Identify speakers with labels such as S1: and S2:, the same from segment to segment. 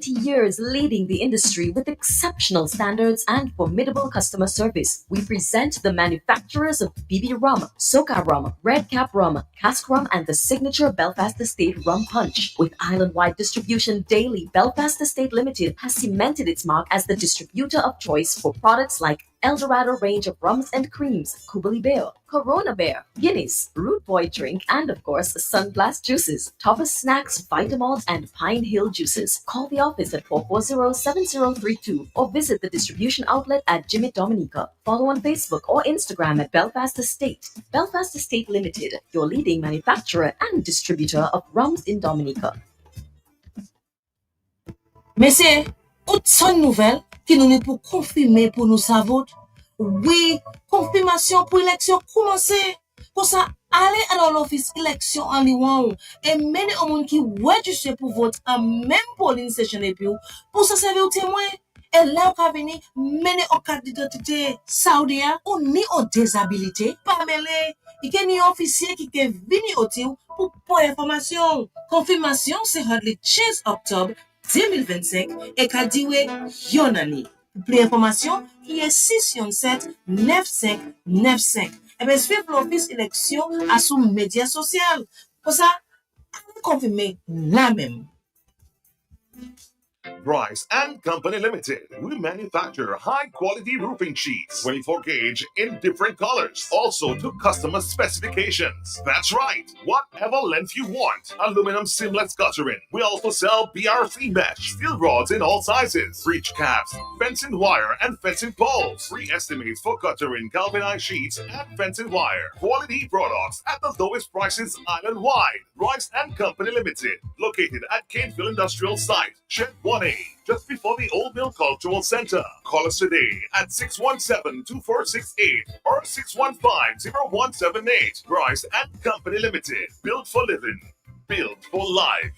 S1: 20 years leading the industry with exceptional standards and formidable customer service. We present the manufacturers of BB Rum, Soca Rum, Red Cap Rum, Cask Rum, and the signature Belfast Estate Rum Punch. With island-wide distribution daily, Belfast Estate Limited has cemented its mark as the distributor of choice for products like Eldorado range of rums and creams, Kubali Bear, Corona Bear, Guinness, Root Boy drink, and of course, Sunblast juices, Thomas Snacks, Vitamalt, and Pine Hill juices. Call the office at 440-7032 or visit the distribution outlet at Jimmy Dominica. Follow on Facebook or Instagram at Belfast Estate. Belfast Estate Limited, your leading manufacturer and distributor of rums in Dominica.
S2: Mais c'est autre nouvelle qui nous pour confirmer pour nous savoir. Oui, confirmation pour l'élection commencer. Pour ça, allez à l'office élection en Liwan et mener au monde qui registre pour vote en même polling station et puis pour ça servir au témoin. Et là, on va venir mener au carte d'identité saoudien ou ni au déshabilité. Pas mêler. Il y a un officier qui est venu au tir pour information. Confirmation, c'est le 15 octobre 2025 et qu'a dit Yonani. Pour plus d'informations, qui est 617 9595. Et bien, suivre l'office élection à son média social. Pour ça, confirmer la même.
S3: Bryce and Company Limited. We manufacture high-quality roofing sheets, 24 gauge in different colors, also to customer specifications. That's right, whatever length you want. Aluminum seamless guttering. We also sell BRC mesh, steel rods in all sizes, breach caps, fencing wire and fencing poles. Free estimates for guttering, galvanized sheets, and fencing wire. Quality products at the lowest prices island-wide. Bryce and Company Limited, located at Canesville Industrial Site, Shed 1A, just before the Old Mill Cultural Center. Call us today at 617-2468 or 615-0178. Bryce and Company Limited, built for living, built for life.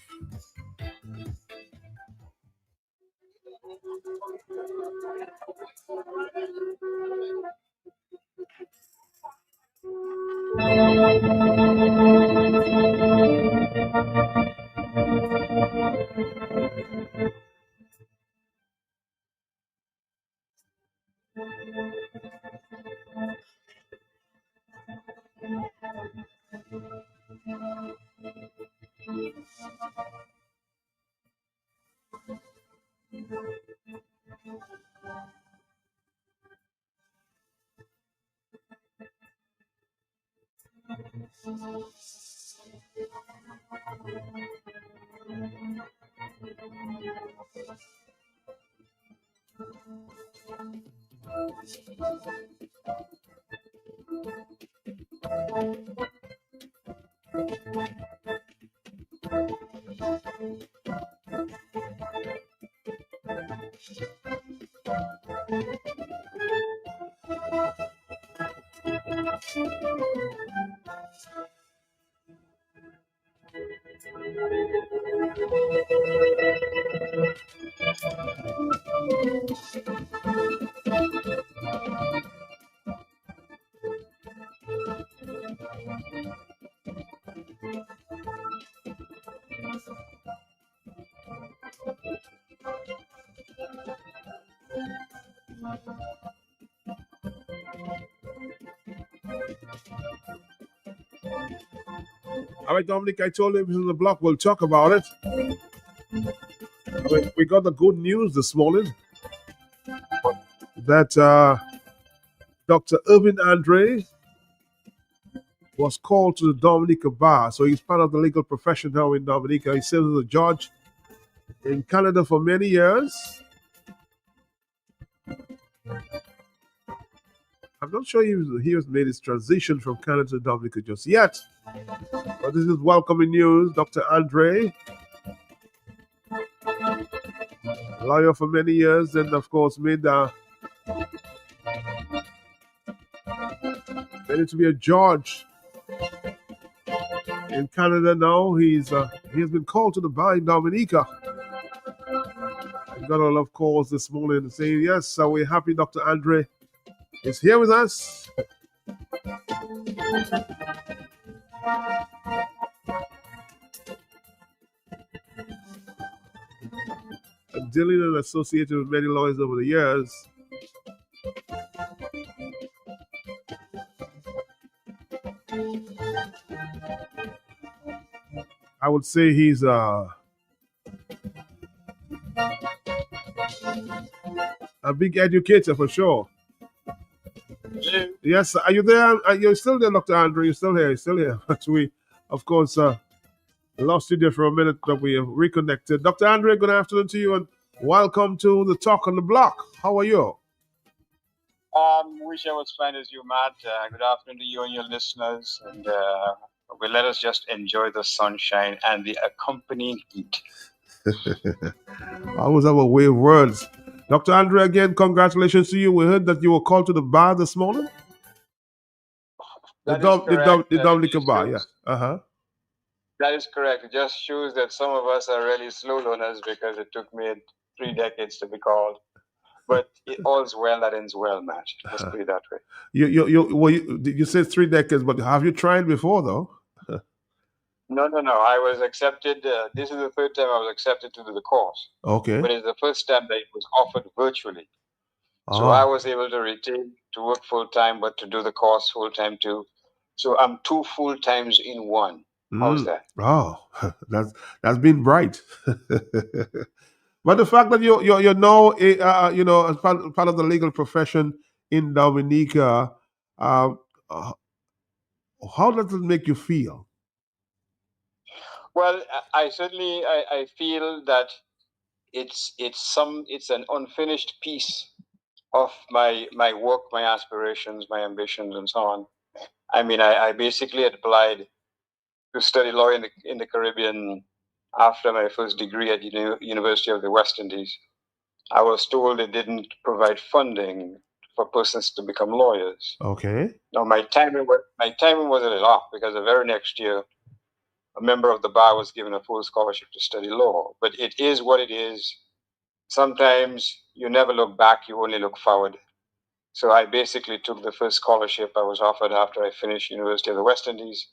S4: All right, Dominic, I told him this is the block. We'll talk about it. We got the good news this morning that Dr. Irvin Andre was called to the Dominica bar. So he's part of the legal profession now in Dominica. He served as a judge in Canada for many years. I'm not sure he has made his transition from Canada to Dominica just yet. But this is welcoming news. Dr. Andre, lawyer for many years, and of course made it to be a judge in Canada now. He has been called to the bar in Dominica. I got a lot of calls this morning saying, yes, we're happy Dr. Andre is here with us. dealing and associated with many lawyers over the years, I would say he's a big educator for sure. Yes, are you there? You're still there, Dr. Andrew. You're still here. You're still here. But we, of course, lost you there for a minute, but we have reconnected. Dr. Andre, good afternoon to you and welcome to the Talk on the Block. How are you?
S5: Wish I was fine as you, Matt. Good afternoon to you and your listeners. And let us just enjoy the sunshine and the accompanying heat.
S4: I always have a way of words. Dr. Andre, again, congratulations to you. We heard that you were called to the bar this morning. The Dominica bar, yeah.
S5: That is correct. It just shows that some of us are really slow learners because it took me 3 decades to be called. But all's well that ends well, Matt. Let's put it that way.
S4: You said 3 decades, but have you tried before, though?
S5: No. I was accepted. This is the third time I was accepted to do the course.
S4: Okay.
S5: But it's the first time that it was offered virtually. So I was able to retain to work full time, but to do the course full time too. So I'm 2 full times in one. How's that?
S4: Oh, that's been bright. But the fact that you're now as part of the legal profession in Dominica, how does it make you feel?
S5: Well, I certainly I feel that it's an unfinished piece of my work, my aspirations, my ambitions, and so on. I mean, I basically applied to study law in the Caribbean after my first degree at University of the West Indies. I was told they didn't provide funding for persons to become lawyers.
S4: Okay.
S5: Now my timing was a little off because the very next year, a member of the bar was given a full scholarship to study law. But it is what it is. Sometimes you never look back; you only look forward. So I basically took the first scholarship I was offered after I finished University of the West Indies.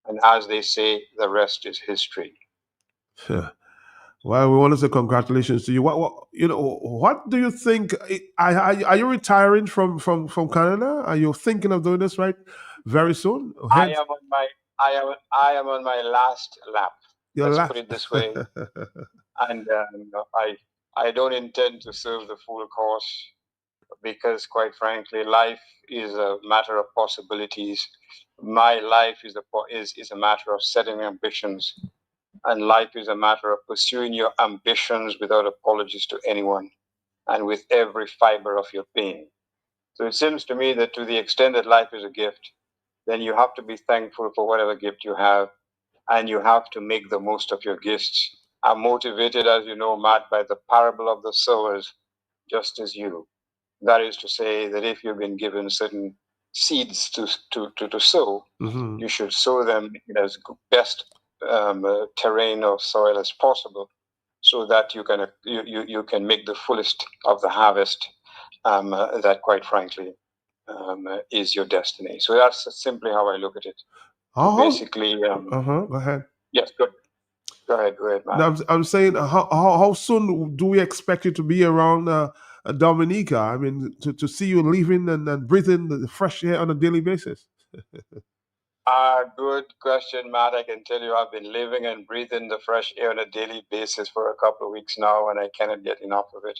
S5: And as they say, the rest is history.
S4: Well, we want to say congratulations to you. What do you think? Are you retiring from Canada? Are you thinking of doing this very soon?
S5: I am on my last lap. Let's put it this way. And I don't intend to serve the full course because, quite frankly, life is a matter of possibilities. My life is a matter of setting ambitions, and life is a matter of pursuing your ambitions without apologies to anyone, and with every fiber of your being. So it seems to me that to the extent that life is a gift, then you have to be thankful for whatever gift you have, and you have to make the most of your gifts. I'm motivated, as you know, Matt, by the parable of the sowers, just as you. That is to say that if you've been given certain seeds to sow, you should sow them in as best terrain or soil as possible, so that you can make the fullest of the harvest. That, quite frankly, is your destiny. So that's simply how I look at it. Basically,
S4: go ahead.
S5: Yes, go ahead, Matt.
S4: Now, I'm saying, how soon do we expect you to be around Dominica? I mean, to see you leaving and breathing the fresh air on a daily basis.
S5: Good question, Matt. I can tell you I've been living and breathing the fresh air on a daily basis for a couple of weeks now, and I cannot get enough of it.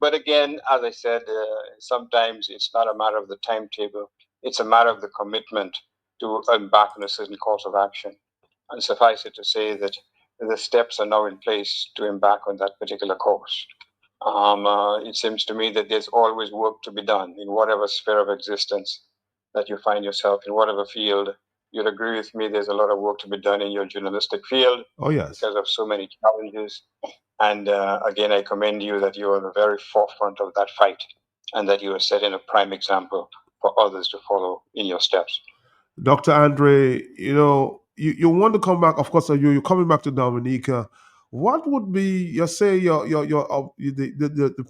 S5: But again, as I said, sometimes it's not a matter of the timetable. It's a matter of the commitment to embark on a certain course of action. And suffice it to say that the steps are now in place to embark on that particular course. It seems to me that there's always work to be done in whatever sphere of existence that you find yourself in, whatever field. You'd agree with me, there's a lot of work to be done in your journalistic field.
S4: Oh, yes.
S5: Because of so many challenges. And again, I commend you that you are in the very forefront of that fight and that you are setting a prime example for others to follow in your steps.
S4: Dr. Andre, you want to come back, of course, you're coming back to Dominica. What would be, the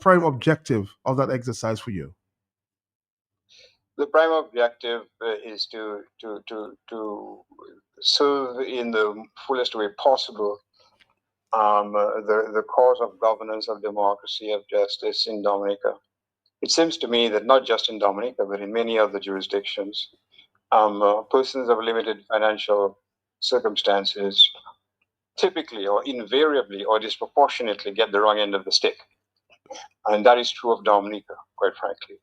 S4: prime objective of that exercise for you?
S5: The prime objective is to serve in the fullest way possible the cause of governance, of democracy, of justice in Dominica. It seems to me that not just in Dominica, but in many other jurisdictions, persons of limited financial circumstances typically or invariably or disproportionately get the wrong end of the stick. And that is true of Dominica, quite frankly.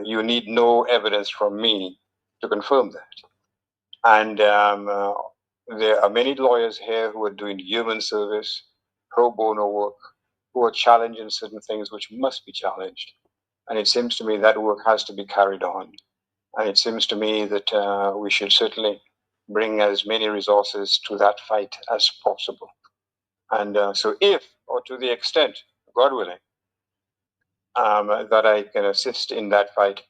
S5: You need no evidence from me to confirm that. And there are many lawyers here who are doing human service, pro bono work, who are challenging certain things which must be challenged. And it seems to me that work has to be carried on. And it seems to me that we should certainly bring as many resources to that fight as possible. And so if, or to the extent, God willing, that I can assist in that fight,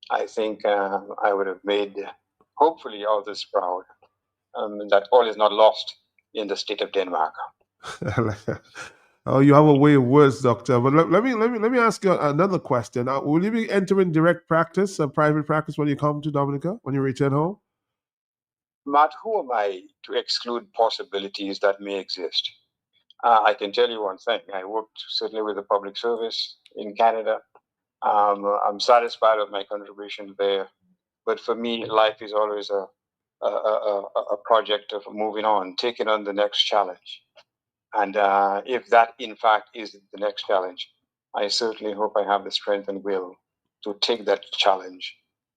S5: I think I would have made, hopefully, others proud. That all is not lost in the state of Denmark.
S4: Oh, you have a way of words, doctor. But let me ask you another question. Will you be entering direct practice, private practice, when you come to Dominica, when you return home?
S5: Matt, who am I to exclude possibilities that may exist? I can tell you one thing. I worked certainly with the public service in Canada. I'm satisfied with my contribution there. But for me, life is always a project of moving on, taking on the next challenge. And if that, in fact, is the next challenge, I certainly hope I have the strength and will to take that challenge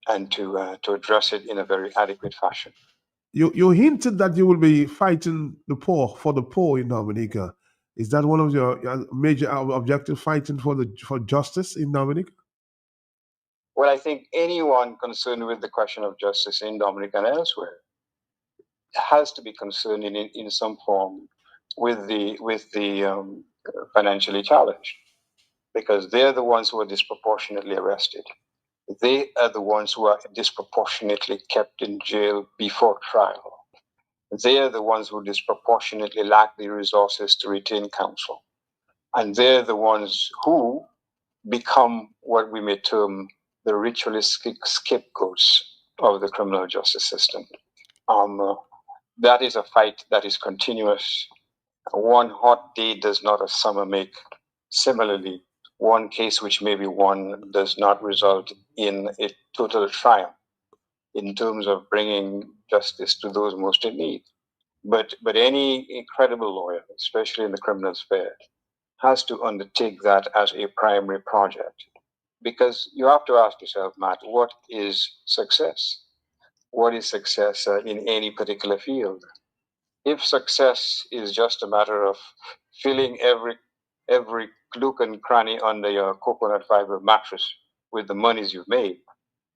S5: and to address it in a very adequate fashion.
S4: You hinted that you will be fighting the poor for the poor in Dominica. Is that one of your major objectives, fighting for justice in Dominica?
S5: Well, I think anyone concerned with the question of justice in Dominica and elsewhere has to be concerned in some form with the financially challenged, because they're the ones who are disproportionately arrested. They are the ones who are disproportionately kept in jail before trial. They are the ones who disproportionately lack the resources to retain counsel. And they're the ones who become what we may term the ritualistic scapegoats of the criminal justice system. That is a fight that is continuous. One hot day does not a summer make. Similarly, one case which may be won does not result in a total triumph in terms of bringing justice to those most in need. But any incredible lawyer, especially in the criminal sphere, has to undertake that as a primary project. Because you have to ask yourself, Matt, what is success? What is success in any particular field? If success is just a matter of filling every nook and cranny under your coconut fiber mattress with the monies you've made,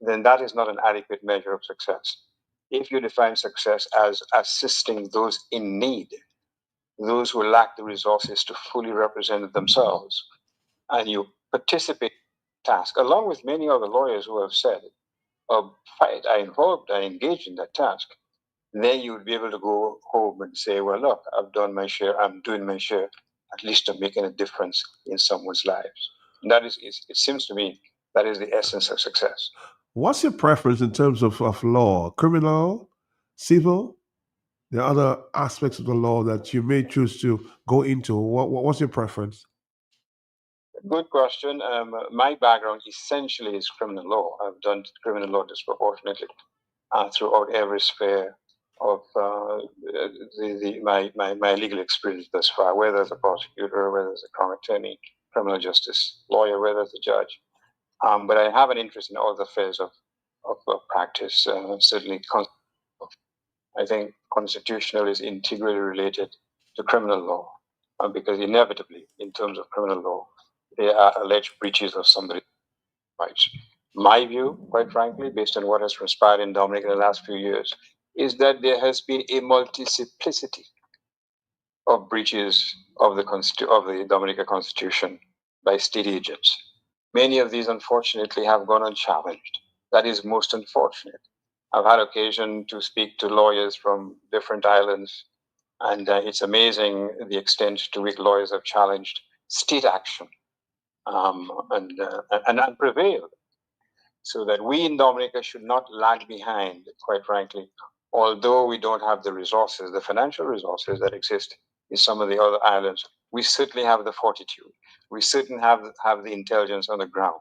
S5: then that is not an adequate measure of success. If you define success as assisting those in need, those who lack the resources to fully represent themselves, and you participate in the task, along with many other lawyers who have said, fight, I engaged in that task, then you would be able to go home and say, well, look, I've done my share, I'm doing my share, at least I'm making a difference in someone's lives. And that is, it seems to me, that is the essence of success.
S4: What's your preference in terms of law, criminal, civil? There are other aspects of the law that you may choose to go into. What's your preference?
S5: Good question. My background essentially is criminal law. I've done criminal law disproportionately throughout every sphere of my legal experience thus far, whether as a prosecutor, whether as a crown attorney, criminal justice lawyer, whether as a judge. But I have an interest in all the affairs of practice. Certainly, I think constitutional is integrally related to criminal law, because inevitably, in terms of criminal law, there are alleged breaches of somebody's rights. My view, quite frankly, based on what has transpired in Dominica in the last few years, is that there has been a multiplicity of breaches of the Dominica Constitution by state agents. Many of these, unfortunately, have gone unchallenged. That is most unfortunate. I've had occasion to speak to lawyers from different islands, and it's amazing the extent to which lawyers have challenged state action and prevailed. So that we in Dominica should not lag behind, quite frankly, although we don't have the resources, the financial resources that exist in some of the other islands. We certainly have the fortitude. We certainly have the intelligence on the ground.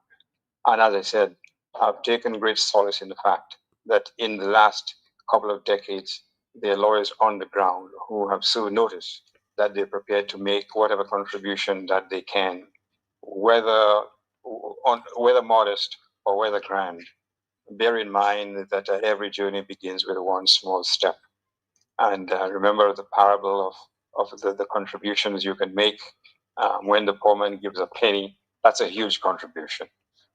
S5: And as I said, I've taken great solace in the fact that in the last couple of decades, there are lawyers on the ground who have so noticed that they're prepared to make whatever contribution that they can, whether modest or whether grand. Bear in mind that every journey begins with one small step. And remember the parable of the contributions you can make. When the poor man gives a penny, that's a huge contribution.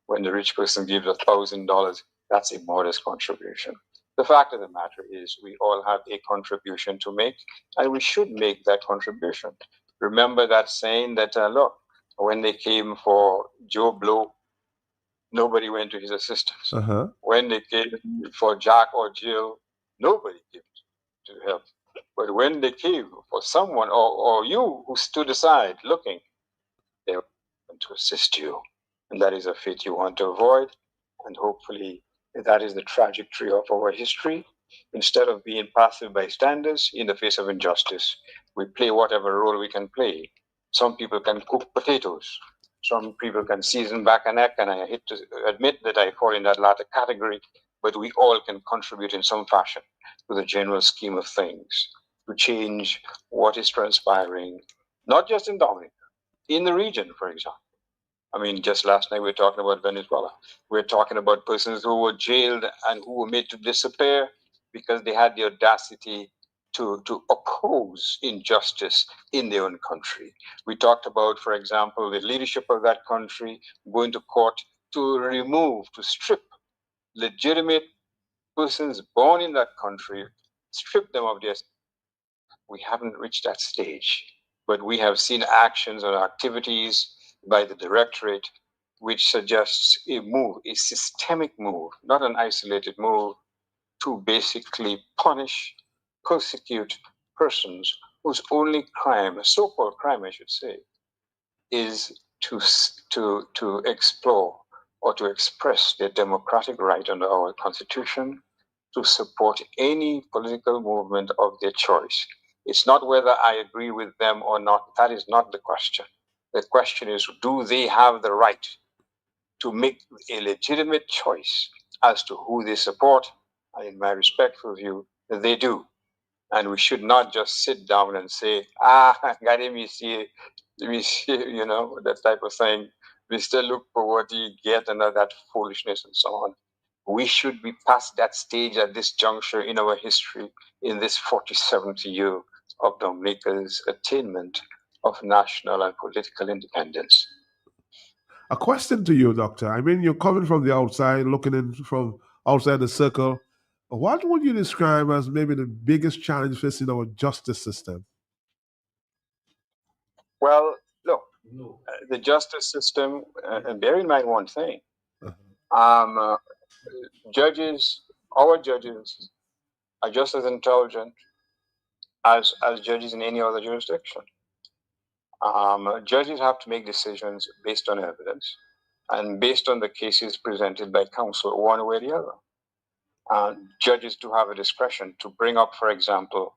S5: When the rich person gives $1,000, that's a modest contribution. The fact of the matter is we all have a contribution to make, and we should make that contribution. Remember that saying that, look, when they came for Joe Blow, nobody went to his assistance. When they came for Jack or Jill, nobody came to help. But when they came for someone or you who stood aside looking, they were going to assist you. And that is a fate you want to avoid. And hopefully that is the trajectory of our history. Instead of being passive bystanders in the face of injustice, we play whatever role we can play. Some people can cook potatoes. Some people can season back a neck, and I hate to admit that I fall in that latter category, but we all can contribute in some fashion to the general scheme of things, to change what is transpiring, not just in Dominica, in the region, for example. I mean, just last night we were talking about Venezuela. We're talking about persons who were jailed and who were made to disappear because they had the audacity to oppose injustice in their own country. We talked about, for example, the leadership of that country going to court to strip legitimate persons born in that country, strip them of their. We haven't reached that stage, but we have seen actions or activities by the directorate which suggests a systemic move, not an isolated move, to basically punish, persecute persons whose only crime, so-called crime I should say, is to explore or to express their democratic right under our Constitution to support any political movement of their choice. It's not whether I agree with them or not. That is not the question. The question is, do they have the right to make a legitimate choice as to who they support? And in my respectful view, they do. And we should not just sit down and say, let me see, that type of thing. We still look for what you get and all that foolishness and so on. We should be past that stage at this juncture in our history, in this 47th year of Dominica's attainment of national and political independence.
S4: A question to you, Doctor. I mean, you're coming from the outside, looking in from outside the circle. What would you describe as maybe the biggest challenge facing our justice system?
S5: Well, look, the justice system, and bear in mind one thing, our judges are just as intelligent as judges in any other jurisdiction. Judges have to make decisions based on evidence and based on the cases presented by counsel, one way or the other. Judges do have a discretion to bring up, for example,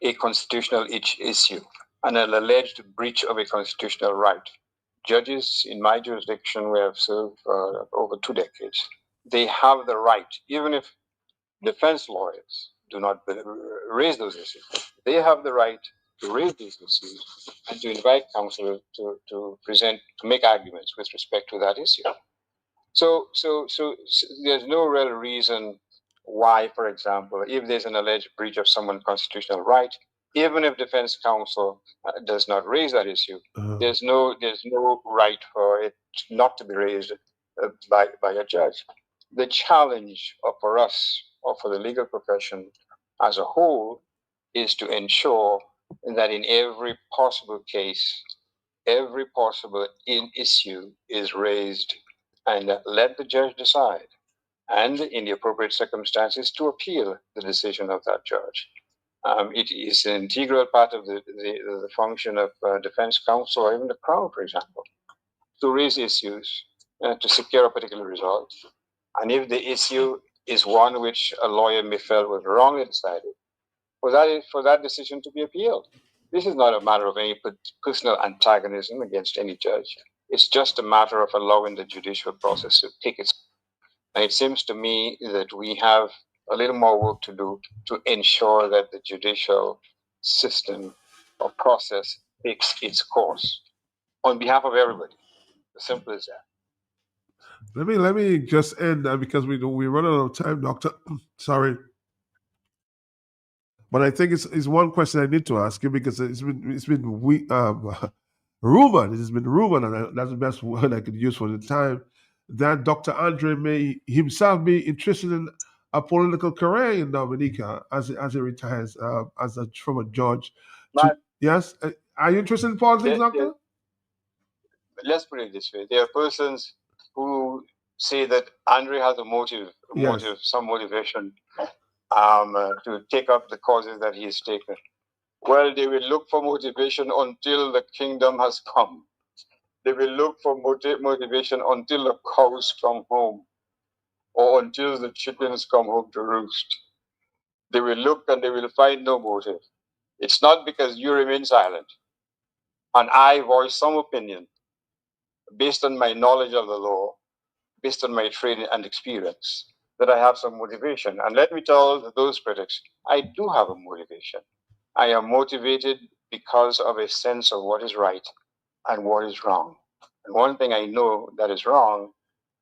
S5: a constitutional issue and an alleged breach of a constitutional right. Judges in my jurisdiction, where I've served for over 2 decades, they have the right, even if defense lawyers do not raise those issues, they have the right to raise these issues and to invite counsel to make arguments with respect to that issue. So there's no real reason why, for example, if there's an alleged breach of someone's constitutional right, even if defense counsel does not raise that issue, there's no right for it not to be raised by a judge. The challenge for us or for the legal profession as a whole is to ensure that in every possible case, every possible issue is raised and let the judge decide, and in the appropriate circumstances to appeal the decision of that judge. It is an integral part of the function of defense counsel or even the Crown, for example, to raise issues to secure a particular result. And if the issue is one which a lawyer may feel was wrongly decided, for that decision to be appealed. This is not a matter of any personal antagonism against any judge. It's just a matter of allowing the judicial process to take its. And it seems to me that we have a little more work to do to ensure that the judicial system or process takes its course on behalf of everybody. As simple as that.
S4: Let me just end that because we run out of time, Doctor. Sorry. But I think it's one question I need to ask you because it's been rumored. It has been rumored, and that's the best word I could use for the time, that Dr. Andre may himself be interested in a political career in Dominica as he retires from a judge. Yes, are you interested in politics, Doctor?
S5: Let's put it this way: there are persons who say that Andre has some motivation to take up the causes that he has taken. Well, they will look for motivation until the kingdom has come. They will look for motivation until the cows come home or until the chickens come home to roost. They will look and they will find no motive. It's not because you remain silent and I voice some opinion based on my knowledge of the law, based on my training and experience, that I have some motivation. And let me tell those critics, I do have a motivation. I am motivated because of a sense of what is right and what is wrong. And one thing I know that is wrong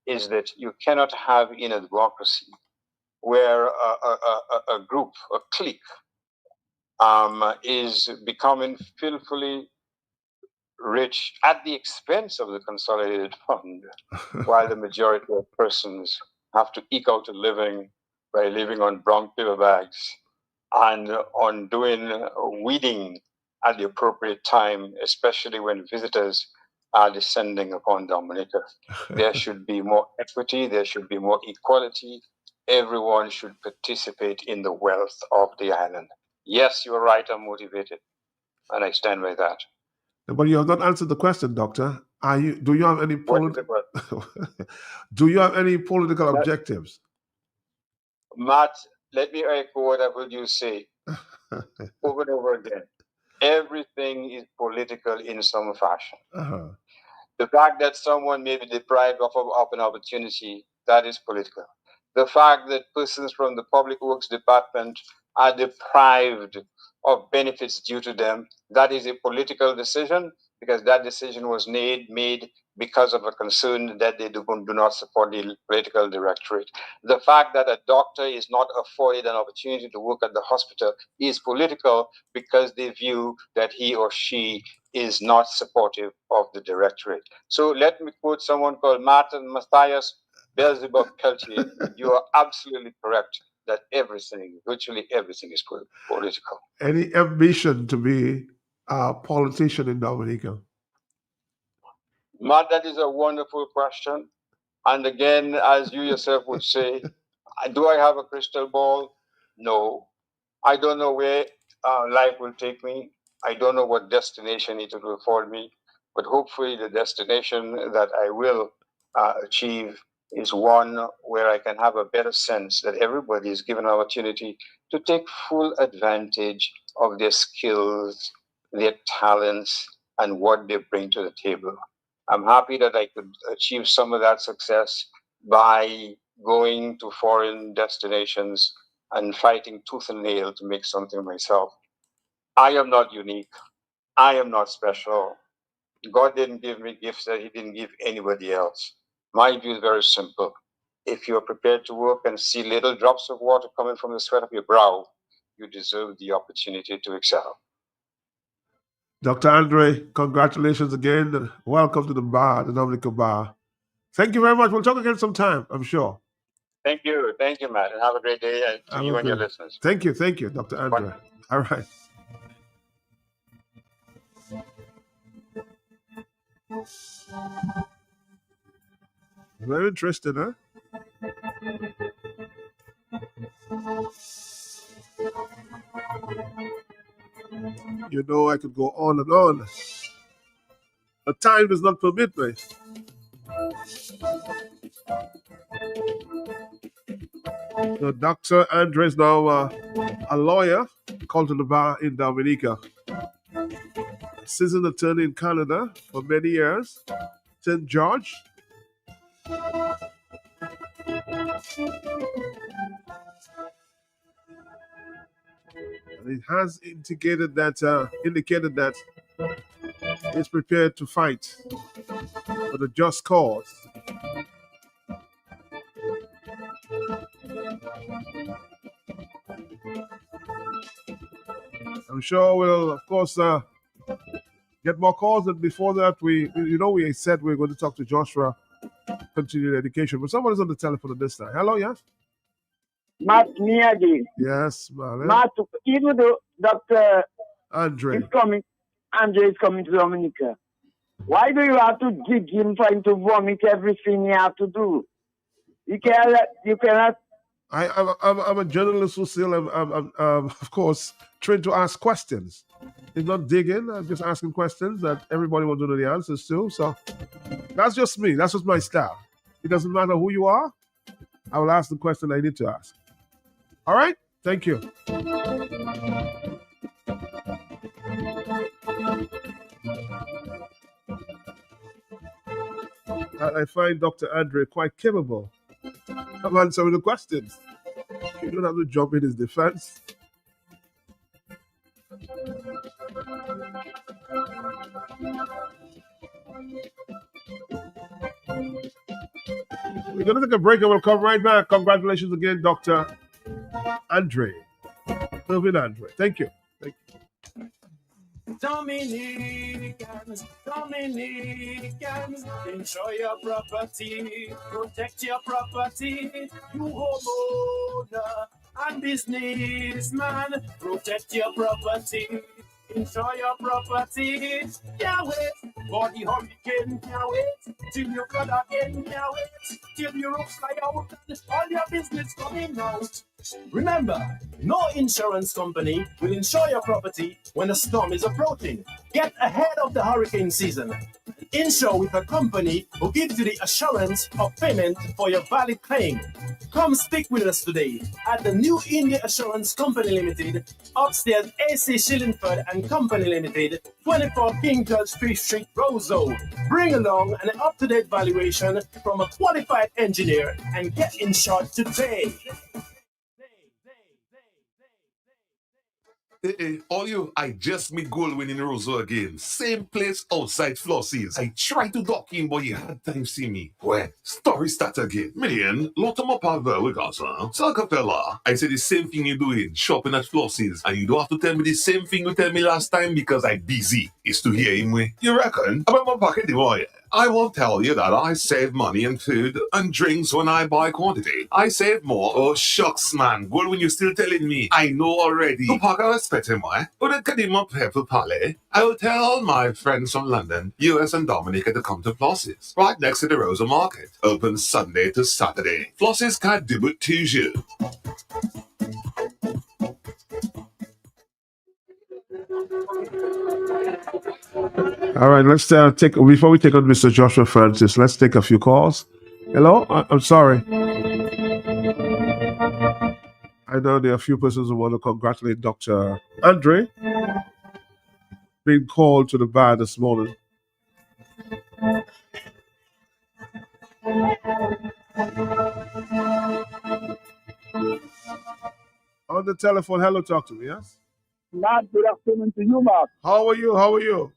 S5: is that you cannot have in a democracy where a group, a clique, is becoming filthily rich at the expense of the consolidated fund, while the majority of persons have to eke out a living by living on brown paper bags and on doing weeding at the appropriate time, especially when visitors are descending upon Dominica. There should be more equity, there should be more equality. Everyone should participate in the wealth of the island. Yes, you're right, I'm motivated, and I stand by that.
S4: But you have not answered the question, Doctor. Do you have any do you have any political objectives?
S5: Matt, let me echo what I've heard you say over and over again. Everything is political in some fashion. The fact that someone may be deprived of an opportunity, that is political. The fact that persons from the Public Works Department are deprived of benefits due to them, that is a political decision, because that decision was made because of a concern that they do not support the political directorate. The fact that a doctor is not afforded an opportunity to work at the hospital is political because they view that he or she is not supportive of the directorate. So let me quote someone called Martin Matthias Beelzebub Peltier. You are absolutely correct that virtually everything is political.
S4: Any ambition to be a politician in Dominica?
S5: Matt, that is a wonderful question. And again, as you yourself would say, do I have a crystal ball? No. I don't know where life will take me. I don't know what destination it will afford me. But hopefully the destination that I will achieve is one where I can have a better sense that everybody is given an opportunity to take full advantage of their skills, their talents, and what they bring to the table. I'm happy that I could achieve some of that success by going to foreign destinations and fighting tooth and nail to make something of myself. I am not unique. I am not special. God didn't give me gifts that He didn't give anybody else. My view is very simple. If you're prepared to work and see little drops of water coming from the sweat of your brow, you deserve the opportunity to excel.
S4: Dr. Andre, congratulations again. Welcome to the bar, the Dominica Bar. Thank you very much. We'll talk again sometime, I'm sure.
S5: Thank you, Matt, and have a great day to you and your listeners.
S4: Thank you, Dr. Andre. All right. Very interesting, huh? You know, I could go on and on. But time does not permit me. So Dr. Andre is now a lawyer called to the bar in Dominica. Seasoned attorney in Canada for many years, St. George. It has indicated that it's prepared to fight for the just cause. I'm sure we'll, of course, get more calls. And before that, we said we're going to talk to Joshua, continuing education. But someone is on the telephone at this time. Hello, yes?
S6: Matt, me again.
S4: Yes, Marlon.
S6: Matt, even though Dr.
S4: Andre
S6: is coming to Dominica, why do you have to dig him trying to vomit everything you have to do? You cannot.
S4: I'm a journalist who still, I'm of course, trained to ask questions. It's not digging. I'm just asking questions that everybody wants to know the answers to. So that's just me. That's just my style. It doesn't matter who you are. I will ask the question I need to ask. All right? Thank you. I find Dr. Andre quite capable of answering the questions. You don't have to jump in his defense. We're going to take a break and we'll come right back. Congratulations again, Dr. Andre. Irvin Andre. Thank you. Thank you.
S7: Dominicans, enjoy your property, protect your property. You homeowner and businessman, protect your property. Enjoy your property. Can't wait for the hurricane. Can't wait till you flood again. Can't wait till your roof fly out and all your business coming out. Remember, no insurance company will insure your property when a storm is approaching. Get ahead of the hurricane season. Insure with a company who gives you the assurance of payment for your valid claim. Come speak with us today at the New India Assurance Company Limited, upstairs AC Shillingford and Company Limited, 24 King George Street, Roseau. Bring along an up-to-date valuation from a qualified engineer and get insured today.
S3: Hey, all you, I just meet Goldwyn in Roseau again. Same place outside Flossie's. I tried to dock in, but you had time see me. Well, story start again. Million, lot of my power with us, huh? Fella, I said the same thing you doing, shopping at Flossie's. And you don't have to tell me the same thing you tell me last time because I'm busy. It's to hear him way. You reckon? About my pocket, boy. I won't tell you that I save money on food and drinks when I buy quantity. I save more. Oh, shucks, man. Well, when you're still telling me, I know already. To park I respect him, why? But I can him up here for Palais. I will tell my friends from London, US and Dominica to come to Flossie's, right next to the Rosa Market. Open Sunday to Saturday. Flossie's can't do it to you.
S4: All right, let's take, before we take on Mr. Joshua Francis, let's take a few calls. Hello? I'm sorry. I know there are a few persons who want to congratulate Dr. Andre being called to the bar this morning. On the telephone, hello, talk to me, yes?
S6: Matt, good afternoon to you, Matt.
S4: How are you?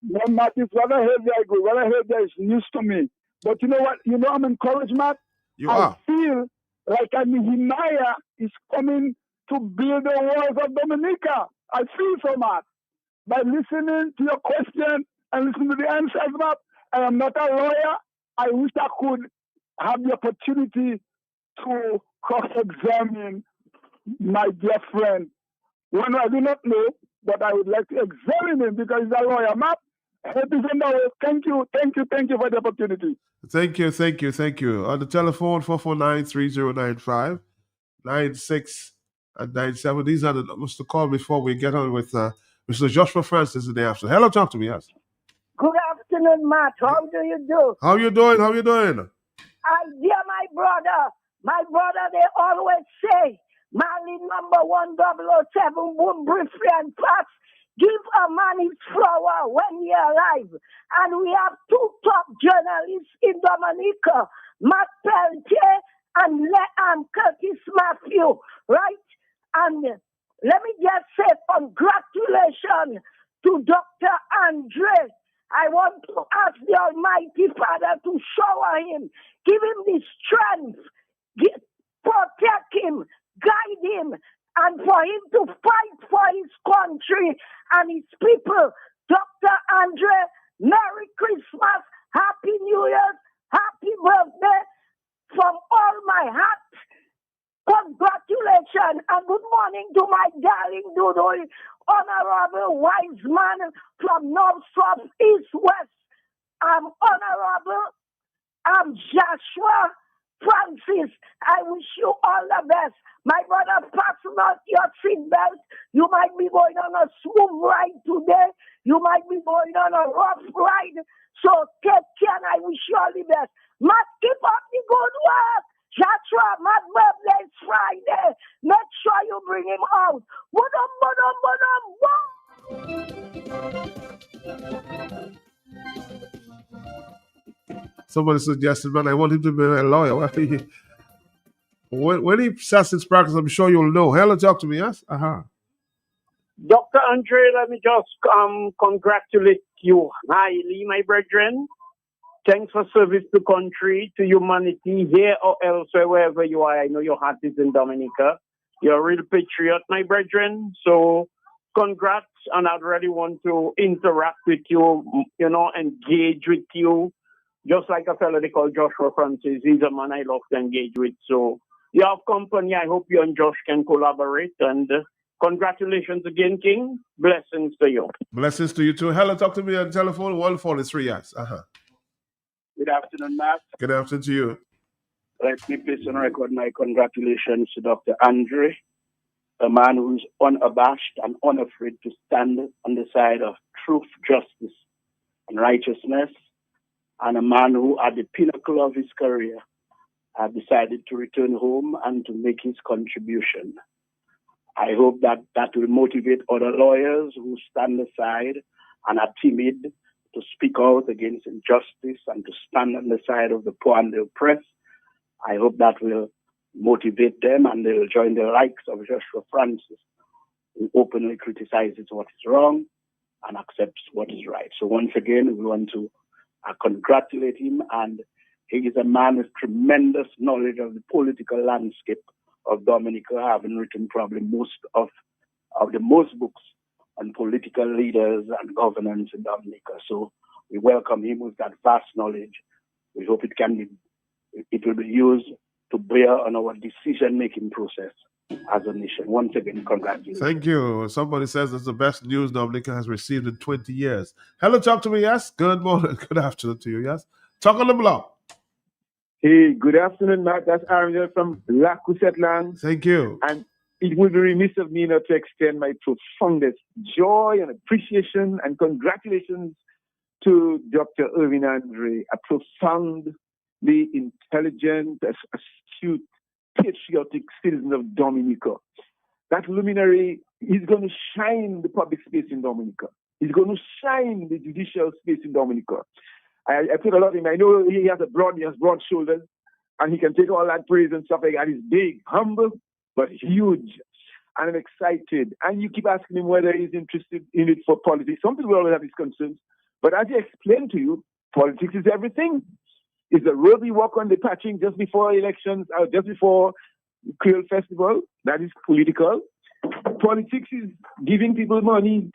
S6: No, Matt, it's what I heard very good. What I heard there is news to me. But you know what? You know I'm encouraged, Matt. I feel like Nehemiah is coming to build the walls of Dominica. I feel so, Matt. By listening to your question and listening to the answers, Matt, I am not a lawyer. I wish I could have the opportunity to cross-examine my dear friend. One I do not know, but I would like to examine him because he's a lawyer, Matt. Thank you for the opportunity.
S4: Thank you. On the telephone, 449-3095, 96 and 97. These are the numbers to call before we get on with Mr. Joshua Francis in the afternoon. Hello, talk to me, yes.
S8: Good afternoon, Matt. How do you do?
S4: How you doing?
S8: Dear my brother, they always say, Mali number 1007, boom, briefly and fast. Give a man his flower when he alive. And we have two top journalists in Dominica, Matt Peltier and Curtis Matthew, right? And let me just say congratulations to Dr. Andre. I want to ask the Almighty Father to shower him, give him the strength, protect him, guide him, and for him to fight for his country and his people. Dr. Andre, Merry Christmas, Happy New Year, Happy birthday from all my heart. Congratulations and good morning to my darling Dodo, Honorable wise man from North, South, East, West. I'm Honorable. I'm Joshua Francis. I wish you all the best. My brother, fasten out your seatbelt. You might be going on a smooth ride today. You might be going on a rough ride. So take care and I wish you all the best. Must keep up the good work. Joshua, my birthday is Friday. Make sure you bring him out.
S4: Somebody suggested, man, I want him to be a lawyer. When he starts his practice, I'm sure you'll know. Hello, talk to me, yes?
S9: Dr. Andre, let me just congratulate you highly, my brethren. Thanks for service to country, to humanity, here or elsewhere, wherever you are. I know your heart is in Dominica. You're a real patriot, my brethren. So congrats, and I'd really want to interact with you, engage with you. Just like a fellow they call Joshua Francis. He's a man I love to engage with. So you have company. I hope you and Josh can collaborate. And congratulations again, King. Blessings to you.
S4: Blessings to you too. Hello, talk to me on telephone. 143, yes.
S10: Good afternoon, Matt.
S4: Good afternoon to you.
S10: Let me place on record my congratulations to Dr. Andre, a man who's unabashed and unafraid to stand on the side of truth, justice, and righteousness, and a man who, at the pinnacle of his career, had decided to return home and to make his contribution. I hope that will motivate other lawyers who stand aside and are timid to speak out against injustice and to stand on the side of the poor and the oppressed. I hope that will motivate them and they will join the likes of Joshua Francis, who openly criticizes what is wrong and accepts what is right. So once again, we want to congratulate him, and he is a man with tremendous knowledge of the political landscape of Dominica, having written probably most books on political leaders and governance in Dominica. So we welcome him with that vast knowledge. We hope it will be used to bear on our decision-making process as a nation. Once again, congratulations.
S4: Thank you. Somebody says it's the best news Dominica has received in 20 years. Hello, talk to me, yes? Good morning. Good afternoon to you, yes? Talk on the block.
S11: Hey, good afternoon, Matt. That's Aaron from Lac Cousette.
S4: Thank you.
S11: And it would be remiss of me not to extend my profoundest joy and appreciation and congratulations to Dr. Irvin Andre, a profoundly intelligent, astute, patriotic citizen of Dominica. That luminary is going to shine the public space in Dominica. He's going to shine the judicial space in Dominica. I put a lot in him. I know he has broad shoulders, and he can take all that praise and stuff like that. He's big, humble, but huge. And I'm excited. And you keep asking him whether he's interested in it for politics. Some people always have these concerns. But as he explained to you, politics is everything. It's the road we walk on, the patching just before elections, just before Creole Festival. That is political. Politics is giving people money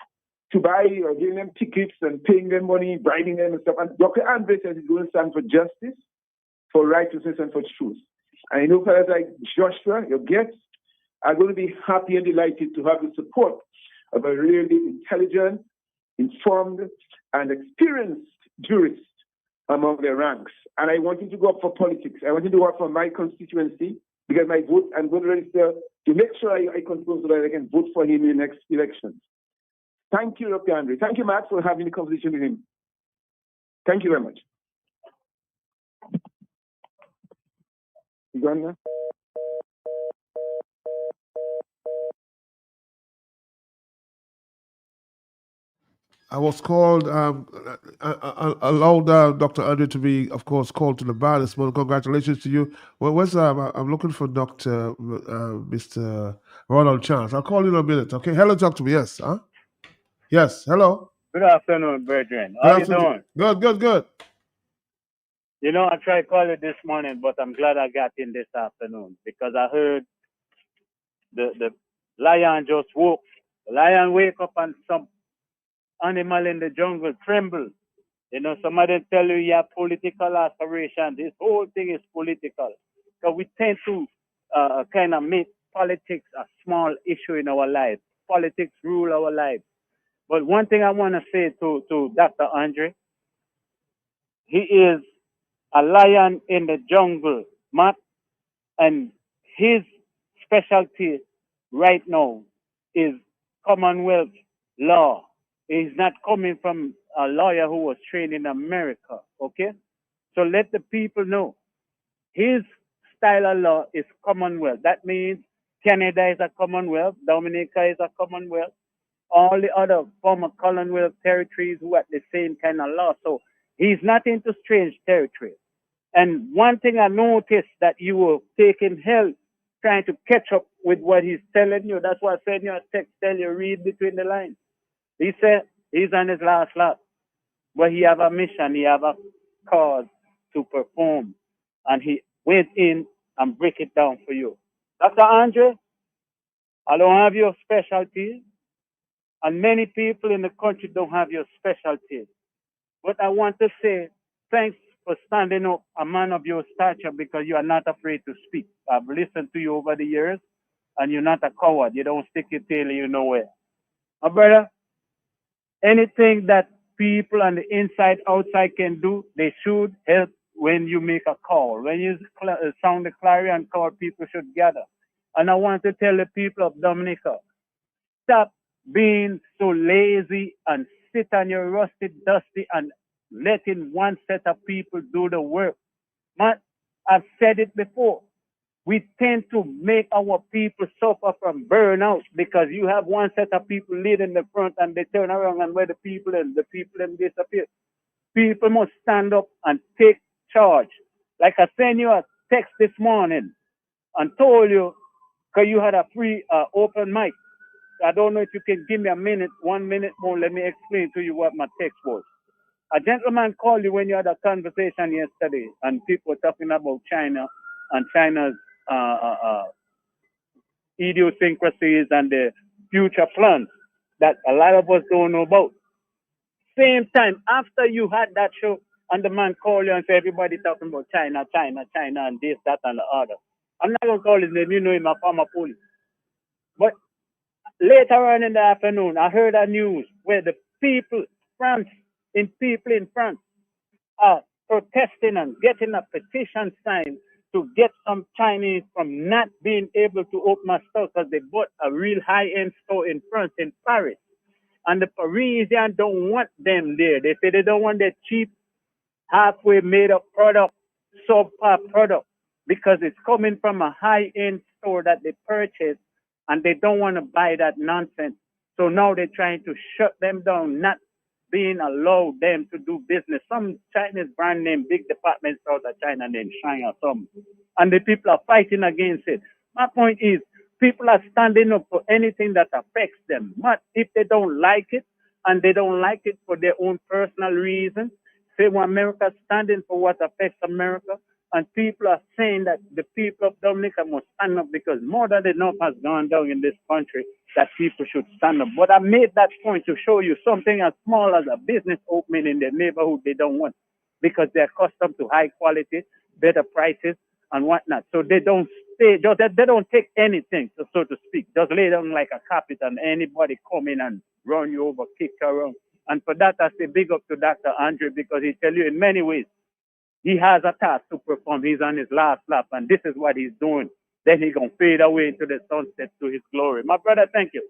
S11: to buy or giving them tickets and paying them money, bribing them and stuff. And Dr. Andre says he's going to stand for justice, for righteousness, and for truth. And I know fellas like Joshua, your guests, are going to be happy and delighted to have the support of a really intelligent, informed, and experienced jurist among their ranks. And I want him to go up for politics. I want him to work for my constituency because my vote, I'm going to register to make sure I control so that I can vote for him in the next elections. Thank you, Dr. Andre. Thank you, Matt, for having the conversation with him. Thank you very much. You gone now?
S4: I was called, allowed Dr. Andre to be, of course, called to the bar this morning. Congratulations to you. Well, I'm looking for Mr. Ronald Chance. I'll call you in a minute, okay? Hello, talk to me, yes. Huh? Yes, hello.
S12: Good afternoon, brethren. How you doing?
S4: Good.
S12: You know, I tried to call you this morning, but I'm glad I got in this afternoon because I heard the lion just woke. The lion wake up and some animal in the jungle tremble. You know, somebody tell you have political aspiration. This whole thing is political. So we tend to kind of make politics a small issue in our lives. Politics rule our lives. But one thing I want to say to Dr. Andre, he is a lion in the jungle, Matt, and his specialty right now is Commonwealth law. He's not coming from a lawyer who was trained in America, okay? So let the people know. His style of law is Commonwealth. That means Canada is a Commonwealth, Dominica is a Commonwealth, all the other former Commonwealth territories who have the same kind of law. So he's not into strange territory. And one thing I noticed that you were taking help trying to catch up with what he's telling you. That's why I sent you a text, tell you, read between the lines. He said he's on his last lap, but he have a mission, he have a cause to perform. And he went in and break it down for you. Dr. Andre, I don't have your specialty, and many people in the country don't have your specialty. But I want to say thanks for standing up, a man of your stature, because you are not afraid to speak. I've listened to you over the years, and you're not a coward. You don't stick your tail you nowhere. My brother, anything that people on the inside, outside can do, they should help when you make a call. When you sound the clarion call, people should gather. And I want to tell the people of Dominica, stop being so lazy and sit on your rusty, dusty, and letting one set of people do the work. Man, I've said it before. We tend to make our people suffer from burnout because you have one set of people leading the front and they turn around and where the people disappear. People must stand up and take charge. Like I sent you a text this morning and told you, because you had a free open mic. I don't know if you can give me 1 minute more. Let me explain to you what my text was. A gentleman called you when you had a conversation yesterday, and people were talking about China and China's idiosyncrasies and the future plans that a lot of us don't know about. Same time, after you had that show, and the man called you and said, everybody talking about China, and this, that, and the other. I'm not going to call his name, you know him, a former police. But later on in the afternoon, I heard a news where the people in France are protesting and getting a petition signed to get some Chinese from not being able to open a store because they bought a real high-end store in France, in Paris. And the Parisians don't want them there. They say they don't want their cheap, halfway made-up product, subpar product, because it's coming from a high-end store that they purchased, and they don't want to buy that nonsense. So now they're trying to shut them down, not being allowed them to do business. Some Chinese brand name, big department stores of China named Shang or something. And the people are fighting against it. My point is, people are standing up for anything that affects them. But if they don't like it, and they don't like it for their own personal reasons, say when America is standing for what affects America, and people are saying that the people of Dominica must stand up because more than enough has gone down in this country that people should stand up. But I made that point to show you something as small as a business opening in their neighborhood they don't want because they're accustomed to high quality, better prices, and whatnot. So they don't stay, they don't take anything, so to speak. Just lay down like a carpet and anybody come in and run you over, kick you around. And for that, I say big up to Dr. Andre because he tell you in many ways, he has a task to perform. He's on his last lap, and this is what he's doing. Then he's going to fade away into the sunset to his glory. My brother, thank you.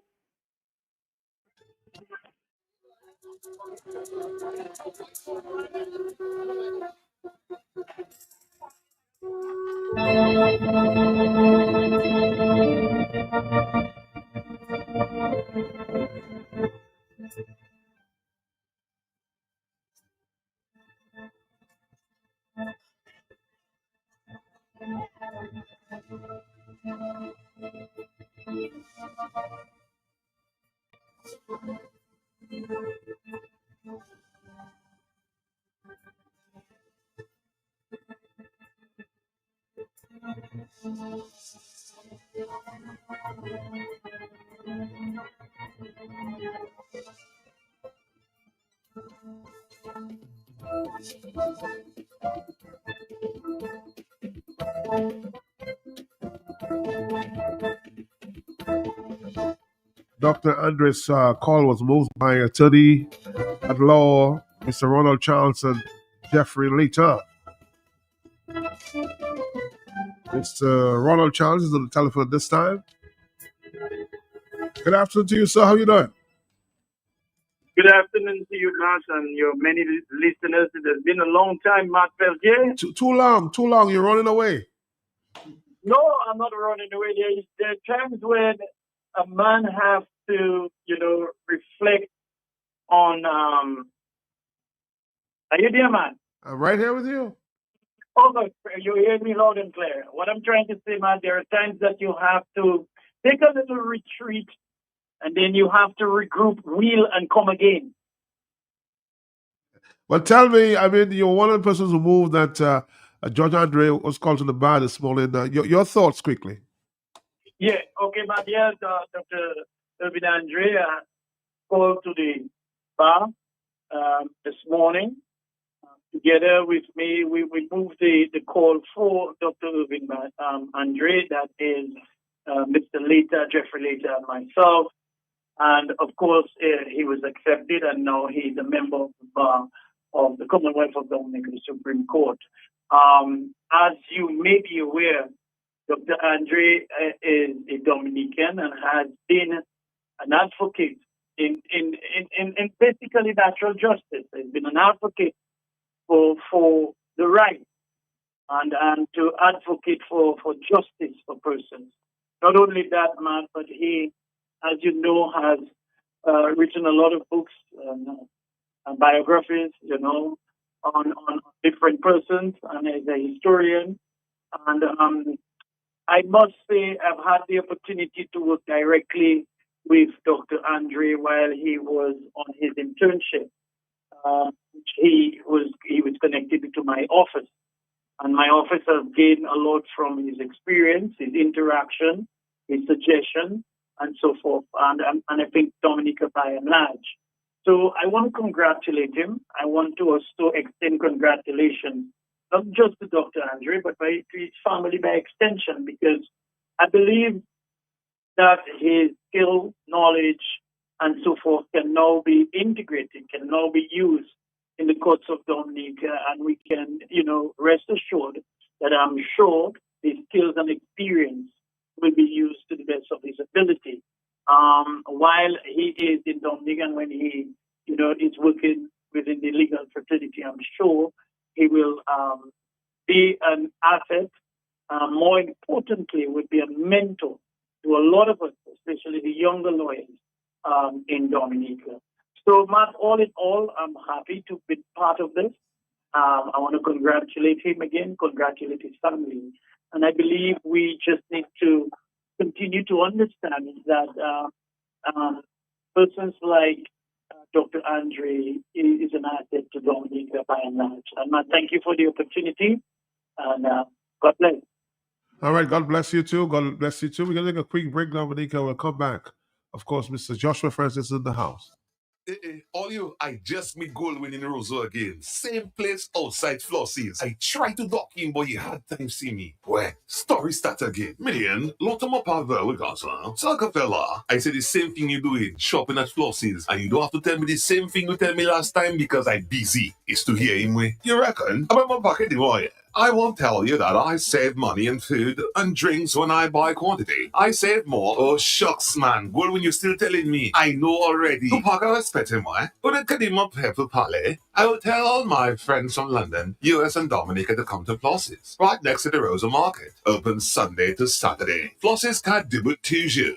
S4: Dr. Andre's call was moved by attorney at law, Mr. Ronald Charles and Jeffrey Leiter. Mr. Ronald Charles is on the telephone at this time. Good afternoon to you, sir. How are you doing?
S9: Good afternoon to you, Matt, and your many listeners. It has been a long time, Matt Peltier.
S4: Too long. You're running away.
S9: No, I'm not running away. There are times when a man has to, reflect on. Are you there, man?
S4: I'm right here with you.
S9: Oh, no, you hear me loud and clear. What I'm trying to say, man, there are times that you have to take a little retreat, and then you have to regroup, wheel, and come again.
S4: Well, tell me, you're one of the persons who moved that George Andre was called to the bar this morning. Your thoughts quickly.
S9: Yeah, okay, but yes, Dr. Irvin Andre called to the bar this morning. Together with me, we moved the call for Dr. Irvin Andre, that is Mr. Leiter, Jeffrey Leiter, and myself. And of course, he was accepted, and now he's a member of the bar of the Commonwealth of Dominica Supreme Court. As you may be aware, Dr. Andre is a Dominican and has been an advocate in basically natural justice. He's been an advocate for the right and to advocate for justice for persons. Not only that, man, but he, as you know, has written a lot of books and biographies, on different persons, and is a historian. And I must say I've had the opportunity to work directly with Dr. Andre while he was on his internship. He was connected to my office, and my office has gained a lot from his experience, his interaction, his suggestion, and so forth, and I think Dominica by and large. So I want to congratulate him. I want to also extend congratulations, not just to Dr. Andre, but to his family by extension, because I believe that his skill, knowledge, and so forth can now be integrated, can now be used in the courts of Dominica, and we can, rest assured that I'm sure his skills and experience will be used to the best of his ability. While he is in Dominica and when he, is working within the legal fraternity, I'm sure he will be an asset. More importantly, would be a mentor to a lot of us, especially the younger lawyers in Dominica. So, Matt, all in all, I'm happy to be part of this. I want to congratulate him again, congratulate his family. And I believe we just need to continue to understand that persons like Dr. Andre is an asset to Dominica by and large. And Matt, thank you for the opportunity, and God bless.
S4: All right, God bless you too. God bless you too. We're going to take a quick break, Dominica. We'll come back. Of course, Mr. Joshua Francis is in the house.
S3: All you, I just meet Goldwyn in Roseau again. Same place outside Flossie's. I tried to dock in, but he had time see me. Well, story start again. Million, lot of my power with us, huh? Saka fella, I said the same thing you doing, shopping at Flossie's, and you don't have to tell me the same thing you tell me last time because I'm busy. It's to hear him way. You reckon? About my pocket, boy. I won't tell you that I save money in food and drinks when I buy quantity. I save more. Oh, shucks, man. Well, when you're still telling me, I know already. To pack a spetting way, but it could even up here for Palais. I will tell all my friends from London, US and Dominica to come to Flossie's, right next to the Rosa Market. Open Sunday to Saturday. Flossie's can't do it to you.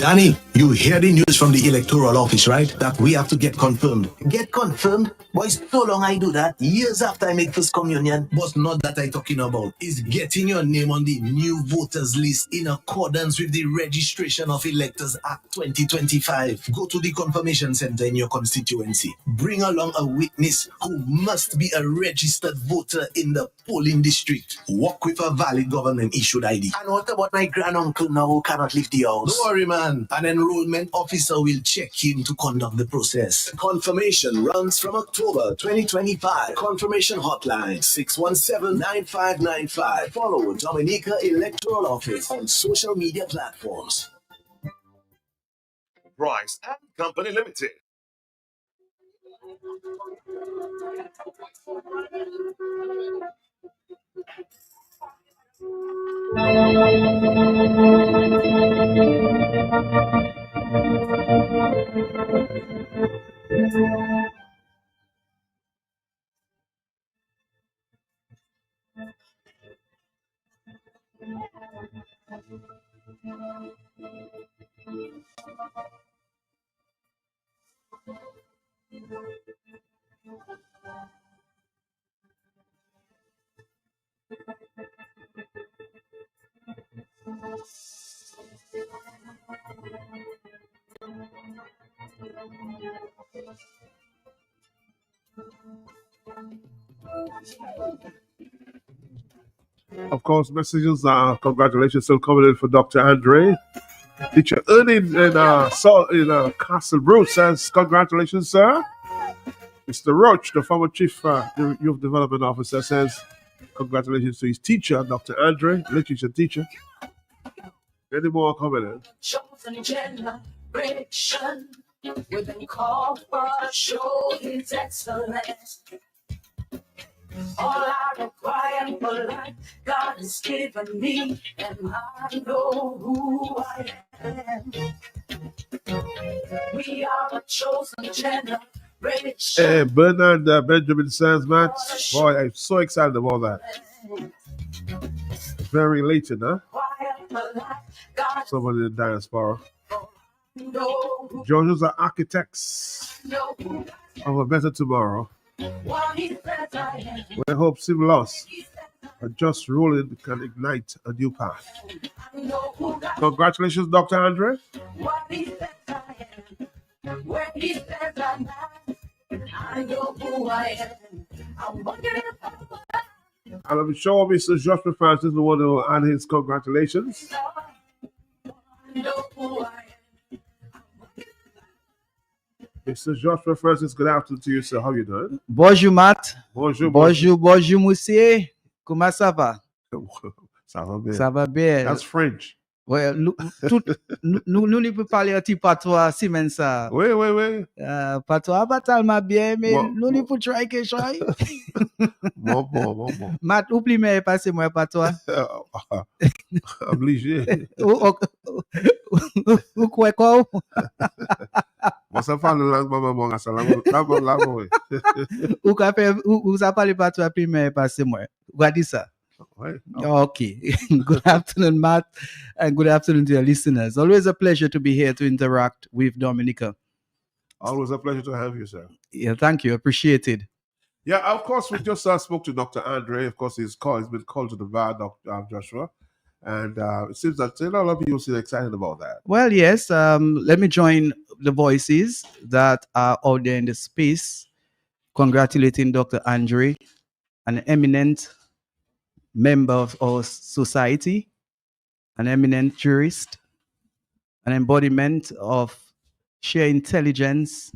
S13: Danny, you hear the news from the electoral office, right? That we have to get confirmed. Get confirmed? Boy, so long I do that. Years after I make first communion. But not that I talking about. Is getting your name on the new voters list in accordance with the Registration of Electors Act 2025. Go to the confirmation center in your constituency. Bring along a witness who must be a registered voter in the polling district. Walk with a valid government-issued ID. And what about my granduncle now who cannot leave the house? Don't worry, man. An enrollment officer will check him to conduct the process. Confirmation runs from October 2025. Confirmation hotline 617-9595. Follow Dominica Electoral Office on social media platforms.
S3: Bryce and Company Limited.
S4: Of course, messages congratulations still coming in for Dr. Andre. Teacher Ernie in Castle Bruce says, congratulations, sir. Mr. Roach, the former Chief Youth Development Officer, says, congratulations to his teacher, Dr. Andre, literature teacher. Any more coming in?
S14: Chosen generation, we've been called for to show His excellence. All I require for life, God has given me, and I know who I am. We are a chosen generation.
S4: Hey, Bernard Benjamin says, Matt, boy, I'm so excited about that. Very elated, huh? Somebody in the diaspora. Georgians are architects of a better tomorrow. We hope civil laws are just ruling can ignite a new path. Congratulations, Dr. Andre.
S14: I know who I am.
S4: And I'm sure Mr. Joshua Francis is the one who add his congratulations. Mr. Joshua Francis, good afternoon to you, sir. How you doing?
S15: Bonjour, Matt.
S4: Bonjour.
S15: Bonjour, monsieur. Comment ça va?
S4: Ça va bien.
S15: Ça va bien.
S4: That's French.
S15: Ouais, nous ne pouvons parler un petit patois, si même ça.
S4: Oui.
S15: Patois, pas tellement bien, mais nous ne pouvons try quelque chose.
S4: Bon.
S15: Matt, oublie mais passez-moi patois.
S4: Obligé.
S15: Ou quoi quoi?
S4: Bon, ça parle de langue, maman, ça langue.
S15: Ou ça parle patois, puis mais passez-moi. What is ça? Okay. Good afternoon, Matt, and good afternoon to your listeners. Always a pleasure to be here to interact with Dominica.
S4: Always a pleasure to have you, sir.
S15: Yeah, thank you. Appreciate it.
S4: Yeah, of course, we just spoke to Dr. Andre. Of course, he's been called to the bar, Dr. Joshua. And it seems that a lot of people seem excited about that.
S15: Well, yes. Let me join the voices that are out there in the space congratulating Dr. Andre, an eminent member of our society, an eminent jurist, an embodiment of sheer intelligence.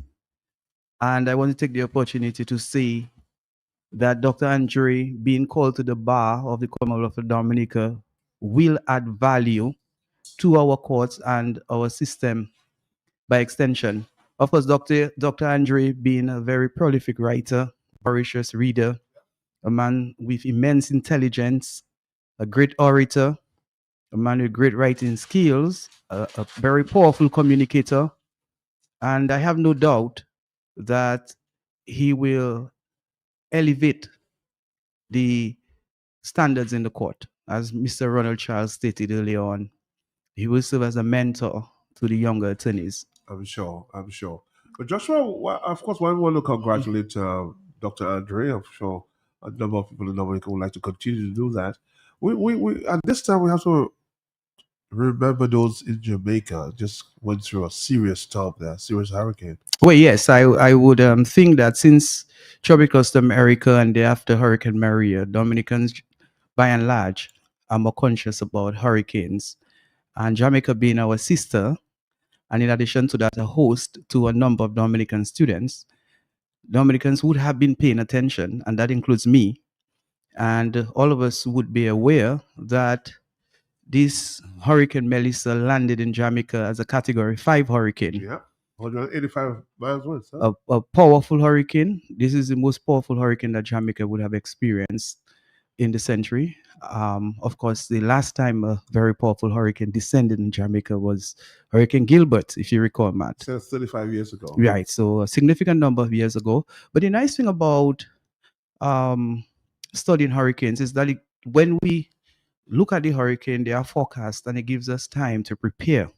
S15: And I want to take the opportunity to say that Dr. Andre, being called to the bar of the Commonwealth of Dominica, will add value to our courts and our system by extension. Of course, Dr. Andre being a very prolific writer, voracious reader, a man with immense intelligence, a great orator, a man with great writing skills, a very powerful communicator. And I have no doubt that he will elevate the standards in the court. As Mr. Ronald Charles stated earlier on, he will serve as a mentor to the younger attorneys.
S4: I'm sure. But Joshua, of course, we want to congratulate Dr. Andre. I'm sure a number of people in Dominica would like to continue to do that. We at this time we have to remember those in Jamaica just went through a serious storm there, serious hurricane.
S15: Well, yes, I would think that since tropical storm Erica and thereafter Hurricane Maria, Dominicans by and large are more conscious about hurricanes, and Jamaica being our sister, and in addition to that, a host to a number of Dominican students, Dominicans would have been paying attention, and that includes me, and all of us would be aware that this Hurricane Melissa landed in Jamaica as a Category 5 hurricane.
S4: Yeah, 185 miles west. Huh?
S15: A powerful hurricane. This is the most powerful hurricane that Jamaica would have experienced in the century. Of course, the last time a very powerful hurricane descended in Jamaica was Hurricane Gilbert, if you recall, Matt.
S4: So 35 years ago.
S15: Right, so a significant number of years ago. But the nice thing about studying hurricanes is that when we look at the hurricane, they are forecast, and it gives us time to prepare.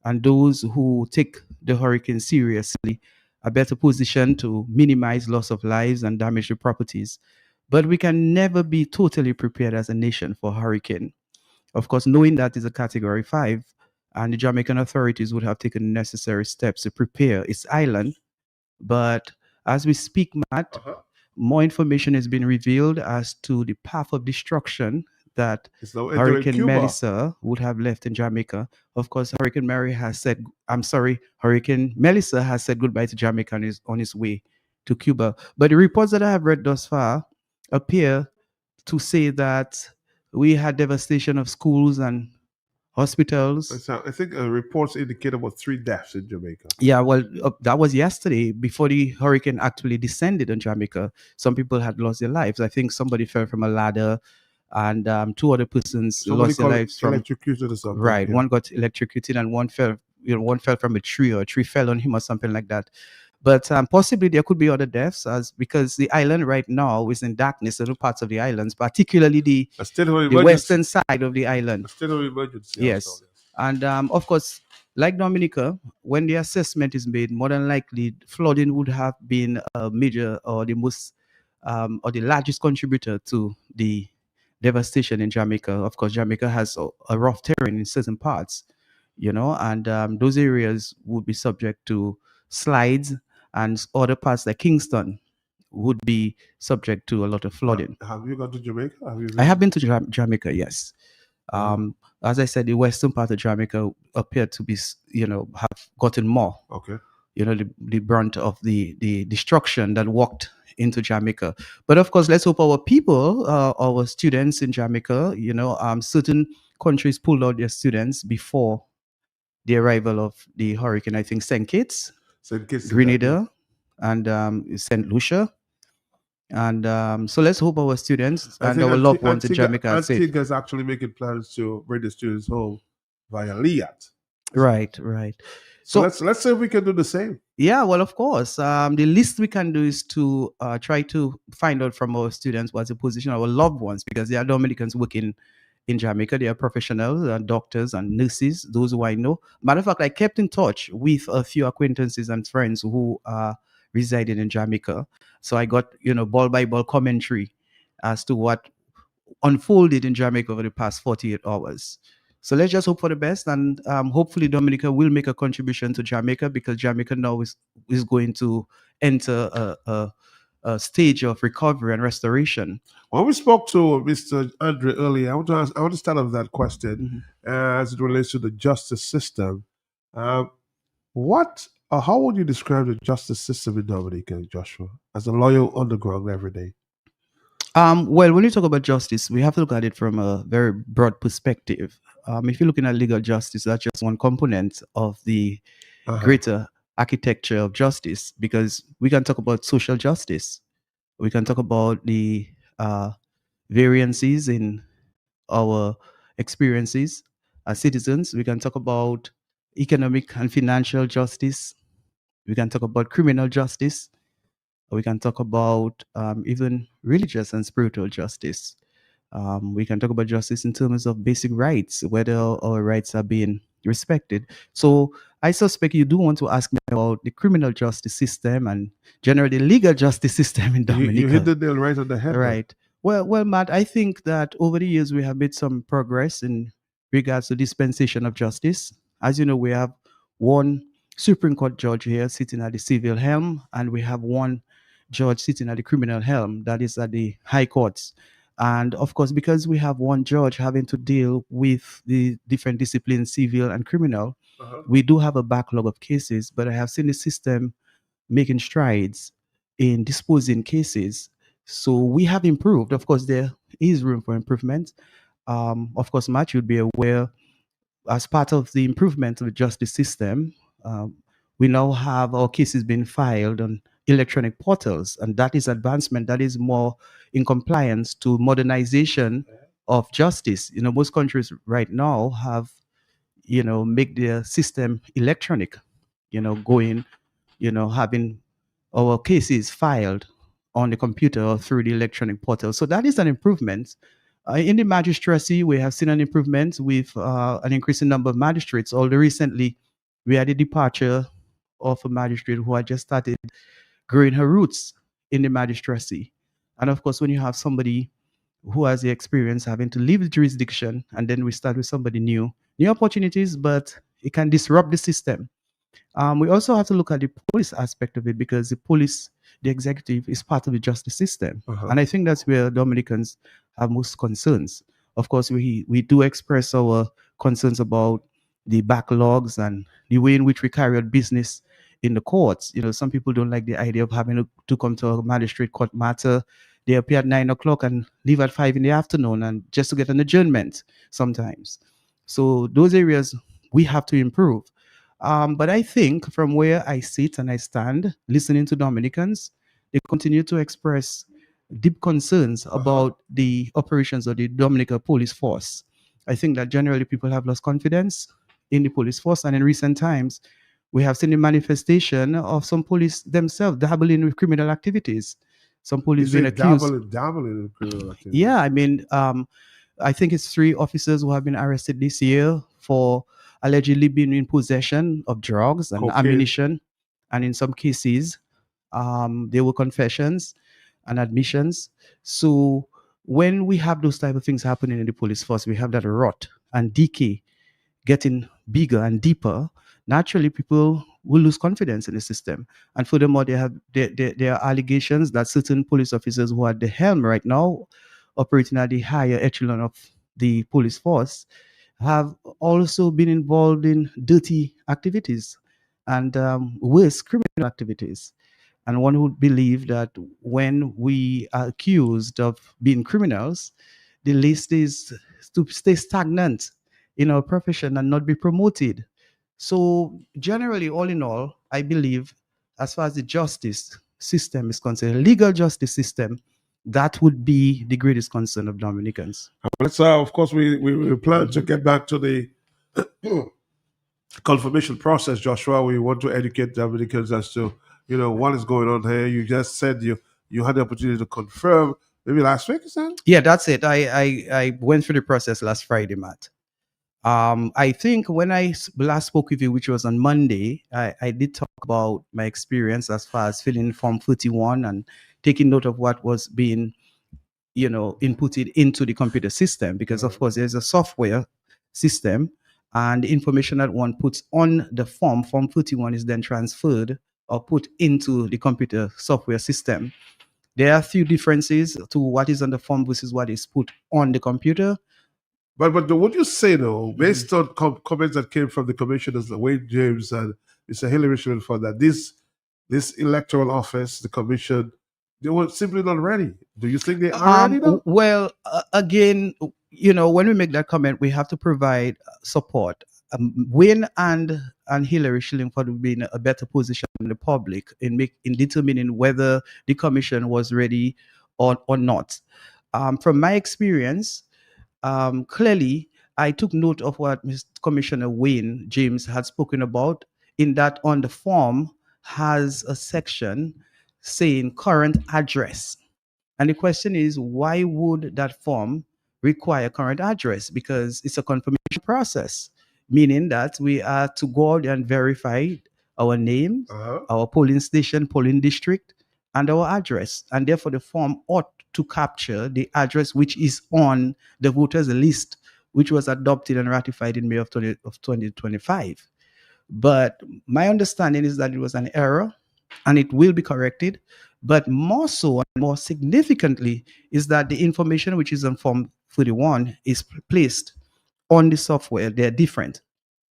S15: And those who take the hurricane seriously are better positioned to minimize loss of lives and damage to properties. But we can never be totally prepared as a nation for hurricane. Of course, knowing that is a Category 5, and the Jamaican authorities would have taken necessary steps to prepare its island. But as we speak, Matt, more information has been revealed as to the path of destruction that Hurricane Melissa would have left in Jamaica. Of course, Hurricane Melissa has said goodbye to Jamaica and is on its way to Cuba. But the reports that I have read thus far appear to say that we had devastation of schools and hospitals.
S4: I think reports indicate about 3 deaths in Jamaica.
S15: Yeah, well, that was yesterday before the hurricane actually descended on Jamaica. Some people had lost their lives. I think somebody fell from a ladder, and 2 other persons lost their lives from
S4: electrocuted or something.
S15: Right,
S4: yeah.
S15: One got electrocuted, and one fell from a tree, or a tree fell on him, or something like that. But possibly there could be other deaths, because the island right now is in darkness. Little parts of the islands, particularly the western side of the island.
S4: A state of emergency.
S15: Yes,
S4: also, yes.
S15: And of course, like Dominica, when the assessment is made, more than likely flooding would have been a major or the most or the largest contributor to the devastation in Jamaica. Of course, Jamaica has a rough terrain in certain parts, and those areas would be subject to slides, and other parts like Kingston would be subject to a lot of flooding.
S4: Have you gone to Jamaica?
S15: I have been to Jamaica, yes. As I said, the western part of Jamaica appeared to be, have gotten more.
S4: Okay.
S15: The brunt of the destruction that walked into Jamaica. But of course, let's hope our people, our students in Jamaica, certain countries pulled out their students before the arrival of the hurricane. I think St. Kitts, Grenada, and St. Lucia. And so let's hope our students and our loved ones in Jamaica are safe.
S4: Antigua is actually making plans to bring the students home via Liat.
S15: Right.
S4: So let's say we can do the same.
S15: Yeah, well, of course. The least we can do is to try to find out from our students what's the position of our loved ones, because there are Dominicans working in Jamaica. They are professionals and doctors and nurses, those who I know. Matter of fact, I kept in touch with a few acquaintances and friends who are residing in Jamaica. So I got, ball by ball commentary as to what unfolded in Jamaica over the past 48 hours. So let's just hope for the best, and hopefully Dominica will make a contribution to Jamaica, because Jamaica now is going to enter a stage of recovery and restoration.
S4: When we spoke to Mr. Andre earlier, I want to start off that question as it relates to the justice system. How would you describe the justice system in Dominica, Joshua, as a lawyer on the ground every day?
S15: Well, when you talk about justice, we have to look at it from a very broad perspective. If you're looking at legal justice, that's just one component of the greater architecture of justice, because we can talk about social justice. We can talk about the variances in our experiences as citizens. We can talk about economic and financial justice. We can talk about criminal justice. We can talk about even religious and spiritual justice. We can talk about justice in terms of basic rights, whether our rights are being respected. So I suspect you do want to ask me about the criminal justice system and generally the legal justice system in Dominica.
S4: You hit the nail right on the head.
S15: Right. Well, Matt, I think that over the years we have made some progress in regards to dispensation of justice. As you know, we have one Supreme Court judge here sitting at the civil helm, and we have one judge sitting at the criminal helm, that is at the high courts. And of course, because we have one judge having to deal with the different disciplines, civil and criminal, we do have a backlog of cases, but I have seen the system making strides in disposing cases. So we have improved. Of course, there is room for improvement. Of course, Matt, you'd be aware, as part of the improvement of the justice system, we now have our cases being filed on electronic portals, and that is advancement. That is more in compliance to modernization of justice. You know, most countries right now have, make their system electronic, going, having our cases filed on the computer or through the electronic portal. So that is an improvement. In the magistracy, we have seen an improvement with an increasing number of magistrates. Although recently, we had a departure of a magistrate who had just started growing her roots in the magistracy. And of course, when you have somebody who has the experience having to leave the jurisdiction, and then we start with somebody new opportunities, but it can disrupt the system. We also have to look at the police aspect of it, because the police, the executive, is part of the justice system. And I think that's where Dominicans have most concerns. Of course, we do express our concerns about the backlogs and the way in which we carry out business in the courts. Some people don't like the idea of having to come to a magistrate court matter. They appear at 9 o'clock and leave at 5 in the afternoon, and just to get an adjournment sometimes. So those areas we have to improve. But I think from where I sit and I stand, listening to Dominicans, they continue to express deep concerns about the operations of the Dominica police force. I think that generally people have lost confidence in the police force, and in recent times, we have seen the manifestation of some police themselves dabbling with criminal activities. Some police being accused.
S4: Dabbling in criminal activities.
S15: Yeah, I mean, I think it's 3 officers who have been arrested this year for allegedly being in possession of drugs and ammunition. And in some cases, there were confessions and admissions. So when we have those type of things happening in the police force, we have that rot and decay getting bigger and deeper. Naturally, people will lose confidence in the system. And furthermore, there are allegations that certain police officers who are at the helm right now, operating at the higher echelon of the police force, have also been involved in dirty activities and worse, criminal activities. And one would believe that when we are accused of being criminals, the list is to stay stagnant in our profession and not be promoted. So generally, all in all, I believe, as far as the justice system is concerned, legal justice system, that would be the greatest concern of Dominicans.
S4: Let's, of course, we plan to get back to the confirmation process, Joshua. We want to educate Dominicans as to, what is going on here. You just said you had the opportunity to confirm maybe last week, is that?
S15: Yeah, that's it. I went through the process last Friday, Matt. I think when I last spoke with you, which was on Monday, I did talk about my experience as far as filling Form 31 and taking note of what was being, inputted into the computer system, because of course there's a software system, and the information that one puts on the Form 31 is then transferred or put into the computer software system. There are a few differences to what is on the form versus what is put on the computer.
S4: But would you say, though, based on comments that came from the commissioners, Wade James and Mr. Hillary Shrill, for that this electoral office, the commission, they were simply not ready? Do you think they are ready now?
S15: Well, again, when we make that comment, we have to provide support. Wayne and Hillary Shillingford would be in a better position than the public in determining whether the commission was ready or not. From my experience, clearly, I took note of what Mr. Commissioner Wayne James had spoken about, in that on the form has a section saying current address. And the question is, why would that form require current address? Because it's a confirmation process. meaning that we are to go out and verify our name, our polling station, polling district, and our address. And therefore, the form ought to capture the address which is on the voters list, which was adopted and ratified in May of 2025. But my understanding is that it was an error and it will be corrected. But more so and more significantly is that the information which is on Form 31 is placed on the software. They're different.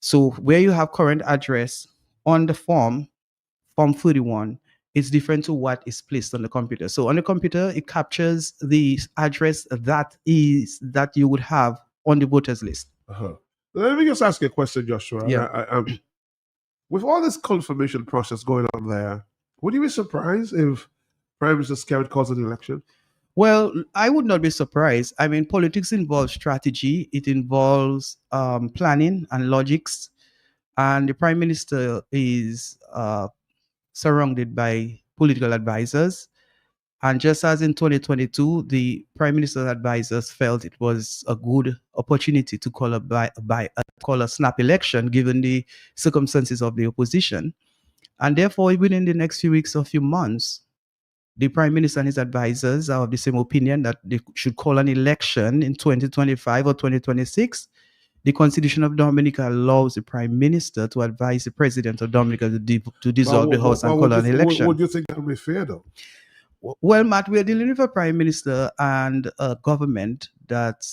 S15: So where you have current address on the Form 31, it's different to what is placed on the computer. So on the computer, it captures the address that you would have on the voters list.
S4: Let me just ask you a question, Joshua.
S15: Yeah.
S4: With all this confirmation process going on there, would you be surprised if Prime Minister Skerrit calls an election?
S15: Well, I would not be surprised. I mean, politics involves strategy. It involves planning and logics. And the Prime Minister is surrounded by political advisors. And just as in 2022, the Prime Minister's advisors felt it was a good opportunity to call a snap election given the circumstances of the opposition. And therefore, within the next few weeks or few months, the Prime Minister and his advisors are of the same opinion that they should call an election in 2025 or 2026. The Constitution of Dominica allows the Prime Minister to advise the President of Dominica to dissolve the House and call an election.
S4: Would you think that would be fair, though?
S15: Well, Matt, we are dealing with a Prime Minister and a government that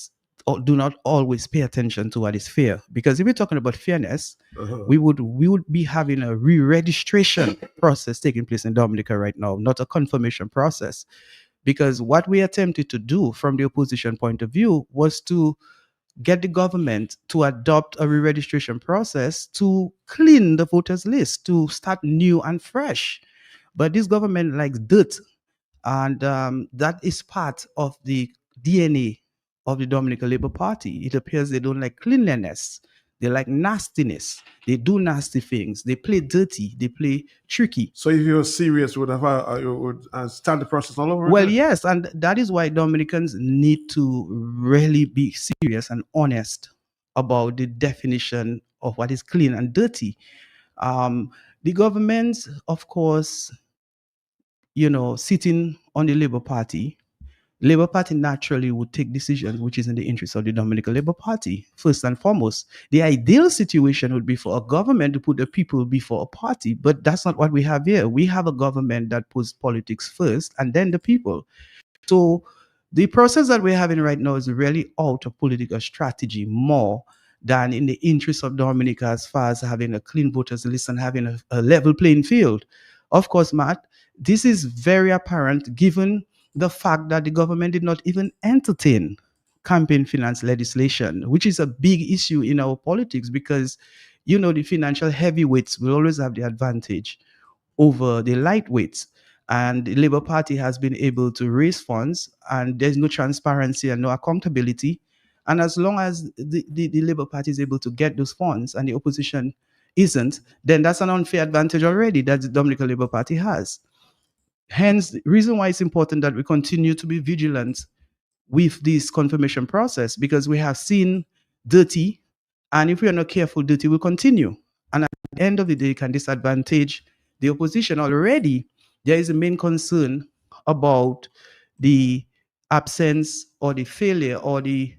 S15: do not always pay attention to what is fair. Because if we're talking about fairness, we would be having a re-registration process taking place in Dominica right now, not a confirmation process. Because what we attempted to do from the opposition point of view was to get the government to adopt a re-registration process to clean the voters list, to start new and fresh. But this government likes dirt. And that is part of the DNA of the Dominican Labour Party. It appears they don't like cleanliness. They like nastiness. They do nasty things. They play dirty. They play tricky.
S4: So if you're serious, you would start the process all over
S15: Well,
S4: again?
S15: yes. And that is why Dominicans need to really be serious and honest about the definition of what is clean and dirty. The government, of course, sitting on the Labour Party naturally would take decisions which is in the interest of the Dominican Labour Party. First and foremost, the ideal situation would be for a government to put the people before a party, but that's not what we have here. We have a government that puts politics first and then the people. So the process that we're having right now is really out of political strategy more than in the interest of Dominica as far as having a clean voters list and having a level playing field. Of course, Matt, this is very apparent given the fact that the government did not even entertain campaign finance legislation, which is a big issue in our politics because, the financial heavyweights will always have the advantage over the lightweights. And the Labour Party has been able to raise funds and there's no transparency and no accountability. And as long as the Labour Party is able to get those funds and the opposition isn't, then that's an unfair advantage already that the Dominican Labour Party has. Hence, the reason why it's important that we continue to be vigilant with this confirmation process, because we have seen dirty, and if we are not careful, dirty will continue. And at the end of the day, it can disadvantage the opposition. Already, there is a main concern about the absence or the failure or the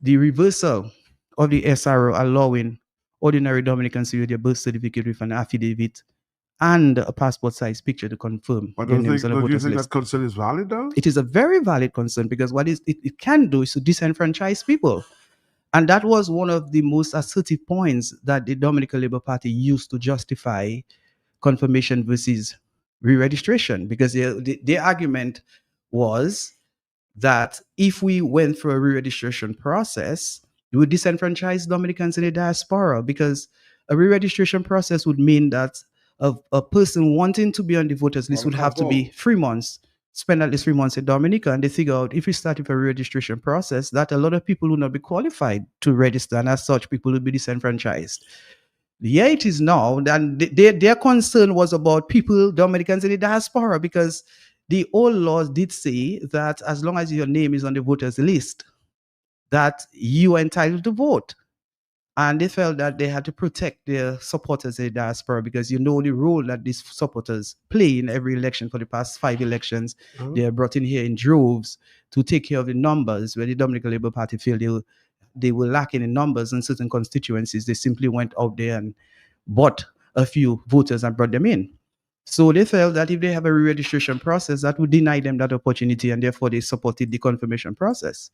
S15: reversal of the SRO allowing ordinary Dominicans to use their birth certificate with an affidavit and a passport size picture to confirm.
S4: But do you think that concern is valid, though?
S15: It is a very valid concern because what it can do is to disenfranchise people. And that was one of the most assertive points that the Dominican Labour Party used to justify confirmation versus re-registration, because their argument was that if we went through a re-registration process, it would disenfranchise Dominicans in the diaspora, because a re-registration process would mean that a person wanting to be on the voters list would have to be 3 months, spend at least 3 months in Dominica. And they figure out if we start with a registration process, that a lot of people will not be qualified to register. And as such, people will be disenfranchised. Yeah, it is now. And their concern was about people, Dominicans in the diaspora, because the old laws did say that as long as your name is on the voters list, that you are entitled to vote. And they felt that they had to protect their supporters in the diaspora, because the role that these supporters play in every election for the past 5 elections. They are brought in here in droves to take care of the numbers. Where the Dominican Labour Party feel they were lacking in numbers in certain constituencies, they simply went out there and bought a few voters and brought them in. So they felt that if they have a re-registration process, that would deny them that opportunity, and therefore they supported the confirmation process.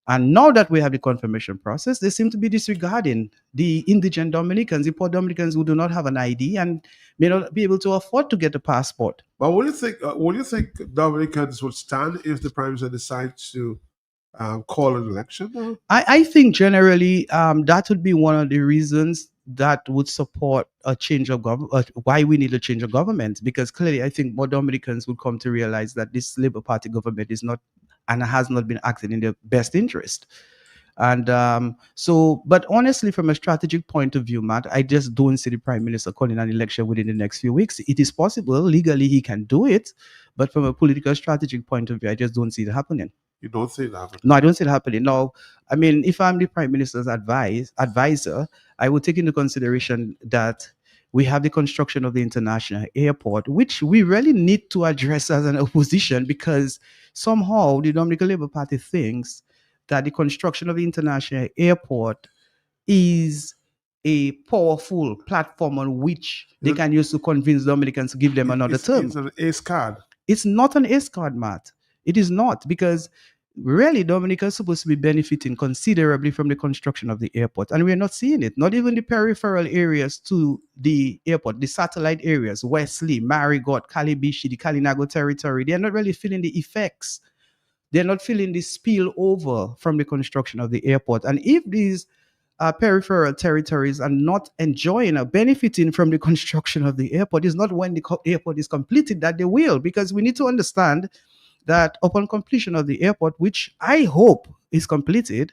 S15: And now that we have the confirmation process, they seem to be disregarding the indigent Dominicans, the poor Dominicans who do not have an ID and may not be able to afford to get a passport.
S4: But what do you think Dominicans would stand if the Prime Minister decides to call an election?
S15: I think generally that would be one of the reasons that would support a change of government, why we need a change of government, because clearly I think more Dominicans would come to realize that this Labour Party government is not and has not been acting in their best interest. And but honestly, from a strategic point of view, Matt, I just don't see the Prime Minister calling an election within the next few weeks. It is possible, legally he can do it, but from a political strategic point of view, I just don't see it happening.
S4: You don't see it happening?
S15: No, I don't see it happening. No, I mean, if I'm the Prime Minister's advisor, I would take into consideration that we have the construction of the international airport, which we really need to address as an opposition, because somehow the Dominican Labour Party thinks that the construction of the international airport is a powerful platform on which they can use to convince Dominicans to give them another term.
S4: It's an ace card.
S15: It's not an ace card, Matt. It is not, because really Dominica is supposed to be benefiting considerably from the construction of the airport, and we're not seeing it. Not even the peripheral areas to the airport, the satellite areas, Wesley, Marigot, Calibishi, the Kalinago territory, they're not really feeling the effects. They're not feeling the spill over from the construction of the airport. And if these peripheral territories are not enjoying or benefiting from the construction of the airport, it's not when the airport is completed that they will, because we need to understand that upon completion of the airport, which I hope is completed,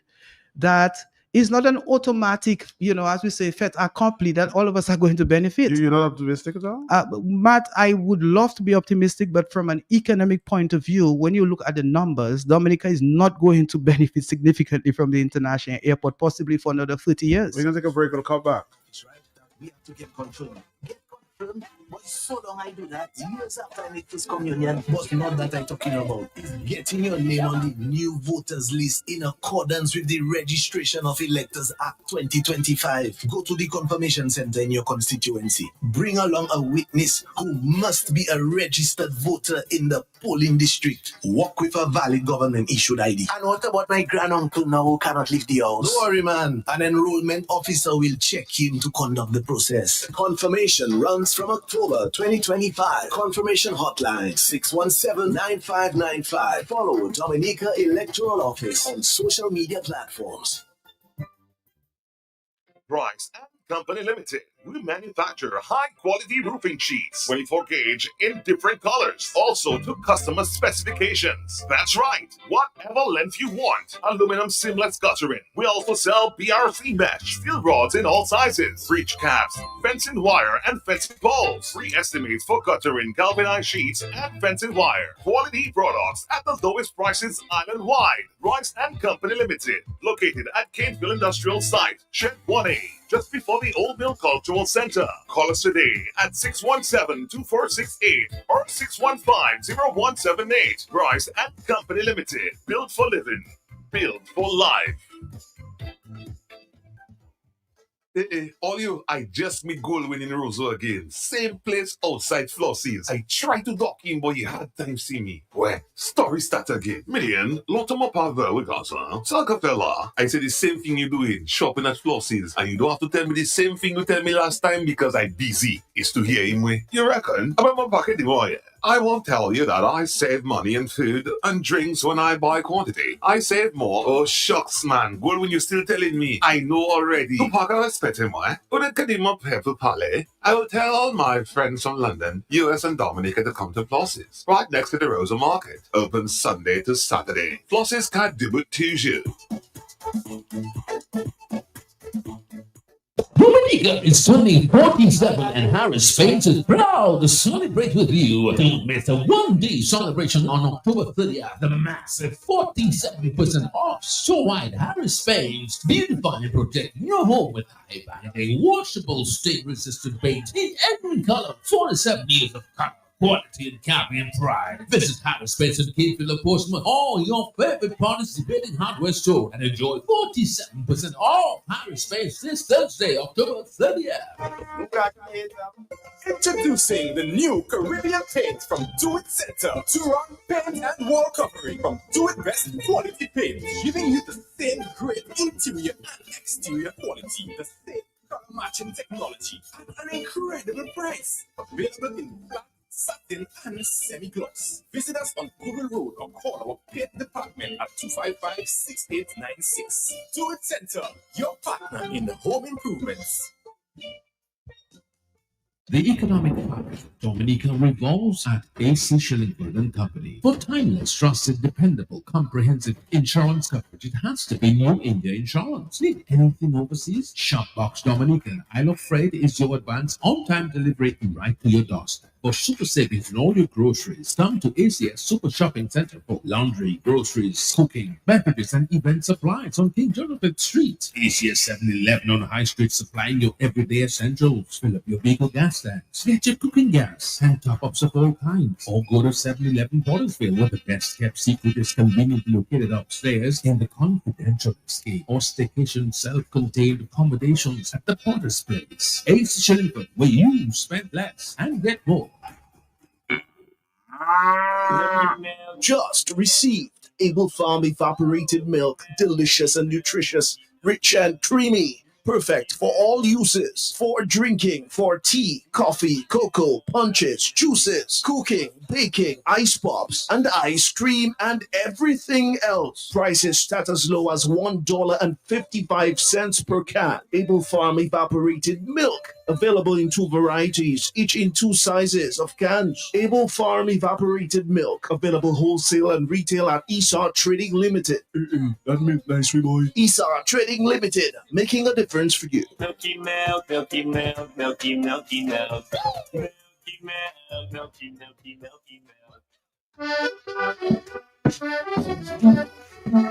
S15: that is not an automatic, as we say, fait accompli, that all of us are going to benefit.
S4: You're not optimistic at all?
S15: Matt, I would love to be optimistic, but from an economic point of view, when you look at the numbers, Dominica is not going to benefit significantly from the international airport, possibly for another 30 years.
S4: We're going to take a break and come back.
S13: That's right. We have to get confirmed. But so long I do that, years after I make this communion, but not that I'm talking about is getting your name on the new voters list in accordance with the Registration of Electors Act 2025. Go to the confirmation center in your constituency. Bring along a witness who must be a registered voter in the polling district. Walk with a valid government issued ID. And what about my granduncle now who cannot leave the house? Don't worry, man. An enrollment officer will check him to conduct the process. Confirmation runs from October 2025. Confirmation hotline 617-9595. Follow Dominica Electoral Office on social media platforms.
S3: Bryce and Company Limited. We manufacture high-quality roofing sheets, 24 gauge in different colors, also to customer specifications. That's right, whatever length you want. Aluminum seamless guttering. We also sell PRC mesh, steel rods in all sizes, breach caps, fencing wire, and fencing poles. Free estimates for guttering, galvanized sheets, and fencing wire. Quality products at the lowest prices island-wide. Bryce and Company Limited, located at Caneville Industrial Site, Shed 1A, just before the Old Mill Cultural Center. Call us today at 617-2468 or 615-0178. Bryce and Company Limited. Built for living. Built for life. All you, I just made goal winning Roseau again. Same place outside Flossie's. I tried to dock in, but you had time see me. Where? Story start again. Million, Lottomo Pavel with us, huh? Salcafella, I said the same thing you doing, shopping at Flossie's, and you don't have to tell me the same thing you tell me last time because I busy. It's to hear him way. You reckon? I'm in my pocket, boy. I won't tell you that I save money in food and drinks when I buy quantity. I save more. Oh, shucks, man. Well, when you're still telling me, I know already. To park I spent him, why? But it can him up here for Palais. I will tell all my friends from London, US and Dominica to come to Flossie's, right next to the Rosa Market. Open Sunday to Saturday. Flossie's can't do it to you.
S16: Dominica is turning 47 and Harris Paints is proud to celebrate with you. Don't miss a one-day celebration on October 30th. The massive 47% off store-wide Harris Paints. Beautify and protect your home with high-binding, washable, stain-resistant paint in every color. 47 years of color, quality, and carrying pride. Visit Harris Paints in Capefield, Portsmouth, or your favorite participating hardware store and enjoy 47% off Harris Paints this Thursday, October 30th.
S17: Introducing the new Caribbean paint from Do It Center. Turon paint and wall covering from Do It Best quality paint, giving you the same great interior and exterior quality, the same color matching technology at an incredible price. Available in black, satin, and semi-gloss. Visit us on Google Road or call our paint department at 255-6896. Do It Center, your partner in home improvements.
S16: The economic fabric of Dominica revolves at AC Shillingford and Company. For timeless, trusted, dependable, comprehensive insurance coverage, it has to be New India Insurance. Need anything overseas? Shopbox Dominica Isle of Freight is your advance on-time delivery right to your doorstep. For super savings in all your groceries, come to ACS Super Shopping Center for laundry, groceries, cooking, beverages, and event supplies on King Jonathan Street. ACS 7-Eleven on High Street, supplying your everyday essentials. Fill up your vehicle gas tanks, get your cooking gas, and top-ups of all kinds. Or go to 7-Eleven Portersville, where the best-kept secret is conveniently located upstairs in the confidential escape or staycation self-contained accommodations at the Porter's Place. AC Shillingford, where you spend less and get more.
S13: Just received Able Farm evaporated milk, delicious and nutritious, rich and creamy. Perfect for all uses, for drinking, for tea, coffee, cocoa, punches, juices, cooking, baking, ice pops, and ice cream, and everything else. Prices start as low as $1.55 per can. Able Farm evaporated milk, available in 2 varieties, each in 2 sizes of cans. Able Farm evaporated milk, available wholesale and retail at Esau Trading Limited. That milk nice, boy. Esau Trading Limited, making a difference for you.
S7: Milky milk, milky milk, milky, milky milk. Milky milk, milky, milky, milky milk.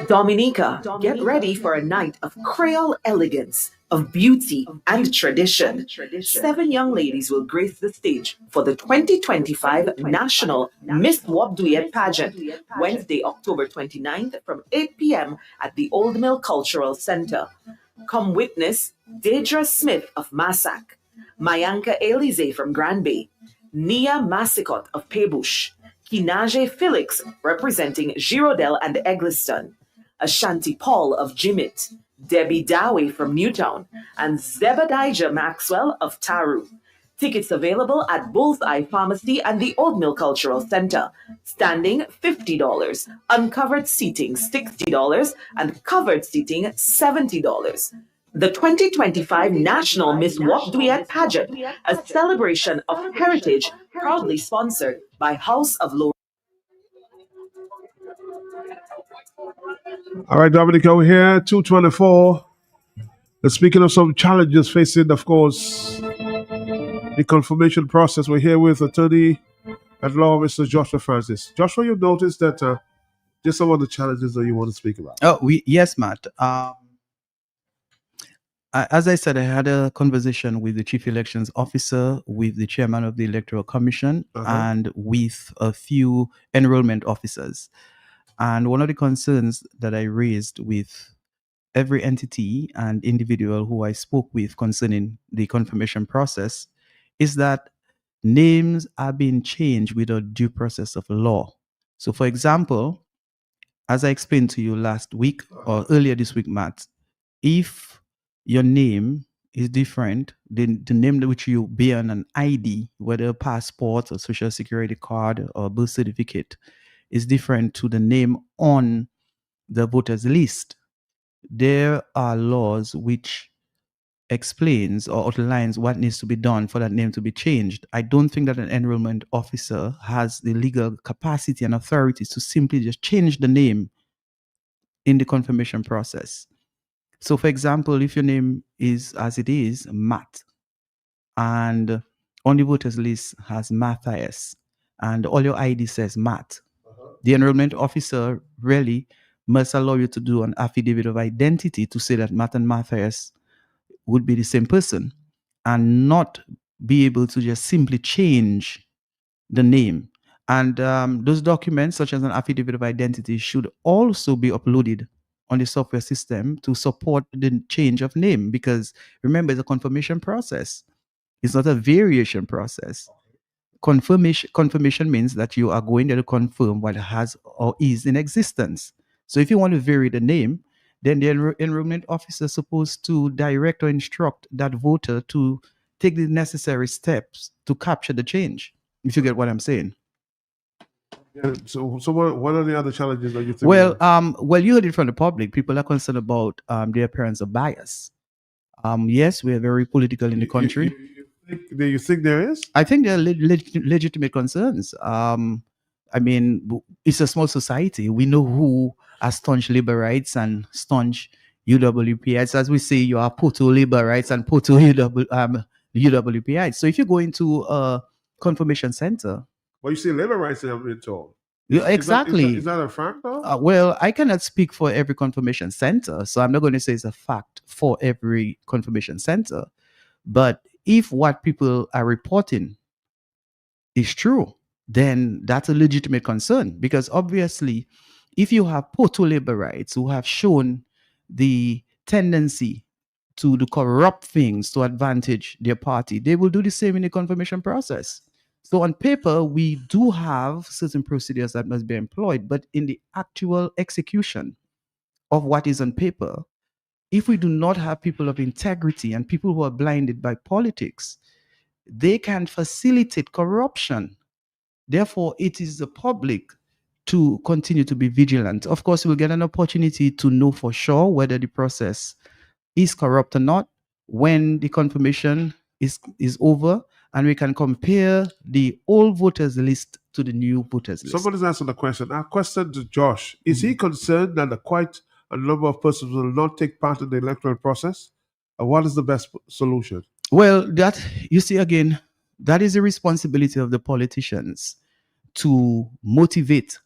S18: Dominica, get ready for a night of Creole elegance, of beauty and tradition. 7 young ladies will grace the stage for the 2025 National Miss Wapduyet Pageant, Wednesday, October 29th from 8 p.m. at the Old Mill Cultural Center. Come witness Deidre Smith of Massac, Mayanka Elize from Grand Bay, Nia Massicot of Pebush, Kinaje Felix representing Girondel and Egliston, Ashanti Paul of Jimit, Debbie Dowie from Newtown, and Zebediah Maxwell of Taru. Tickets available at Bullseye Pharmacy and the Old Mill Cultural Center. Standing $50, uncovered seating $60, and covered seating $70. The 2025 National Miss Wapduyet Pageant, a celebration of heritage, proudly sponsored by House of Lords.
S4: All right, Dominic, over here, 224. And speaking of some challenges facing, of course, the confirmation process, we're here with attorney at law, Mr. Joshua Francis. Joshua, you noticed that just some of the challenges that you want to speak about.
S15: Yes, Matt. As I said, I had a conversation with the chief elections officer, with the chairman of the Electoral Commission, and with a few enrollment officers. And one of the concerns that I raised with every entity and individual who I spoke with concerning the confirmation process is that names are being changed without due process of law. So, for example, as I explained to you last week or earlier this week, Matt, if your name is different, the name which you bear on an ID, whether a passport or social security card or birth certificate, is different to the name on the voters list. There are laws which explains or outlines what needs to be done for that name to be changed. I don't think that an enrollment officer has the legal capacity and authorities to simply just change the name in the confirmation process. So, for example, if your name is as it is, Matt, and on the voters list has Matthias, and all your ID says Matt, the enrollment officer really must allow you to do an affidavit of identity to say that Matt and Matthias would be the same person, and not be able to just simply change the name. And those documents, such as an affidavit of identity, should also be uploaded on the software system to support the change of name, because remember, it's a confirmation process. It's not a variation process. Confirmation means that you are going there to confirm what has or is in existence. So if you want to vary the name, then the enrollment officer is supposed to direct or instruct that voter to take the necessary steps to capture the change, if you get what I'm saying.
S4: Yeah, so what are the other challenges that you think?
S15: Well, you heard it from the public. People are concerned about the appearance of bias. Yes, we are very political in the country.
S4: Do you think there is?
S15: I think there are legitimate concerns. I mean, it's a small society. We know who are staunch labor rights and staunch UWPites. As we say, you are Poto labor rights and Poto UWPites. So if you go into a confirmation center,
S4: well, you say labor rights have been told.
S15: Yeah, exactly.
S4: Is that a fact, though?
S15: Well, I cannot speak for every confirmation center, so I'm not going to say it's a fact for every confirmation center. But if what people are reporting is true, then that's a legitimate concern, because obviously, if you have Poto labor rights who have shown the tendency to do corrupt things to advantage their party, they will do the same in the confirmation process. So on paper, we do have certain procedures that must be employed, but in the actual execution of what is on paper, if we do not have people of integrity and people who are blinded by politics, they can facilitate corruption. Therefore, it is the public to continue to be vigilant. Of course, we'll get an opportunity to know for sure whether the process is corrupt or not when the confirmation is over, and we can compare the old voters list to the new voters list.
S4: Somebody's asking the question. Our question to Josh: is he concerned that quite a number of persons will not take part in the electoral process? What is the best solution?
S15: Well, that, you see, again, that is the responsibility of the politicians to motivate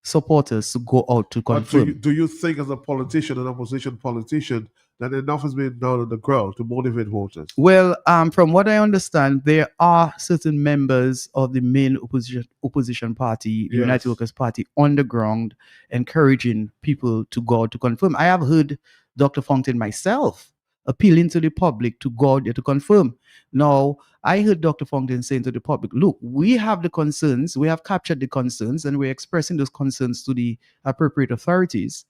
S15: supporters to go out to confirm.
S4: Do you think, as a politician, an opposition politician, that enough has been done on the ground to motivate voters?
S15: Well, from what I understand, there are certain members of the main opposition party, the United Workers' Party, on the ground, encouraging people to go out to confirm. I have heard Dr. Fontaine myself appealing to the public to go out there to confirm. Now, I heard Dr. Fontaine saying to the public, look, we have the concerns, we have captured the concerns, and we're expressing those concerns to the appropriate authorities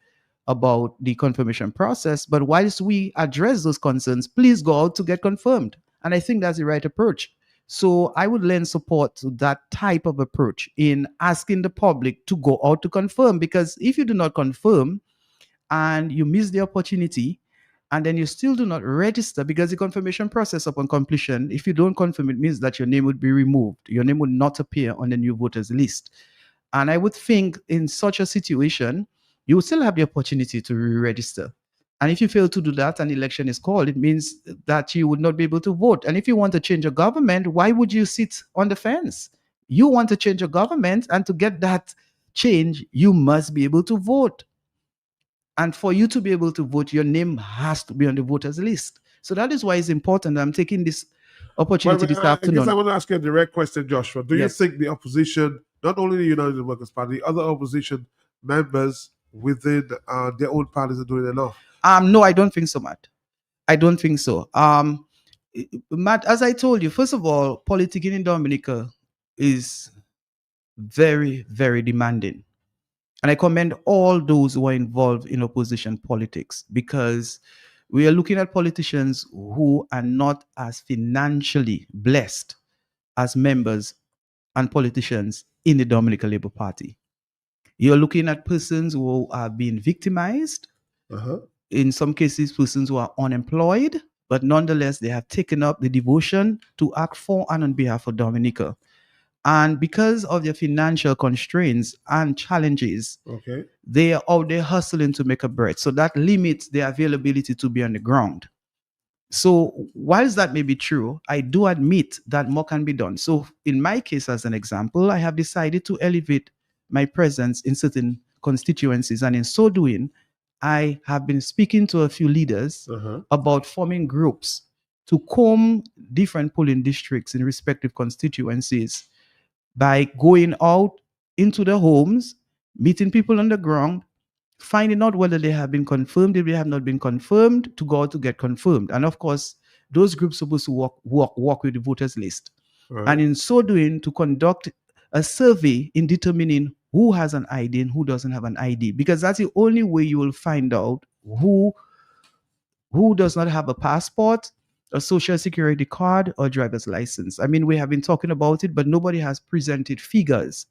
S15: about the confirmation process. But whilst we address those concerns, please go out to get confirmed. And I think that's the right approach. So I would lend support to that type of approach in asking the public to go out to confirm, because if you do not confirm and you miss the opportunity, and then you still do not register, because the confirmation process upon completion, if you don't confirm, it means that your name would be removed. Your name would not appear on the new voters list. And I would think in such a situation, you would still have the opportunity to re-register. And if you fail to do that and election is called, it means that you would not be able to vote. And if you want to change a government, why would you sit on the fence? You want to change a government, and to get that change, you must be able to vote. And for you to be able to vote, your name has to be on the voters list. So that is why it's important. I'm taking this opportunity this afternoon.
S4: I guess I want to ask you a direct question, Joshua. Do you think the opposition, not only the United Workers' Party, other opposition members within their own parties are doing enough?
S15: No, I don't think so, Matt. I don't think so. Matt, as I told you, first of all, politicking in Dominica is very, very demanding. And I commend all those who are involved in opposition politics, because we are looking at politicians who are not as financially blessed as members and politicians in the Dominica Labour Party. You're looking at persons who are being victimized. In some cases, persons who are unemployed, but nonetheless, they have taken up the devotion to act for and on behalf of Dominica. And because of their financial constraints and challenges, they are out there hustling to make a bread. So that limits their availability to be on the ground. So whilst that may be true, I do admit that more can be done. So in my case, as an example, I have decided to elevate my presence in certain constituencies. And in so doing, I have been speaking to a few leaders about forming groups to comb different polling districts in respective constituencies by going out into the homes, meeting people on the ground, finding out whether they have been confirmed. If they have not been confirmed, to go out to get confirmed. And of course, those groups are supposed to work with the voters list. Right. And in so doing, to conduct a survey in determining who has an ID and who doesn't have an ID, because that's the only way you will find out who does not have a passport, a social security card, or driver's license. I mean, we have been talking about it, but nobody has presented figures.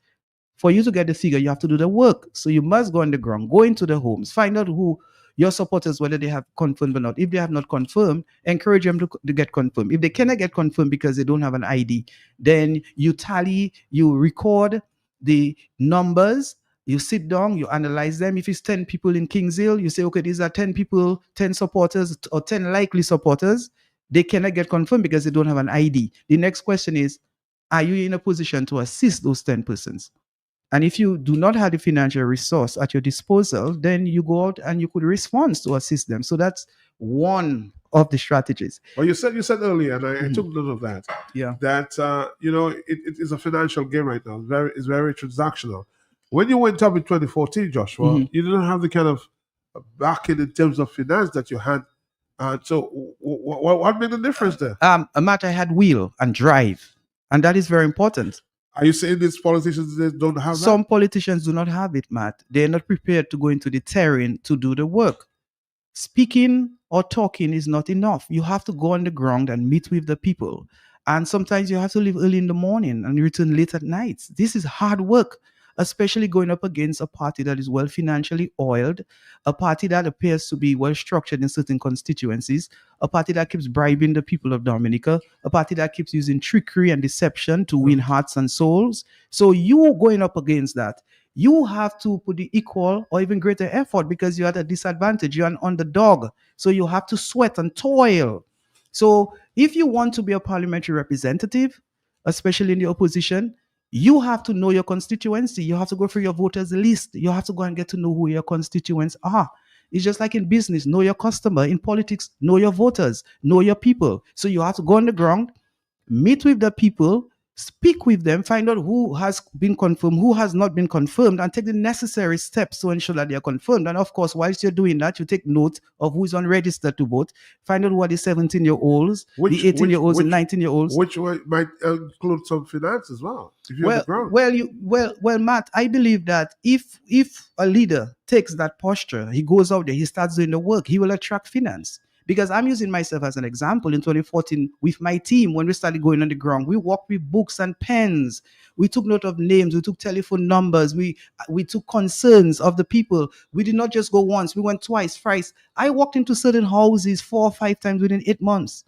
S15: For you to get the figure, you have to do the work. So you must go on the ground, go into the homes, find out who your supporters, whether they have confirmed or not. If they have not confirmed, encourage them to get confirmed. If they cannot get confirmed because they don't have an ID, then you tally, you record the numbers, you sit down, you analyze them. If it's 10 people in Kings Hill, you say, okay, these are 10 people, 10 supporters, or 10 likely supporters. They cannot get confirmed because they don't have an ID. The next question is, are you in a position to assist those 10 persons? And if you do not have the financial resource at your disposal, then you go out and you could respond to assist them. So that's one of the strategies.
S4: Well, you said earlier, and I took note of that.
S15: Yeah.
S4: That it is a financial game right now. It's very transactional. When you went up in 2014, Joshua, you didn't have the kind of backing in terms of finance that you had. So what made the difference there?
S15: Matt, I had will and drive, and that is very important.
S4: Are you saying these politicians they don't have that?
S15: Some politicians do not have it, Matt. They're not prepared to go into the terrain to do the work. Speaking or talking is not enough. You have to go on the ground and meet with the people. And sometimes you have to leave early in the morning and return late at night. This is hard work, especially going up against a party that is well financially oiled, a party that appears to be well structured in certain constituencies, a party that keeps bribing the people of Dominica, a party that keeps using trickery and deception to win hearts and souls. So you going up against that, you have to put the equal or even greater effort because you're at a disadvantage. You're an underdog. So you have to sweat and toil. So if you want to be a parliamentary representative, especially in the opposition, you have to know your constituency. You have to go through your voters list. You have to go and get to know who your constituents are. It's just like in business, know your customer. In politics, know your voters, know your people. So you have to go on the ground, meet with the people, speak with them, find out who has been confirmed, who has not been confirmed, and take the necessary steps to ensure that they are confirmed. And of course, whilst you're doing that, you take note of who's unregistered to vote, find out who are the 17-year-olds, the 18-year-olds, and 19-year-olds.
S4: Which might include some finance as well. If you're on the ground.
S15: Well, Matt, I believe that if a leader takes that posture, he goes out there, he starts doing the work, he will attract finance. Because I'm using myself as an example. In 2014, with my team, when we started going on the ground, we worked with books and pens. We took note of names. We took telephone numbers. We took concerns of the people. We did not just go once. We went twice, thrice. I walked into certain houses 4 or 5 times within 8 months.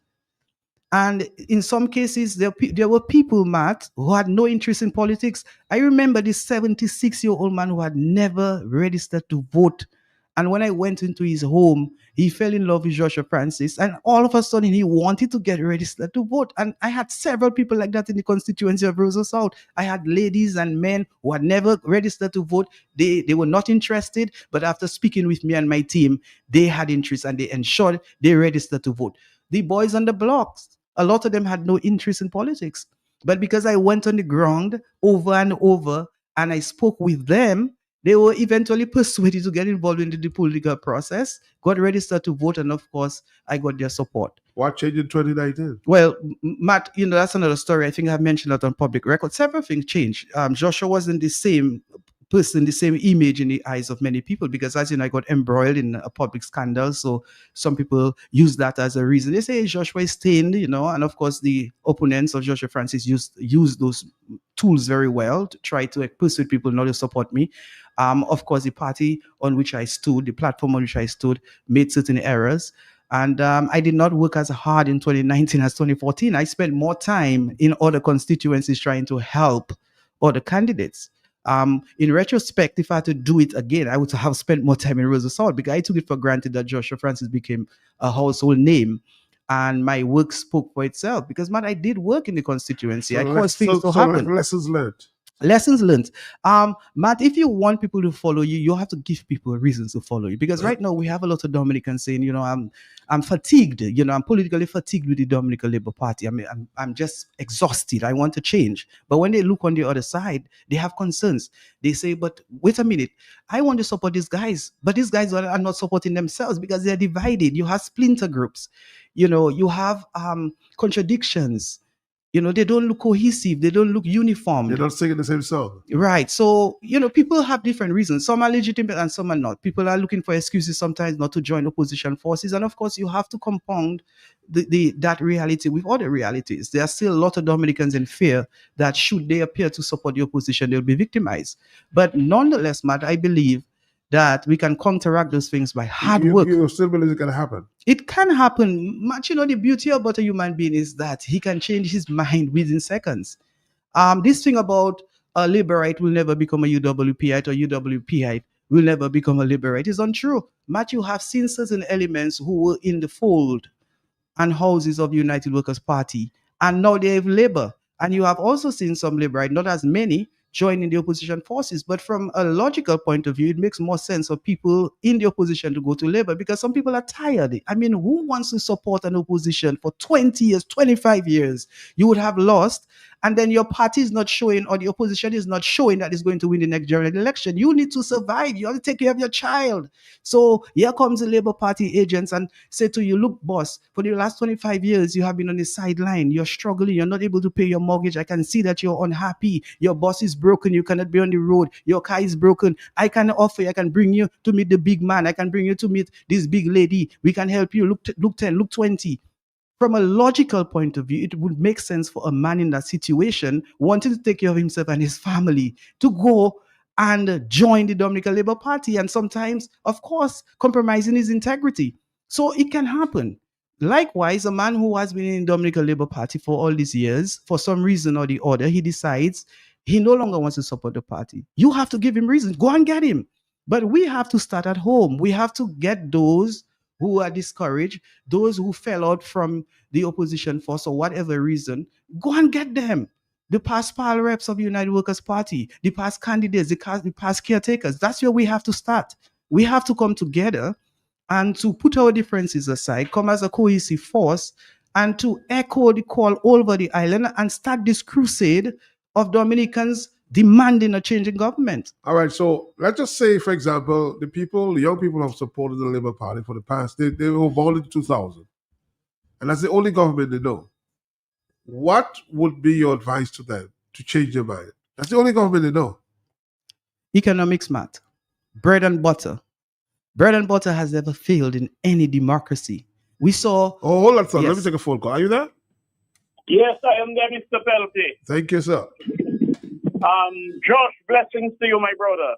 S15: And in some cases, there were people, Matt, who had no interest in politics. I remember this 76-year-old man who had never registered to vote. And when I went into his home, he fell in love with Joshua Francis. And all of a sudden, he wanted to get registered to vote. And I had several people like that in the constituency of Roseau South. I had ladies and men who had never registered to vote. They were not interested. But after speaking with me and my team, they had interest and they ensured they registered to vote. The boys on the blocks, a lot of them had no interest in politics. But because I went on the ground over and over and I spoke with them, they were eventually persuaded to get involved in the political process, got registered to vote, and of course, I got their support.
S4: What changed in 2019?
S15: Well, Matt, that's another story. I think I've mentioned that on public record. Several things changed. Joshua wasn't the same person, the same image in the eyes of many people, because as you know, I got embroiled in a public scandal. So some people use that as a reason. They say Joshua is stained, and of course the opponents of Joshua Francis used those tools very well to try to persuade people not to support me. Of course, the party on which I stood, the platform on which I stood, made certain errors. And I did not work as hard in 2019 as 2014. I spent more time in other constituencies trying to help other candidates. In retrospect, if I had to do it again, I would have spent more time in Rosa South, because I took it for granted that Joshua Francis became a household name. And my work spoke for itself, because, man, I did work in the constituency.
S4: So
S15: I caused things to happen.
S4: Lessons learned.
S15: Lessons learned. Matt, if you want people to follow you, you have to give people reasons to follow you. Because right now we have a lot of Dominicans saying, you know, I'm fatigued. You know, I'm politically fatigued with the Dominican Labour Party. I mean, I'm just exhausted. I want to change. But when they look on the other side, they have concerns. They say, but wait a minute, I want to support these guys, but these guys are not supporting themselves because they're divided. You have splinter groups. You know, you have contradictions. You know, they don't look cohesive. They don't look uniform.
S4: They're not singing the same song.
S15: Right. So, you know, people have different reasons. Some are legitimate and some are not. People are looking for excuses sometimes not to join opposition forces. And of course, you have to compound that reality with other realities. There are still a lot of Dominicans in fear that should they appear to support the opposition, they'll be victimized. But nonetheless, Matt, I believe that we can counteract those things by hard work.
S4: You still believe it can happen?
S15: It can happen. Much, you know, the beauty about a human being is that he can change his mind within seconds. This thing about a Liberite will never become a UWPite, or UWPite will never become a Liberite is untrue. Matt, you have seen certain elements who were in the fold and houses of the United Workers' Party, and now they have Labour. And you have also seen some Liberite, not as many, joining the opposition forces. But from a logical point of view, it makes more sense for people in the opposition to go to Labour, because some people are tired. I mean, who wants to support an opposition for 20 years, 25 years? You would have lost, and then your party is not showing, or the opposition is not showing that it's going to win the next general election. You need to survive. You have to take care of your child. So here comes the Labour Party agents and say to you, look, boss, for the last 25 years, you have been on the sideline. You're struggling. You're not able to pay your mortgage. I can see that you're unhappy. Your boss is broken. You cannot be on the road. Your car is broken. I can offer you. I can bring you to meet the big man. I can bring you to meet this big lady. We can help you. Look 10, look 20. From a logical point of view, it would make sense for a man in that situation wanting to take care of himself and his family to go and join the Dominican Labour Party, and sometimes, of course, compromising his integrity. So it can happen. Likewise, a man who has been in the Dominican Labour Party for all these years, for some reason or the other, he decides he no longer wants to support the party. You have to give him reason. Go and get him. But we have to start at home. We have to get those who are discouraged, those who fell out from the opposition force for whatever reason. Go and get them. The past pile reps of the United Workers' Party, the past candidates, the past caretakers. That's where we have to start. We have to come together and to put our differences aside, come as a cohesive force, and to echo the call all over the island and start this crusade of Dominicans demanding a change in government.
S4: All right, so let's just say, for example, the young people who have supported the Labour Party for the past, they were born in 2000, and that's the only government they know. What would be your advice to them to change their mind? That's the only government they know.
S15: Economics, Matt. Bread and butter. Bread and butter has never failed in any democracy. We saw...
S4: Oh, hold on, sir. Yes. Let me take a phone call. Are you there?
S9: Yes, I am there, Mr. Pelty.
S4: Thank you, sir.
S9: Josh, blessings to you, my brother.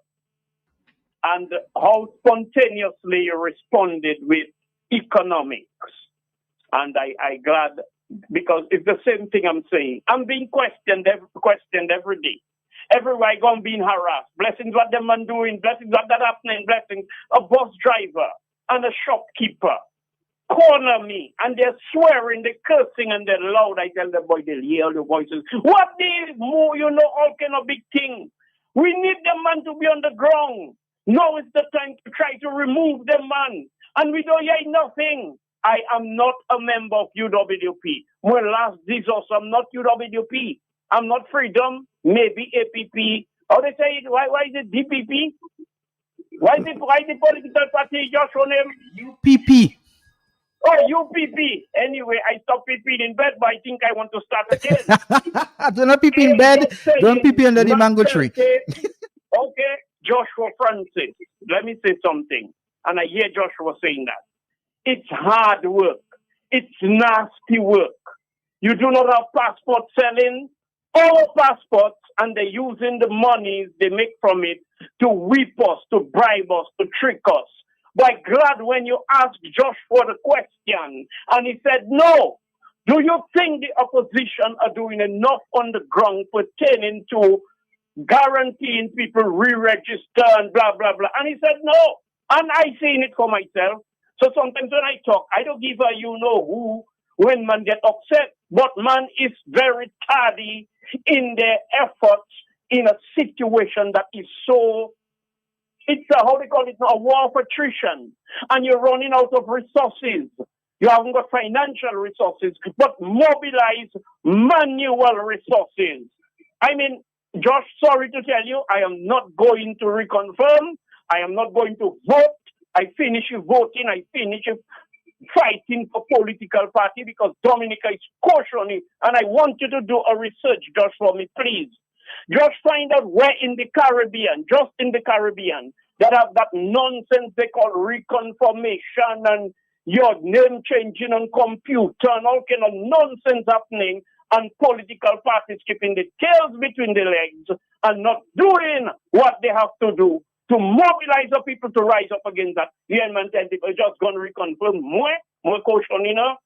S9: And how spontaneously you responded with economics. And I glad, because it's the same thing I'm saying. I'm being questioned every day. Everywhere I go, I'm being harassed. Blessings what them man doing, blessings what that happening, blessings. A bus driver and a shopkeeper corner me, and they're swearing, they're cursing, and they're loud. I tell the boy, they'll hear the voices. What they more, all kind of big things. We need the man to be on the ground. Now is the time to try to remove the man. And we don't hear nothing. I am not a member of UWP. Well, last Jesus, I'm not UWP. I'm not Freedom, maybe APP. How they say it? Why is it DPP? Why the political party Joshua name?
S15: UPP.
S9: Oh, UPP. Anyway, I stopped peeping in bed, but I think I want to start again.
S15: Do not peep in bed. Don't peep under the mango tree.
S9: Okay, Joshua Francis. Let me say something. And I hear Joshua saying that. It's hard work. It's nasty work. You do not have passport selling. All passports, and they're using the money they make from it to whip us, to bribe us, to trick us. But glad when you asked Josh for the question, and he said no. Do you think the opposition are doing enough on the ground pertaining to guaranteeing people re-register and blah, blah, blah? And he said no. And I seen it for myself. So sometimes when I talk, I don't give a you-know-who when man get upset. But man is very tardy in their efforts in a situation that is so, it's a, how they call it now, a war of attrition. And you're running out of resources. You haven't got financial resources, but mobilize manual resources. I mean, Josh, sorry to tell you, I am not going to reconfirm. I am not going to vote. I finish voting. I finish fighting for political party because Dominica is cautioning. And I want you to do a research, Josh, for me, please. Just find out where in the Caribbean, just in the Caribbean, that have that nonsense they call reconfirmation and your name changing on computer and all kind of nonsense happening, and political parties keeping the tails between the legs and not doing what they have to do to mobilize the people to rise up against that. The man said people just going to reconfirm more caution, you know.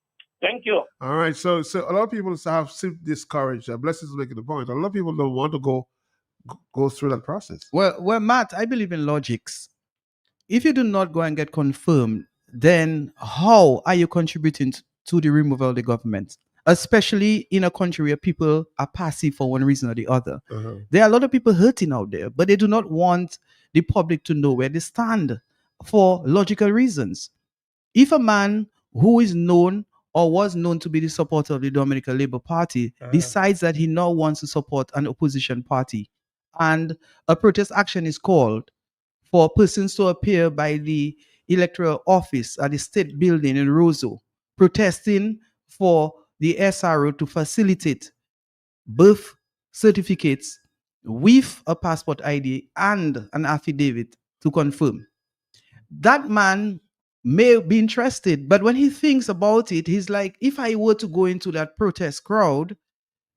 S9: Thank you.
S4: All right. So a lot of people have seemed discouraged. Blessings is making the point. A lot of people don't want to go through that process.
S15: Well, Matt, I believe in logics. If you do not go and get confirmed, then how are you contributing to the removal of the government? Especially in a country where people are passive for one reason or the other. Uh-huh. There are a lot of people hurting out there, but they do not want the public to know where they stand for logical reasons. If a man who is known or was known to be the supporter of the Dominican Labour Party decides that he now wants to support an opposition party, and a protest action is called for persons to appear by the electoral office at the state building in Roseau, protesting for the SRO to facilitate birth certificates with a passport ID and an affidavit to confirm. That man may be interested, but when he thinks about it, he's like, if I were to go into that protest crowd,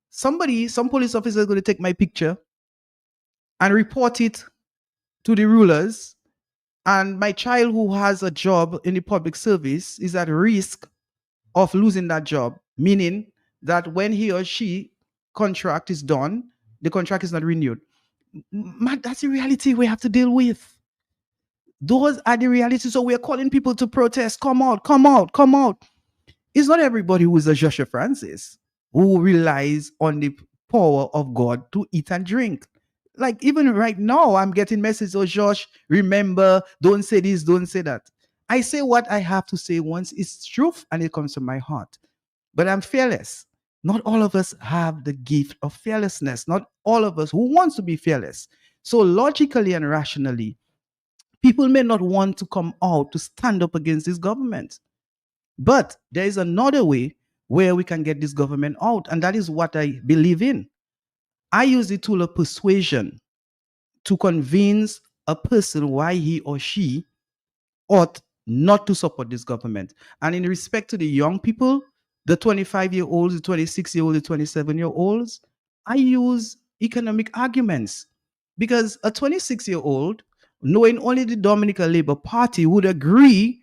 S15: some police officer is going to take my picture and report it to the rulers, and my child who has a job in the public service is at risk of losing that job, meaning that when he or she contract is done, the contract is not renewed. Man, that's the reality we have to deal with. Those are the realities. So we're calling people to protest. Come out, come out, come out. It's not everybody who is a Joshua Francis who relies on the power of God to eat and drink. Like even right now, I'm getting messages, oh Josh, remember, don't say this, don't say that. I say what I have to say once it's truth and it comes from my heart. But I'm fearless. Not all of us have the gift of fearlessness. Not all of us who wants to be fearless. So logically and rationally, people may not want to come out to stand up against this government. But there is another way where we can get this government out, and that is what I believe in. I use the tool of persuasion to convince a person why he or she ought not to support this government. And in respect to the young people, the 25-year-olds, the 26-year-olds, the 27-year-olds, I use economic arguments. Because a 26-year-old, knowing only the Dominican Labour Party, would agree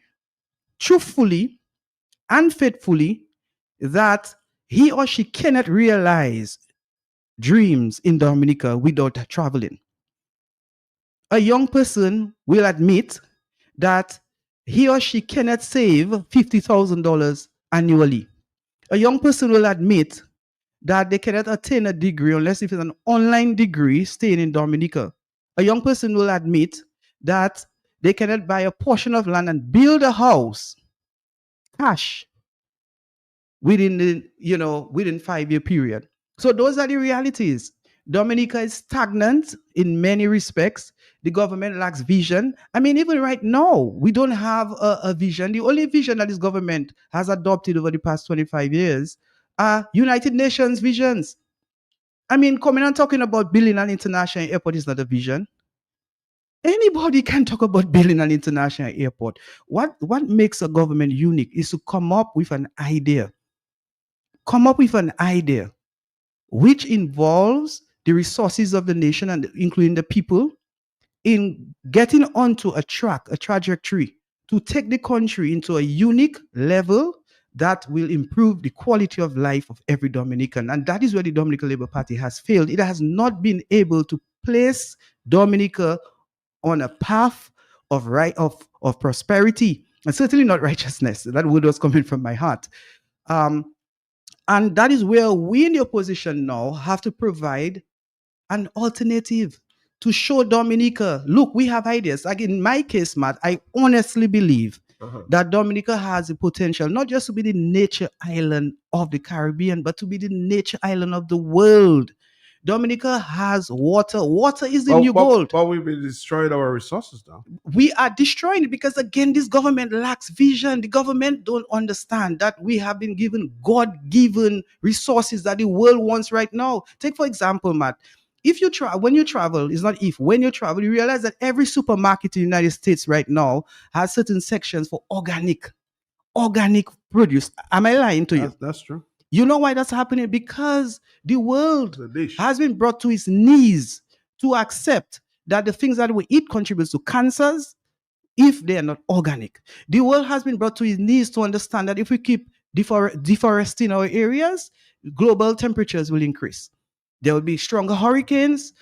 S15: truthfully and faithfully that he or she cannot realize dreams in Dominica without traveling. A young person will admit that he or she cannot save $50,000 annually. A young person will admit that they cannot attain a degree unless if it's an online degree staying in Dominica. A young person will admit that they cannot buy a portion of land and build a house cash within the, within 5-year period. So those are the realities. Dominica is stagnant in many respects. The government lacks vision. I mean, even right now, we don't have a vision. The only vision that this government has adopted over the past 25 years are United Nations visions. I mean, coming and talking about building an international airport is not a vision. Anybody can talk about building an international airport. What makes a government unique is to come up with an idea. Come up with an idea which involves the resources of the nation and including the people in getting onto a trajectory to take the country into a unique level that will improve the quality of life of every Dominican. And that is where the Dominican Labour Party has failed. It has not been able to place Dominica on a path of prosperity, and certainly not righteousness. That word was coming from my heart. And that is where we in the opposition now have to provide an alternative to show Dominica, look, we have ideas. Like in my case, Matt, I honestly believe that Dominica has the potential not just to be the nature island of the Caribbean, but to be the nature island of the world. Dominica has water. Water is the new gold.
S4: But we've been destroying our resources now.
S15: We are destroying it because, again, this government lacks vision. The government don't understand that we have been given God-given resources that the world wants right now. Take, for example, Matt, when you travel, when you travel, you realize that every supermarket in the United States right now has certain sections for organic produce. Am I lying to you?
S4: That's true.
S15: You know why that's happening? Because the world has been brought to its knees to accept that the things that we eat contributes to cancers if they are not organic. The world has been brought to its knees to understand that if we keep deforesting our areas, global temperatures will increase. There will be stronger hurricanes,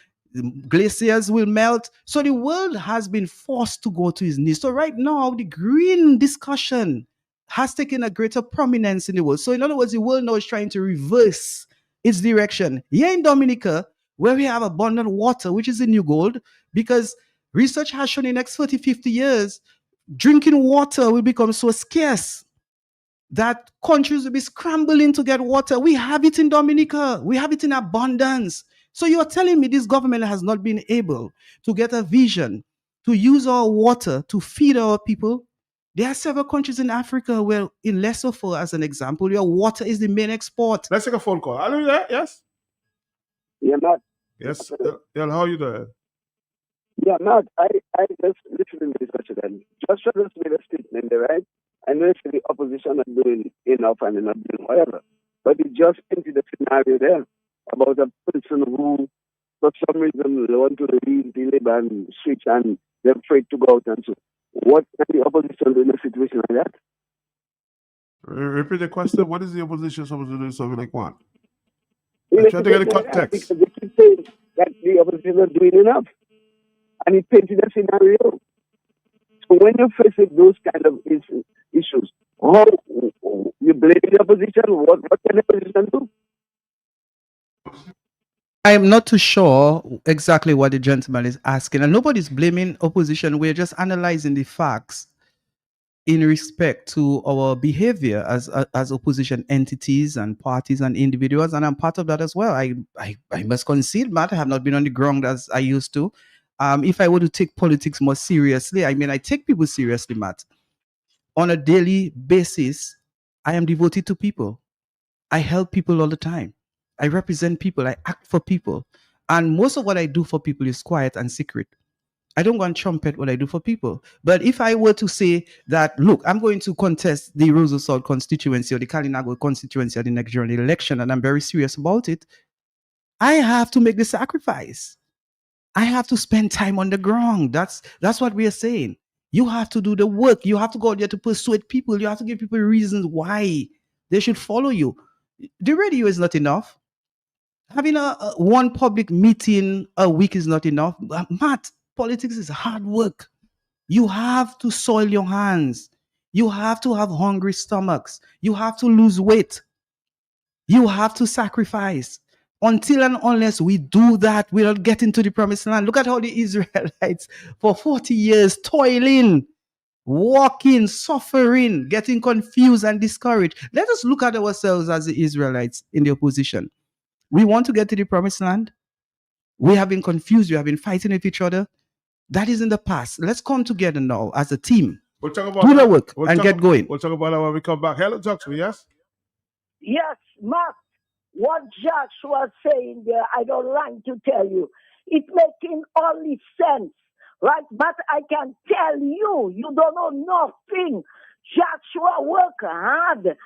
S15: glaciers will melt. So the world has been forced to go to its knees. So right now, the green discussion has taken a greater prominence in the world. So in other words, the world now is trying to reverse its direction. Here in Dominica, where we have abundant water, which is the new gold, because research has shown in the next 40, 50 years, drinking water will become so scarce that countries will be scrambling to get water. We have it in Dominica. We have it in abundance. So you're telling me this government has not been able to get a vision to use our water to feed our people? There are several countries in Africa where, in Lesotho, as an example, your water is the main export.
S4: Let's take a phone call. Hello there, yes?
S19: Yeah, Matt.
S4: Yes, how are you doing?
S19: Yeah, Matt, I just listening to this question. Joshua just made a statement there, right? I know the opposition are doing enough and they're not doing whatever. But he just painted the scenario there about a person who, for some reason, they want to leave the Labour and switch and they're afraid to go out and so. What can the opposition do in a situation like that?
S4: Repeat the question. What is the opposition supposed to do something like what? I'm trying to get a context.
S19: Because they keep saying that the opposition are doing enough. And he painted a scenario. So when you're facing those kind of issues, how you blame the opposition? What can the opposition do?
S15: I'm not too sure exactly what the gentleman is asking, and nobody's blaming opposition. We're just analyzing the facts in respect to our behavior as opposition entities and parties and individuals, and I'm part of that as well. I must concede, Matt, I have not been on the ground as I used to. If I were to take politics more seriously, I take people seriously, Matt. On a daily basis, I am devoted to people. I help people all the time. I represent people. I act for people. And most of what I do for people is quiet and secret. I don't go and trumpet what I do for people. But if I were to say that, look, I'm going to contest the Roseau South constituency or the Kalinago constituency at the next general election, and I'm very serious about it, I have to make the sacrifice. I have to spend time on the ground. That's what we are saying. You have to do the work. You have to go out there to persuade people. You have to give people reasons why they should follow you. The radio is not enough. Having one public meeting a week is not enough. Matt, politics is hard work. You have to soil your hands. You have to have hungry stomachs. You have to lose weight. You have to sacrifice. Until and unless we do that, we'll not get into the promised land. Look at how the Israelites, for 40 years, toiling, walking, suffering, getting confused and discouraged. Let us look at ourselves as the Israelites in the opposition. We want to get to the promised land. We have been confused. We have been fighting with each other. That is in the past. Let's come together now as a team.
S4: We'll talk about
S15: do the work and get going.
S4: We'll talk about that when we come back. Hello, talk to me, yes?
S8: Yes, Mark. What Josh was saying there, I don't like to tell you. It making only sense, right? But I can tell you, you don't know nothing. Joshua work hard,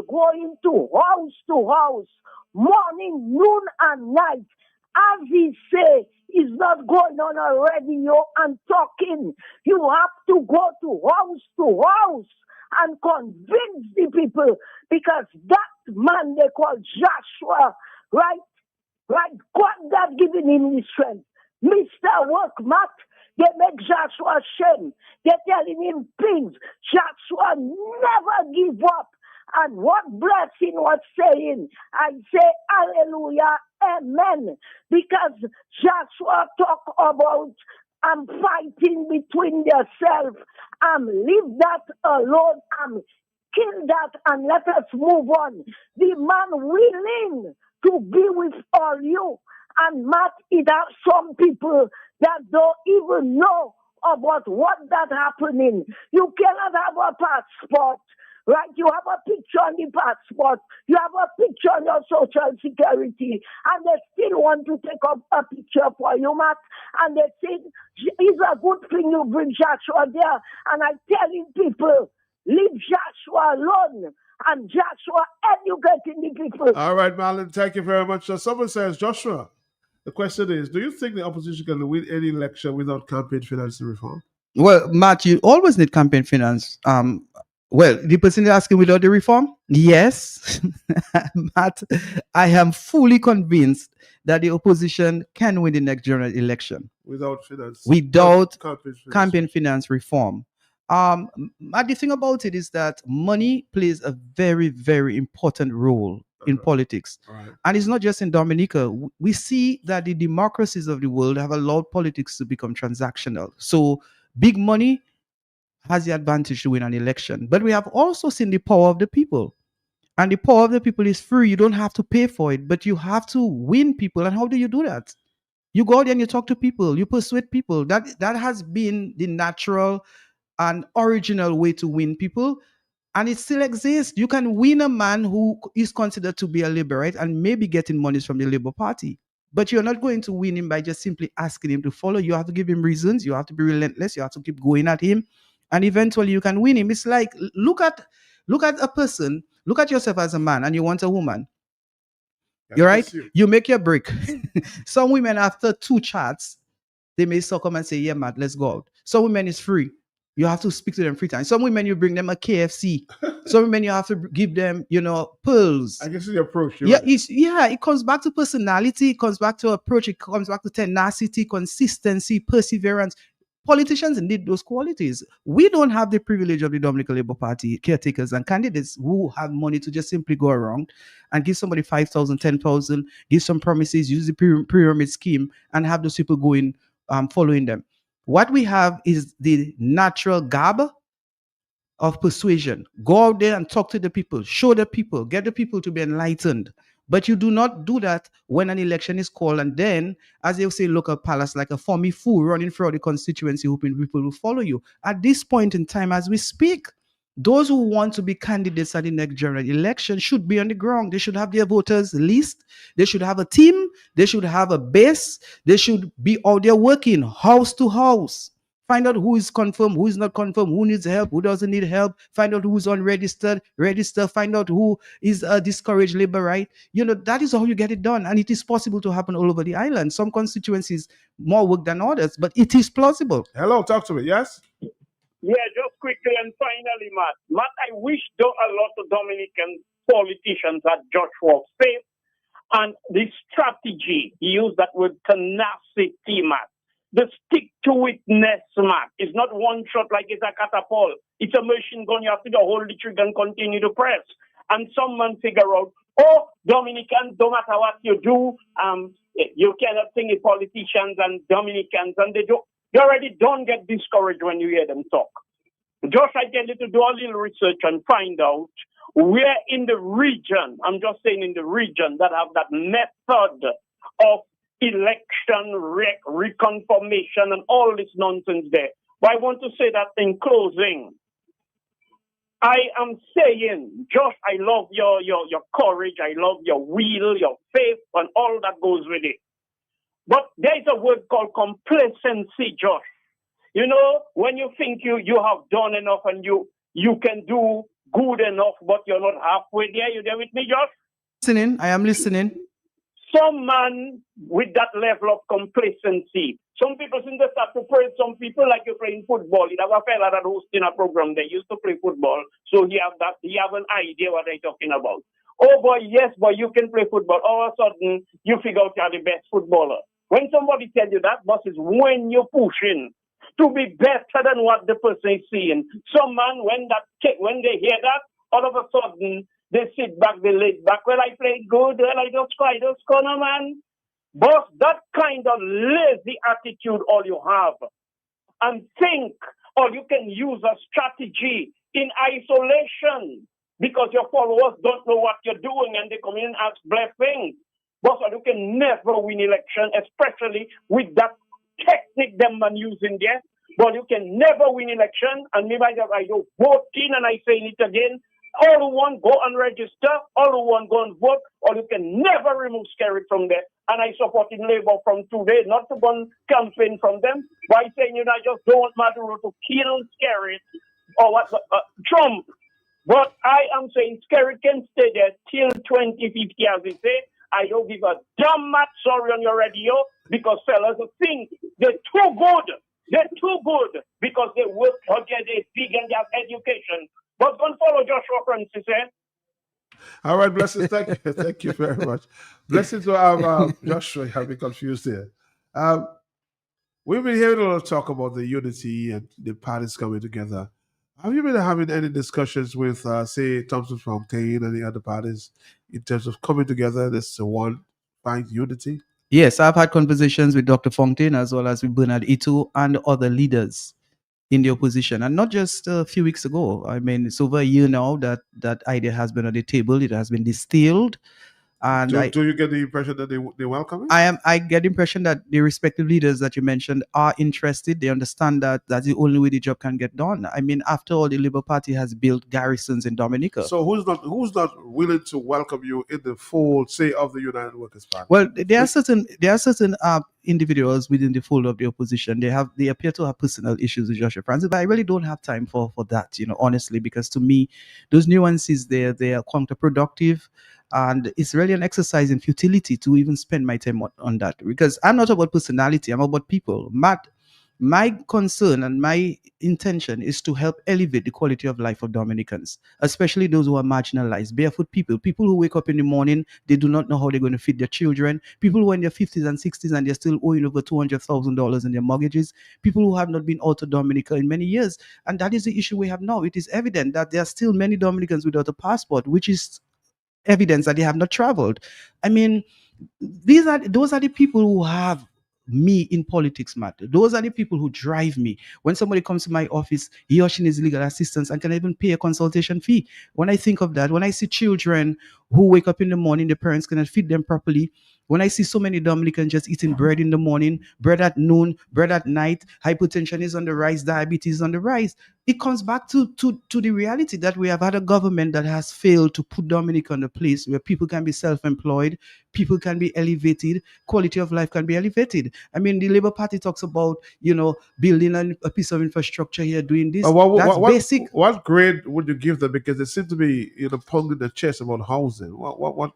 S8: going to house, morning, noon, and night. As he say, is not going on a radio and talking. You have to go to house and convince the people, because that man they call Joshua, right? God that given him the strength. Mr. Workmat, they make Joshua shame. They're telling him things. Joshua never give up. And what blessing was saying, I say hallelujah, amen. Because Joshua talk about I'm fighting between yourself. Leave that alone. Kill that and let us move on. The man willing to be with all you. And Matt, it has some people that don't even know about what that happening. You cannot have a passport, right? You have a picture on the passport. You have a picture on your social security. And they still want to take up a picture for you, Matt. And they think it's a good thing you bring Joshua there. And I'm telling people, leave Joshua alone. And Joshua educating the people.
S4: All right, Marlon, thank you very much. So someone says, Joshua, the question is, do you think the opposition can win any election without campaign finance reform?
S15: Well, Matt, you always need campaign finance. Well, the person is asking without the reform? Yes. Matt, I am fully convinced that the opposition can win the next general election.
S4: Without finance?
S15: Without campaign finance reform. The thing about it is that money plays a very, very important role in politics.
S4: Right.
S15: And it's not just in Dominica. We see that the democracies of the world have allowed politics to become transactional. So big money has the advantage to win an election. But we have also seen the power of the people. And the power of the people is free. You don't have to pay for it, but you have to win people. And how do you do that? You go out there and you talk to people. You persuade people. That has been the natural and original way to win people, and it still exists. You can win a man who is considered to be a liberal and maybe getting monies from the Labour Party, but you're not going to win him by just simply asking him to follow. You have to give him reasons. You have to be relentless. You have to keep going at him, and eventually you can win him. It's like, look at a person. Look at yourself as a man, and you want a woman. You're right. You make your break. Some women, after 2 chats, they may succumb and say, "Yeah, Matt, let's go out." Some women is free. You have to speak to them 3 times. Some women, you bring them a KFC. Some women, you have to give them, pearls.
S4: I guess the approach.
S15: It comes back to personality. It comes back to approach. It comes back to tenacity, consistency, perseverance. Politicians need those qualities. We don't have the privilege of the Dominican Labour Party caretakers and candidates who have money to just simply go around and give somebody 5,000, 10,000, give some promises, use the pyramid scheme, and have those people going, following them. What we have is the natural gab of persuasion. Go out there and talk to the people, show the people, get the people to be enlightened. But you do not do that when an election is called, and then, as they say, local palace, like a formy fool running through the constituency, hoping people will follow you. At this point in time, as we speak, those who want to be candidates at the next general election should be on the ground. They should have their voters list. They should have a team. They should have a base. They should be out there working house to house. Find out who is confirmed, who is not confirmed, who needs help, who doesn't need help. Find out who is unregistered, register. Find out who is a discouraged labor, right? That is how you get it done. And it is possible to happen all over the island. Some constituencies more work than others, but it is plausible.
S4: Hello, talk to me. Yes?
S9: Yeah, just quickly and finally, Matt, I wish a lot of Dominican politicians had Joshua's faith and the strategy. He used that word tenacity, Matt. The stick-to-itness, Matt. It's not one shot like it's a catapult. It's a machine gun. You have to hold the trigger and continue to press. And someone figure out, Dominicans, no matter what you do, you cannot think of politicians and Dominicans, and they already don't get discouraged when you hear them talk. Josh, I tell you to do a little research and find out where in the region, I'm just saying in the region, that have that method of election reconfirmation and all this nonsense there. But I want to say that in closing, I am saying, Josh, I love your courage, I love your will, your faith, and all that goes with it. But there's a word called complacency, Josh. When you think you have done enough and you can do good enough, but you're not halfway there. You there with me, Josh?
S15: Listening. I am listening.
S9: some man with that level of complacency. Some people seem to start to praise some people like you're playing football. You have a fella that hosting a program. They used to play football, so he have an idea what they're talking about. Oh boy, yes, boy, you can play football. All of a sudden, you figure out you're the best footballer. When somebody tells you that, boss, is when you're pushing to be better than what the person is seeing. Some man, when they hear that, all of a sudden they sit back, they lay back. Well, I played good. Well, I just try those corner, man. Boss, that kind of lazy attitude all you have, and think, or you can use a strategy in isolation because your followers don't know what you're doing and they come in and ask blessings. Boss, you can never win election, especially with that technique them man using there. But you can never win election, and maybe I do voting, and I say it again. All who want go and register, all who want go and vote, or you can never remove Skerrit from there. And I supported Labour from today, not to go and campaign from them, by saying, I just don't want Maduro to kill Skerrit or what Trump. But I am saying Skerrit can stay there till 2050, as they say. I don't give a damn much sorry on your radio because fellas think they're too good. They're too good because they work hard, they're big and they have education. But don't follow Joshua Francis, eh?
S4: All right, blessings. Thank you. Thank you very much. Blessings to have Joshua. You have me confused here. We've been hearing a lot of talk about the unity and the parties coming together. Have you been having any discussions with, say, Thompson Fontaine and the other parties in terms of coming together? This one find unity.
S15: Yes, I've had conversations with Dr. Fontaine as well as with Bernard Ito and other leaders in the opposition, and not just a few weeks ago. I mean, it's over a year now that that idea has been on the table. It has been distilled. And
S4: do you get the impression that they welcome it?
S15: I get the impression that the respective leaders that you mentioned are interested. They understand that that's the only way the job can get done. I mean, after all, the Labour Party has built garrisons in Dominica.
S4: So who's not willing to welcome you in the fold, say, of the United Workers Party?
S15: Well, there are certain individuals within the fold of the opposition. They appear to have personal issues with Joshua Francis, but I really don't have time for that, honestly, because to me, those nuances they are counterproductive. And it's really an exercise in futility to even spend my time on that, because I'm not about personality, I'm about people. My concern and my intention is to help elevate the quality of life of Dominicans, especially those who are marginalized, barefoot people who wake up in the morning, they do not know how they're going to feed their children, people who are in their 50s and 60s and they're still owing over $200,000 in their mortgages, people who have not been out of Dominica in many years. And that is the issue we have now. It is evident that there are still many Dominicans without a passport, which is evidence that they have not traveled. I mean, those are the people who have me in politics, Matt. Those are the people who drive me. When somebody comes to my office, he or she needs legal assistance and can even pay a consultation fee. When I think of that, when I see children who wake up in the morning, the parents cannot feed them properly. When I see so many Dominicans just eating bread in the morning, bread at noon, bread at night, hypertension is on the rise, diabetes is on the rise. It comes back to the reality that we have had a government that has failed to put Dominica in a place where people can be self-employed, people can be elevated, quality of life can be elevated. I mean, the Labour Party talks about, building a piece of infrastructure here, doing this. That's basic.
S4: What grade would you give them? Because they seem to be, pounding the chest about housing. What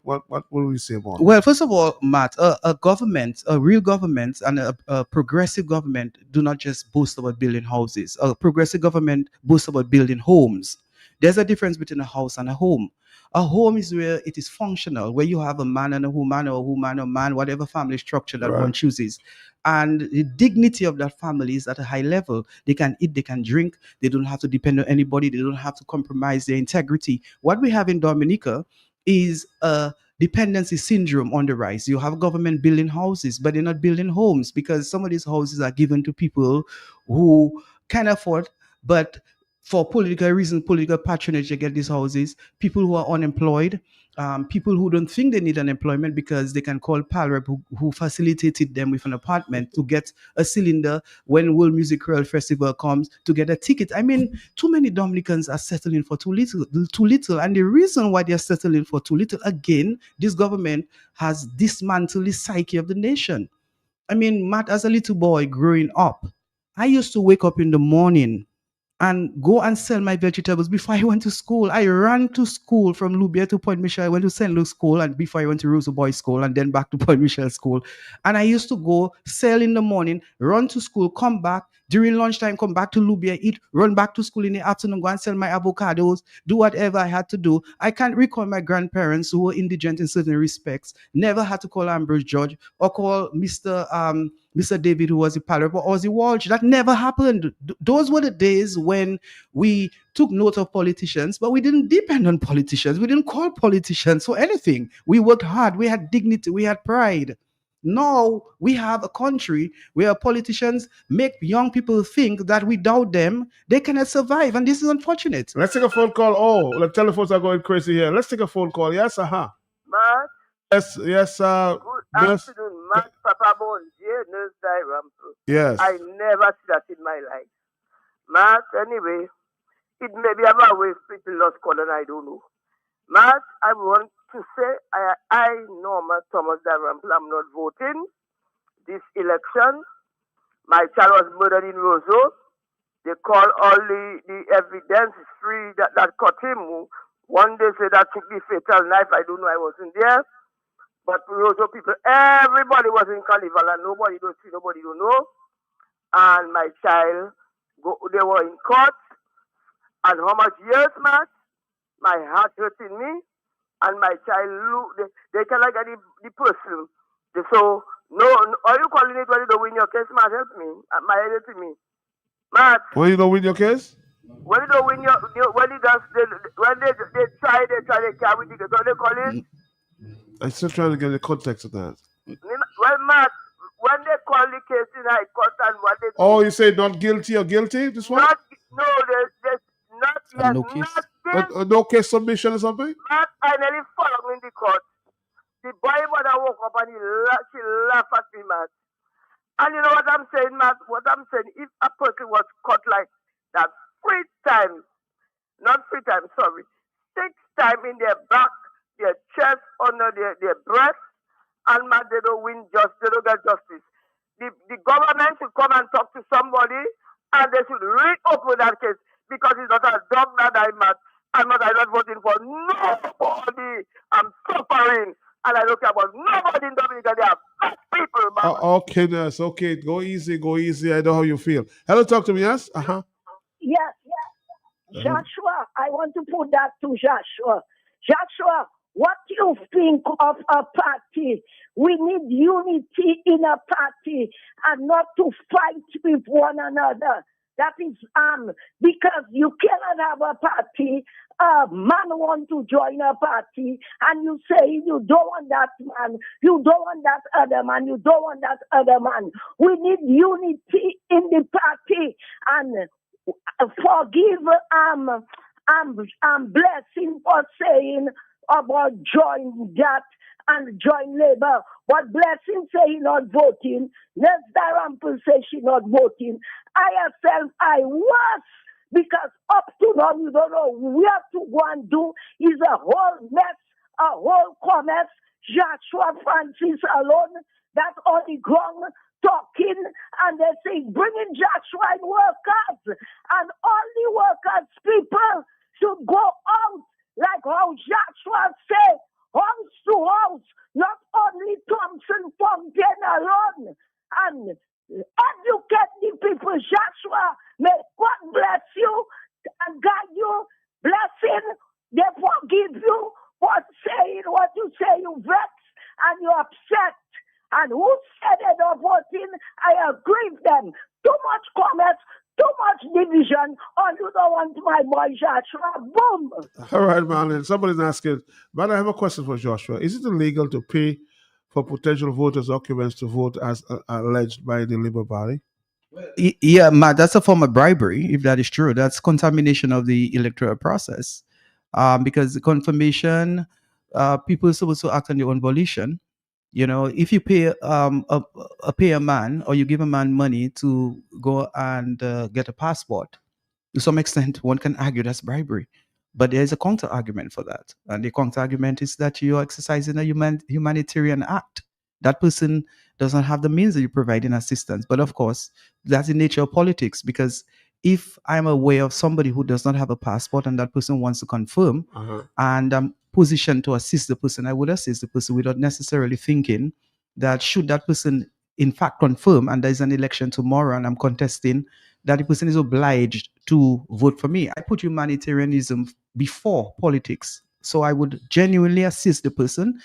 S4: will we say about it?
S15: Well, first of all, Matt, a government, a real government and a progressive government do not just boast about building houses. A progressive government boasts about building homes. There's a difference between a house and a home. A home is where it is functional, where you have a man and a woman, or a woman or man, whatever family structure that one chooses. And the dignity of that family is at a high level. They can eat, they can drink, they don't have to depend on anybody, they don't have to compromise their integrity. What we have in Dominica is a dependency syndrome on the rise. You have government building houses, but they're not building homes because some of these houses are given to people who can afford, but for political reasons, political patronage, they get these houses. People who are unemployed, people who don't think they need an employment because they can call Palrep who facilitated them with an apartment to get a cylinder when World Music World Festival comes, to get a ticket. I mean, too many Dominicans are settling for too little. And the reason why they're settling for too little, again, this government has dismantled the psyche of the nation. I mean, Matt, as a little boy growing up, I used to wake up in the morning and go and sell my vegetables before I went to school. I ran to school from Lubia to Point Michel. I went to St. Luke's School, and before I went to Rosa Boys School, and then back to Point Michel School. And I used to go sell in the morning, run to school, come back during lunchtime, come back to Lubia, eat, run back to school in the afternoon, go and sell my avocados, do whatever I had to do. I can't recall my grandparents, who were indigent in certain respects, never had to call Ambrose George or call Mr. David, who was a pilot, or Ozzy Walsh. That never happened. Those were the days when we took note of politicians, but we didn't depend on politicians. We didn't call politicians for anything. We worked hard. We had dignity. We had pride. Now we have a country where politicians make young people think that without them, they cannot survive. And this is unfortunate.
S4: Let's take a phone call. Oh, the telephones are going crazy here. Let's take a phone call. Yes,
S20: Mark?
S4: Yes,
S20: Good afternoon, Mark Papa Bondier, Nurse Dalrymple.
S4: Yes.
S20: I never see that in my life. Mark, anyway, it may be about way people lost call and I don't know. Mark, I want to say I know Thomas Dalrymple, I'm not voting this election. My child was murdered in Roseau. They call all the evidence is free that caught him. One day say that took the fatal knife. I don't know, I wasn't there. But Roseau people, everybody was in carnival and nobody don't see, nobody don't know. And my child, they were in court. And how much years, Matt? My heart hurting me. And my child, they cannot get the person. So, no, are you calling it when you don't win your case, Matt? Help me. My head hurting me. Matt.
S4: When you don't win your case?
S20: When you don't win when they try, they can't win the case. What they call it?
S4: I'm still trying to get the context of that.
S20: Well, Matt, when they call the case in High Court and what they do.
S4: Oh, you say not guilty or guilty? This one?
S20: There's not yet.
S15: No case.
S4: No case submission or something?
S20: Matt, I nearly fall in the court. The boy mother woke up and she laughed at me, Matt. And you know what I'm saying, Matt? What I'm saying, if a person was caught like that 6 times in their back, their chest, under their breast, and man, they don't get justice. The government should come and talk to somebody, and they should reopen that case, because it's not a dog that I'm not voting for nobody. I'm suffering, and I don't care about nobody in Dominica. They are bad people, man.
S4: Okay, nurse. Okay, go easy. I know how you feel. Hello, talk to me, yes? Uh-huh.
S8: Yes. Joshua, I want to put that to Joshua. Joshua, what do you think of a party? We need unity in a party and not to fight with one another. That is because you cannot have a party. A man want to join a party and you say you don't want that man, you don't want that other man, you don't want that other man. We need unity in the party and forgive Blessing for saying about join that and join Labour. But Blessing say he not voting. Nurse Dalrymple say she not voting. I was, because up to now you don't know where to go and do is a whole mess, a whole commerce. Joshua Francis alone, that on the ground talking, and they say bringing Joshua and workers, and all the workers people should go out like how Joshua said, house to house, not only Thompson Fontaine alone, and educate the people. Joshua, may God bless you and guide you, blessing, they forgive you for saying what you say, you vex and you upset. And who said they're not voting? I agree with them. Too much commerce, too much division, or you don't want my boy Joshua. Boom.
S4: All right, Marlon. Somebody's asking, but I have a question for Joshua. Is it illegal to pay for potential voters' documents to vote as alleged by the Labour Party?
S15: Yeah, Matt, that's a form of bribery, if that is true. That's contamination of the electoral process. Because the confirmation, people are supposed to act on their own volition. You know, if you pay pay a man, or you give a man money to go and get a passport, to some extent, one can argue that's bribery. But there is a counter argument for that. And the counter argument is that you're exercising a humanitarian act. That person doesn't have the means that you provide in assistance. But of course, that's the nature of politics, because if I'm aware of somebody who does not have a passport and that person wants to confirm, and I'm positioned to assist the person, I would assist the person without necessarily thinking that should that person in fact confirm and there's an election tomorrow and I'm contesting, that the person is obliged to vote for me. I put humanitarianism before politics. So I would genuinely assist the person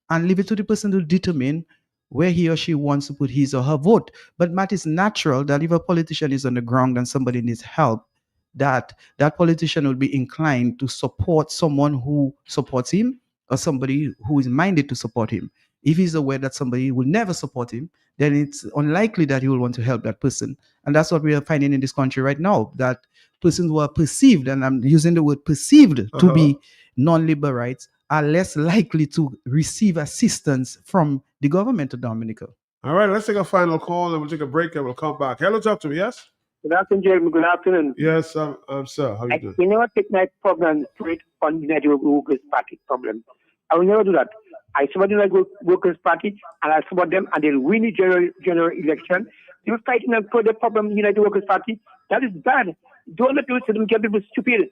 S15: and leave it to the person to determine where he or she wants to put his or her vote. But Matt, it's natural that if a politician is on the ground and somebody needs help, that politician will be inclined to support someone who supports him or somebody who is minded to support him. If he's aware that somebody will never support him, then it's unlikely that he will want to help that person. And that's what we are finding in this country right now, that persons who are perceived, and I'm using the word perceived, to be non-liberal rights are less likely to receive assistance from the government of Dominica.
S4: All right, let's take a final call and we'll take a break and we'll come back. Hello, talk to me, yes?
S21: Good afternoon, Jeremy. Good afternoon.
S4: Yes, sir. How you doing?
S21: You never take my problem straight on the United Workers' Party problem. I will never do that. I support the United Workers' Party and I support them and they'll win the general election. You're fighting for the problem in the United Workers' Party. That is bad. Don't let people get people stupid.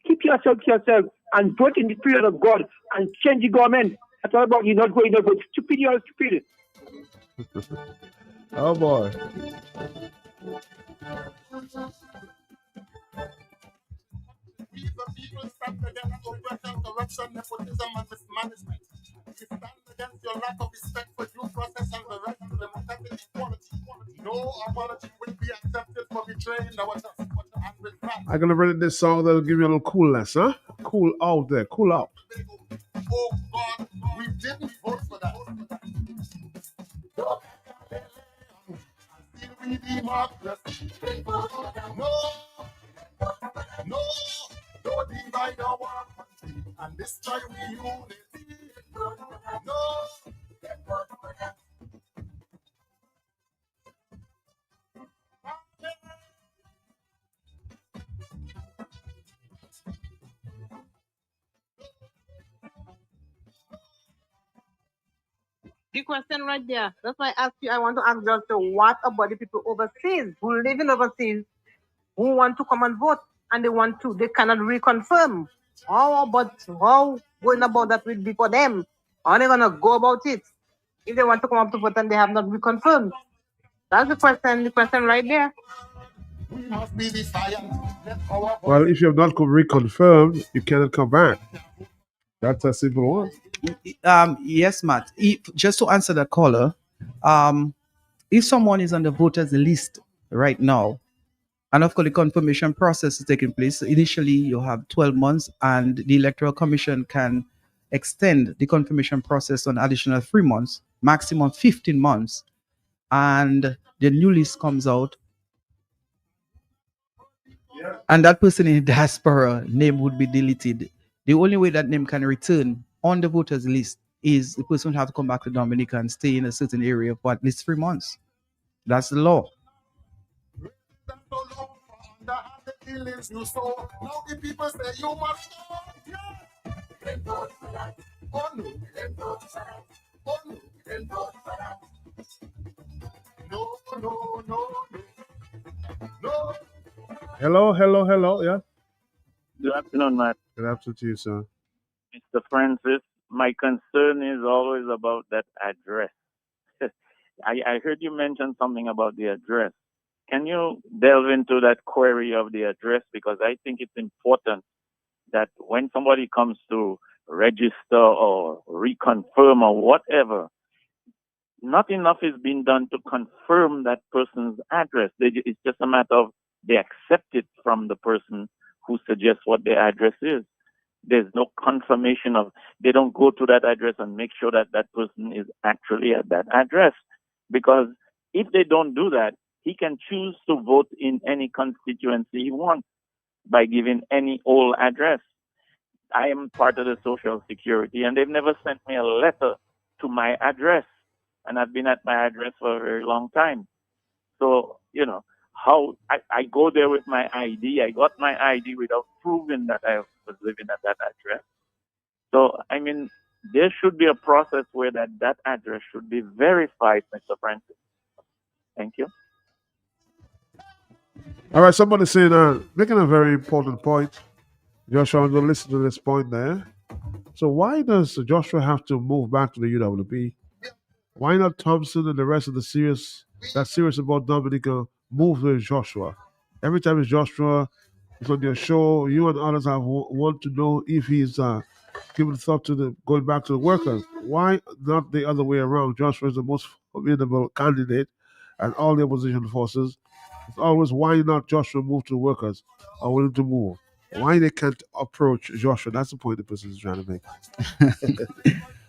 S21: Keep yourself to yourself and vote in the spirit of God and change the government. That's all about you not going to vote. Stupid, you're stupid.
S4: Oh boy.
S22: People stand against oppression, corruption, nepotism, and mismanagement. We stand against your lack of respect for due process and the right to democratic equality. No apology will be accepted for betraying our trust.
S4: I'm gonna read this song that'll give you a little coolness, huh? Cool out there, cool out.
S22: Oh God, we didn't vote for that. Until we democracy. No, don't divide our country and destroy we unity. No.
S23: The question right there. That's why I asked you. I want to ask just what about the people overseas who live in overseas who want to come and vote and they cannot reconfirm. How going about that will be for them? How are they gonna go about it if they want to come up to vote and they have not reconfirmed? That's the question. The question right there.
S22: We must be defiant.
S4: Well, if you have not reconfirmed, you cannot come back. That's a simple one.
S15: Yes, Matt. Just to answer that caller, if someone is on the voters list right now, and of course the confirmation process is taking place, initially you have 12 months, and the Electoral Commission can extend the confirmation process on additional 3 months, maximum 15 months, and the new list comes out. And that person in diaspora name would be deleted. The only way that name can return on the voters list is the person have to come back to Dominica and stay in a certain area for at least 3 months. That's the law.
S22: Now the people say you must go. No.
S4: Hello, yeah.
S12: Good afternoon, Matt.
S4: Good afternoon to you, sir.
S12: Mr. Francis, my concern is always about that address. I heard you mention something about the address. Can you delve into that query of the address? Because I think it's important that when somebody comes to register or reconfirm or whatever, not enough is being done to confirm that person's address. It's just a matter of they accept it from the person who suggests what their address is. There's no confirmation of, they don't go to that address and make sure that that person is actually at that address. Because if they don't do that, he can choose to vote in any constituency he wants by giving any old address. I am part of the Social Security and they've never sent me a letter to my address. And I've been at my address for a very long time. So, how I go there with my ID. I got my ID without proving that I was living at that address. So, there should be a process where that address should be verified, Mr. Francis. Thank you.
S4: All right, somebody saying, making a very important point. Joshua, I'm going to listen to this point there. So why does Joshua have to move back to the UWP? Why not Thompson and the rest of the that's serious about Dominica, move with Joshua? Every time it's Joshua is on your show, you and others want to know if he's giving thought to going back to the workers. Why not the other way around? Joshua is the most formidable candidate, and all the opposition forces. It's always why not Joshua move to the workers are willing to move. Why they can't approach Joshua? That's the point the person is trying to make.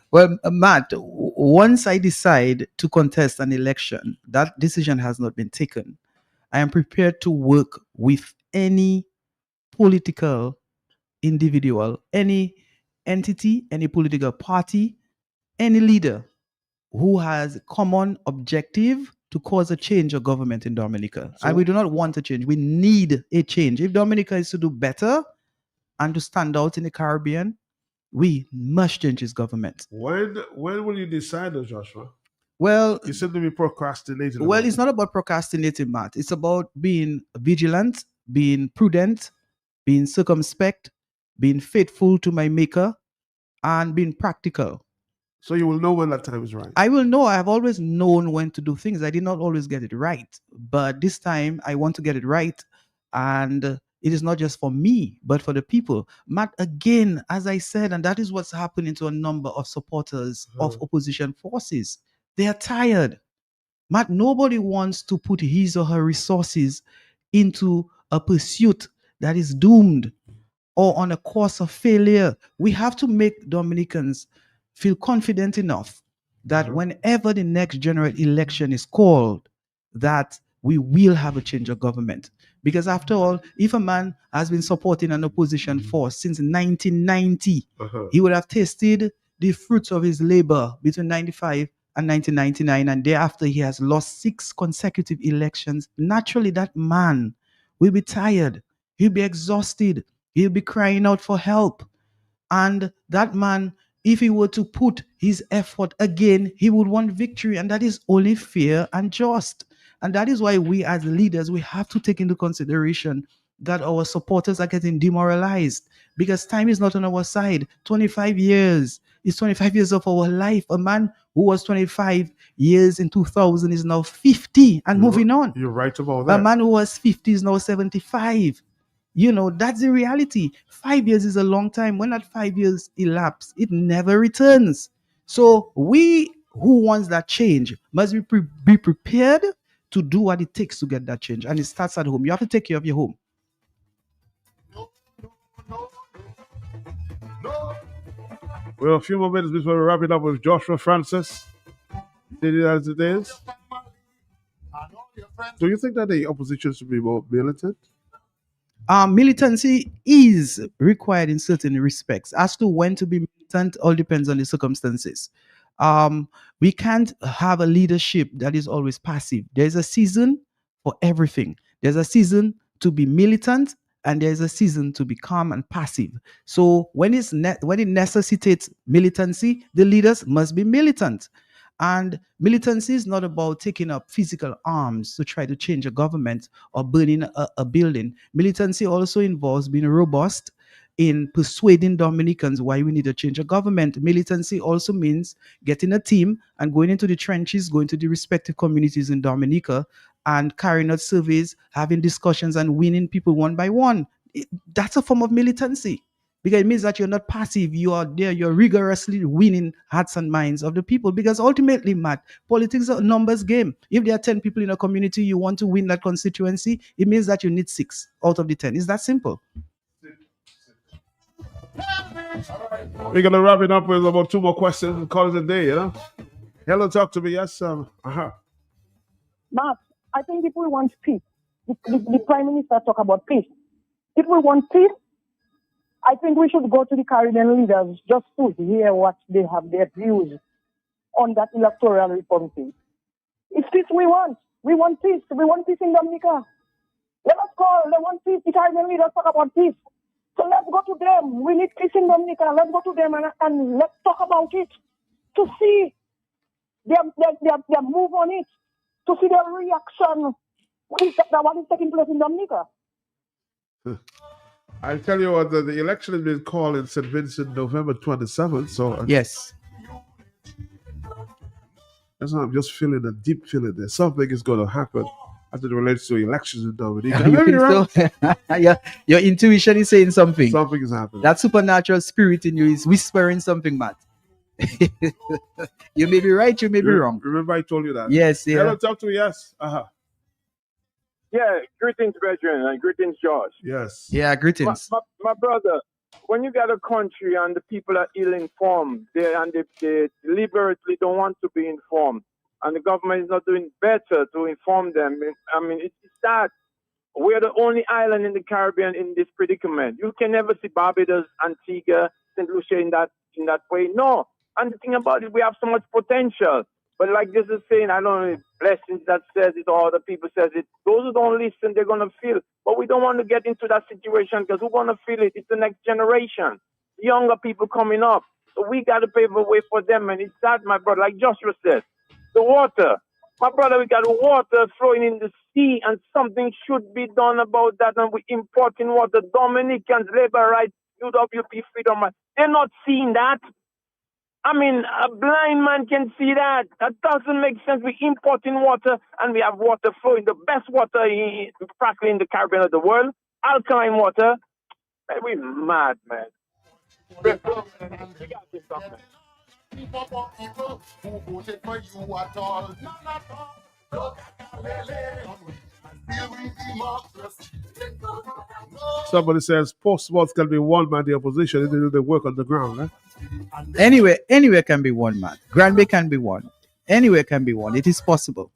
S15: Well, Matt, once I decide to contest an election, that decision has not been taken. I am prepared to work with any political individual, any entity, any political party, any leader who has common objective to cause a change of government in Dominica. And we do not want a change. We need a change. If Dominica is to do better and to stand out in the Caribbean, we must change its government.
S4: When will you decide, Joshua?
S15: Well,
S4: you seem to be procrastinating.
S15: Well, it's not about procrastinating, Matt. It's about being vigilant, being prudent, being circumspect, being faithful to my maker, and being practical.
S4: So you will know when that time is right.
S15: I will know. I have always known when to do things. I did not always get it right. But this time I want to get it right. And it is not just for me, but for the people. Matt, again, as I said, and that is what's happening to a number of supporters of opposition forces. They are tired. Matt, nobody wants to put his or her resources into a pursuit that is doomed or on a course of failure. We have to make Dominicans feel confident enough that whenever the next general election is called, that we will have a change of government. Because after all, if a man has been supporting an opposition force since 1990, he would have tasted the fruits of his labor between 95 and 1999, and thereafter he has lost 6 consecutive elections. Naturally, that man will be tired. He'll be exhausted. He'll be crying out for help. And that man, if he were to put his effort again, he would want victory. And that is only fair and just. And that is why we as leaders, we have to take into consideration that our supporters are getting demoralized because time is not on our side. 25 years is 25 years of our life. A man who was 25 years in 2000 is now 50 and moving on.
S4: You're right about that.
S15: A man who was 50 is now 75. You know, that's the reality. 5 years is a long time. When that 5 years elapse, it never returns. So we who wants that change must be prepared to do what it takes to get that change. And it starts at home. You have to take care of your home.
S4: Well, a few more minutes before we wrap it up with Joshua Francis. Did it as it is. Do you think that the opposition should be more militant?
S15: Militancy is required in certain respects. As to when to be militant, all depends on the circumstances. We can't have a leadership that is always passive. There's a season for everything. There's a season to be militant, and there's a season to be calm and passive. So when it necessitates militancy, the leaders must be militant. And militancy is not about taking up physical arms to try to change a government or burning a building. Militancy also involves being robust in persuading Dominicans why we need to change a government. Militancy also means getting a team and going into the trenches, going to the respective communities in Dominica and carrying out surveys, having discussions and winning people one by one. That's a form of militancy. Because it means that you're not passive, you are there, you're rigorously winning hearts and minds of the people. Because ultimately, Matt, politics is a numbers game. If there are 10 people in a community, you want to win that constituency, it means that you need 6 out of the 10. It's that simple.
S4: We're going to wrap it up with about 2 more questions and call it a day, you know? Hello, talk to me. Yes,
S1: Matt, I think if we want peace, the Prime Minister talk about peace. If we want peace, I think we should go to the Caribbean leaders just to hear what they have their views on that electoral reform thing. It's peace we want. We want peace. We want peace in Dominica. Let us call. They want peace. The Caribbean leaders talk about peace. So let's go to them. We need peace in Dominica. Let's go to them and let's talk about it to see their move on it, to see their reaction What is taking place in Dominica?
S4: I'll tell you what, the election has been called in St. Vincent November 27th. So
S15: Yes.
S4: that's why I'm just feeling a deep feeling there. Something is going to happen as it relates to elections in Dominica.
S15: You
S4: Maybe
S15: think
S4: wrong.
S15: so? Your intuition is saying something.
S4: Something is happening.
S15: That supernatural spirit in you is whispering something, Matt. You may be right, you may be wrong.
S4: Remember I told you that?
S15: Yes, yeah.
S4: Hello, talk to me, yes.
S2: Yeah, greetings, brethren, and greetings, George.
S4: Yes.
S15: Yeah, greetings.
S2: My brother, when you got a country and the people are ill-informed, they deliberately don't want to be informed, and the government is not doing better to inform them. I mean, it's that we're the only island in the Caribbean in this predicament. You can never see Barbados, Antigua, St. Lucia in that way. No. And the thing about it, we have so much potential. But like this is saying, I don't know, blessings that says it or other people says it. Those who don't listen, they're going to feel. But we don't want to get into that situation because we're going to feel it. It's the next generation. Younger people coming up. So we got to pave the way for them. And it's that, my brother, like Joshua said, the water. My brother, we got water flowing in the sea and something should be done about that. And we importing water. Dominicans, labor rights, UWP, freedom, they're not seeing that. I mean, a blind man can see that. That doesn't make sense. We're importing water and we have water flowing, the best water practically in the Caribbean of the world, alkaline water. Man, we're mad, man.
S22: People who voted for you at all. None at all. Look at Kalele. And still we democracy.
S4: Somebody says post-sports can be won by the opposition if they do the work on the ground. Eh?
S15: Anywhere can be won, man. Grand Bay can be won. Anywhere can be won. It is possible.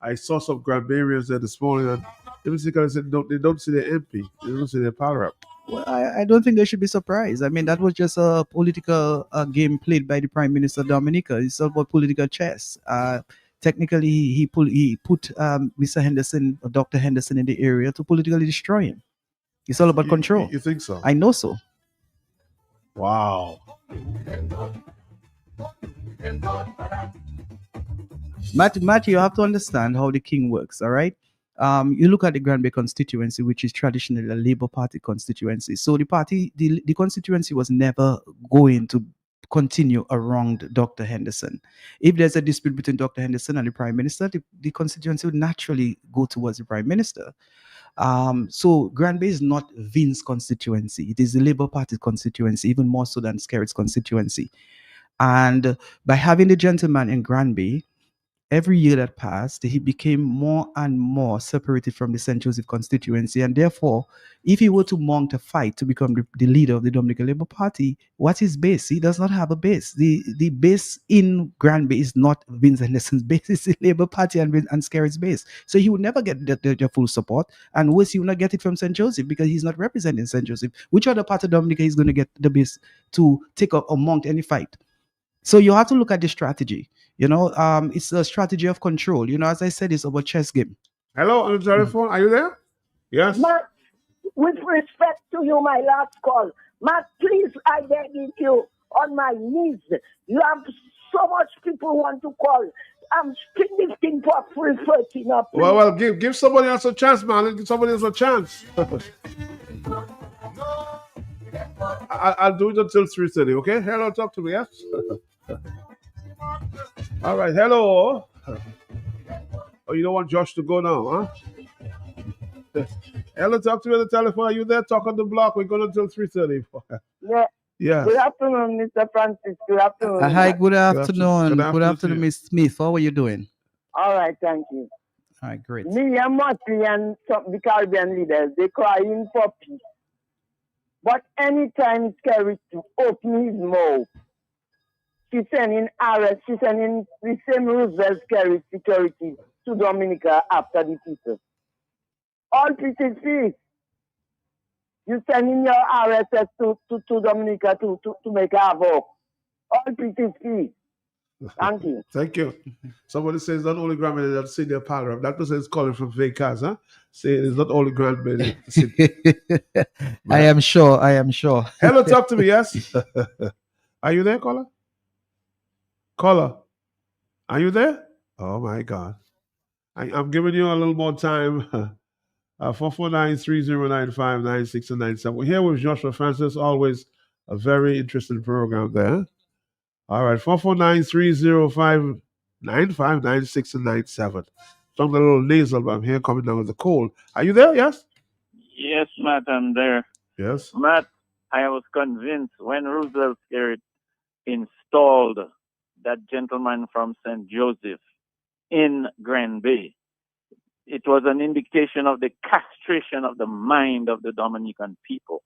S4: I saw some Granbarians there this morning and they basically said they don't see their MP. They don't see their power up.
S15: Well, I don't think they should be surprised. I mean, that was just a political game played by the Prime Minister Dominica. It's all about political chess. Technically, he put Mr. Henderson, or Dr. Henderson in the area to politically destroy him. It's all about control.
S4: You think so?
S15: I know so.
S4: Wow.
S15: Matt, you have to understand how the king works, all right? You look at the Grand Bay constituency, which is traditionally a Labour Party constituency. So the constituency was never going to continue around Dr. Henderson. If there's a dispute between Dr. Henderson and the Prime Minister, the constituency would naturally go towards the Prime Minister. So Grand Bay is not Vince's constituency. It is the Labour Party constituency, even more so than Skerritt's constituency. And by having the gentleman in Grand Bay, every year that passed, he became more and more separated from the St. Joseph constituency. And therefore, if he were to mount a fight to become the leader of the Dominican Labour Party, what's his base? He does not have a base. The base in Grand Bay is not Vince Henderson's base, it's the Labour Party and Skerritt's base. So he would never get the full support. And worse, he will not get it from St. Joseph because he's not representing St. Joseph. Which other part of Dominica is going to get the base to take up or mount any fight? So you have to look at the strategy. It's a strategy of control. As I said, it's about chess game.
S4: Hello, on the telephone. Are you there? Yes.
S8: Matt, with respect to you, my last call. Matt, please, I beg you on my knees. You have so much people want to call. I'm still lifting for free 13 up.
S4: Well, give somebody else a chance, man. Give somebody else a chance. I'll do it until 3:30, okay? Hello, talk to me, yes? All right, hello. Oh, you don't want Josh to go now, huh? Hello, talk to me on the telephone. Are you there? Talk on the block. We're going until 3:30.
S5: Yeah.
S4: Yeah.
S5: Good afternoon, Mr. Francis. Good afternoon.
S15: Hi, good afternoon.
S4: Good
S15: Good afternoon, Miss Smith. How are you doing?
S5: All right, thank you.
S15: All right, great.
S5: Me and Motley and the Caribbean leaders, they crying for peace. But anytime Skerritt to open his mouth, she's sending the same Roosevelt Skerritt security to Dominica after the people. All peace is peace. You sending your RSS to Dominica to make havoc. All peace is peace. Thank you.
S4: Thank you. Somebody says not only Grand Bay that see their paragraph. That person is calling from Vegas, huh? Say it's not only Grand Bay.
S15: I am sure.
S4: Hello, talk to me, yes? Are you there, caller? Caller, are you there? Oh my God. I'm giving you a little more time. 449-309-5996 and 97. We're here with Joshua Francis. Always a very interesting program there. All right, 449-305-9596 and 97. Sound a little nasal, but I'm here coming down with the cold. Are you there? Yes?
S12: Yes, Matt, I'm there.
S4: Yes.
S12: Matt, I was convinced when Roosevelt Skerrit installed that gentleman from St. Joseph in Grand Bay, it was an indication of the castration of the mind of the Dominican people.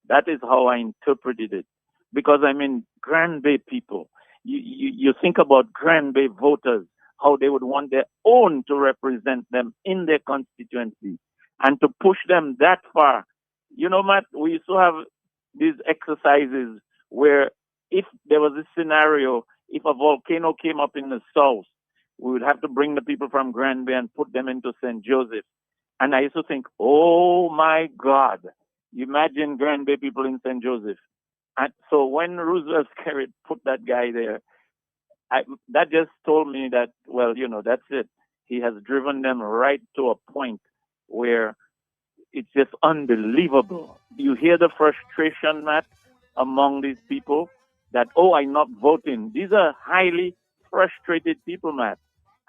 S12: That is how I interpreted it. Because I mean, Grand Bay people, you think about Grand Bay voters, how they would want their own to represent them in their constituency, and to push them that far. You know, Matt, we used to have these exercises where if there was a scenario, if a volcano came up in the south, we would have to bring the people from Grand Bay and put them into St. Joseph. And I used to think, oh my God, imagine Grand Bay people in St. Joseph. And so when Roosevelt Skerrit put that guy there, that just told me that, well, you know, that's it. He has driven them right to a point where it's just unbelievable. You hear the frustration, Matt, among these people that, oh, I'm not voting. These are highly frustrated people, Matt,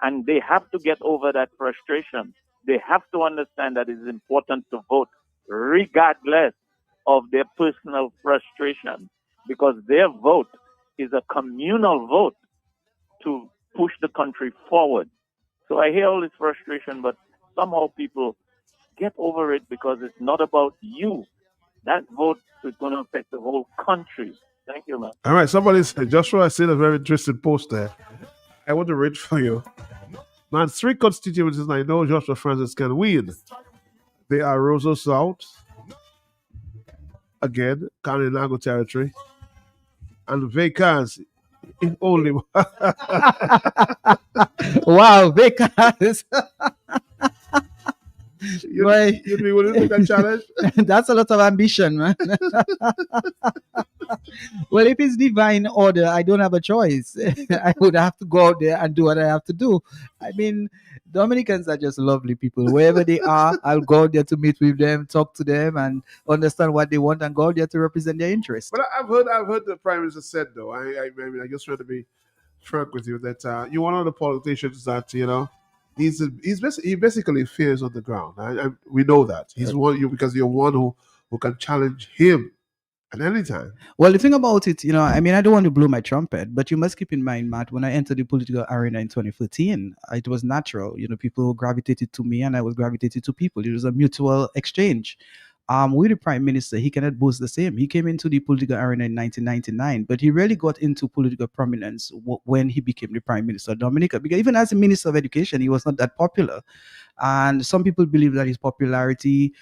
S12: and they have to get over that frustration. They have to understand that it's important to vote regardless of their personal frustration, because their vote is a communal vote to push the country forward. So I hear all this frustration, but somehow people get over it because it's not about you. That vote is going to affect the whole country. Thank you, man.
S4: All right, somebody said, Joshua, I seen a very interesting post there. I want to read for you. Man, 3 constituencies I know Joshua Francis can win. They are Roseau South, again, Kaninago territory, and vacancy. If only.
S15: Wow, because
S4: you'd be willing to take that challenge?
S15: That's a lot of ambition, man. Well, if it's divine order, I don't have a choice. I would have to go out there and do what I have to do. I mean, Dominicans are just lovely people. Wherever they are, I'll go out there to meet with them, talk to them, and understand what they want, and go out there to represent their interests.
S4: But I've heard the Prime Minister said, though, I mean, I just want to be frank with you, that you're one of the politicians that, you know, he basically fears on the ground. We know that. He's one you because you're one who can challenge him at any time.
S15: Well, the thing about it, you know, I mean, I don't want to blow my trumpet, but you must keep in mind, Matt, when I entered the political arena in 2014, it was natural. You know, people gravitated to me and I was gravitated to people. It was a mutual exchange. With the Prime Minister, he cannot boast the same. He came into the political arena in 1999, but he really got into political prominence when he became the Prime Minister of Dominica, because even as a Minister of Education, he was not that popular. And some people believe that his popularity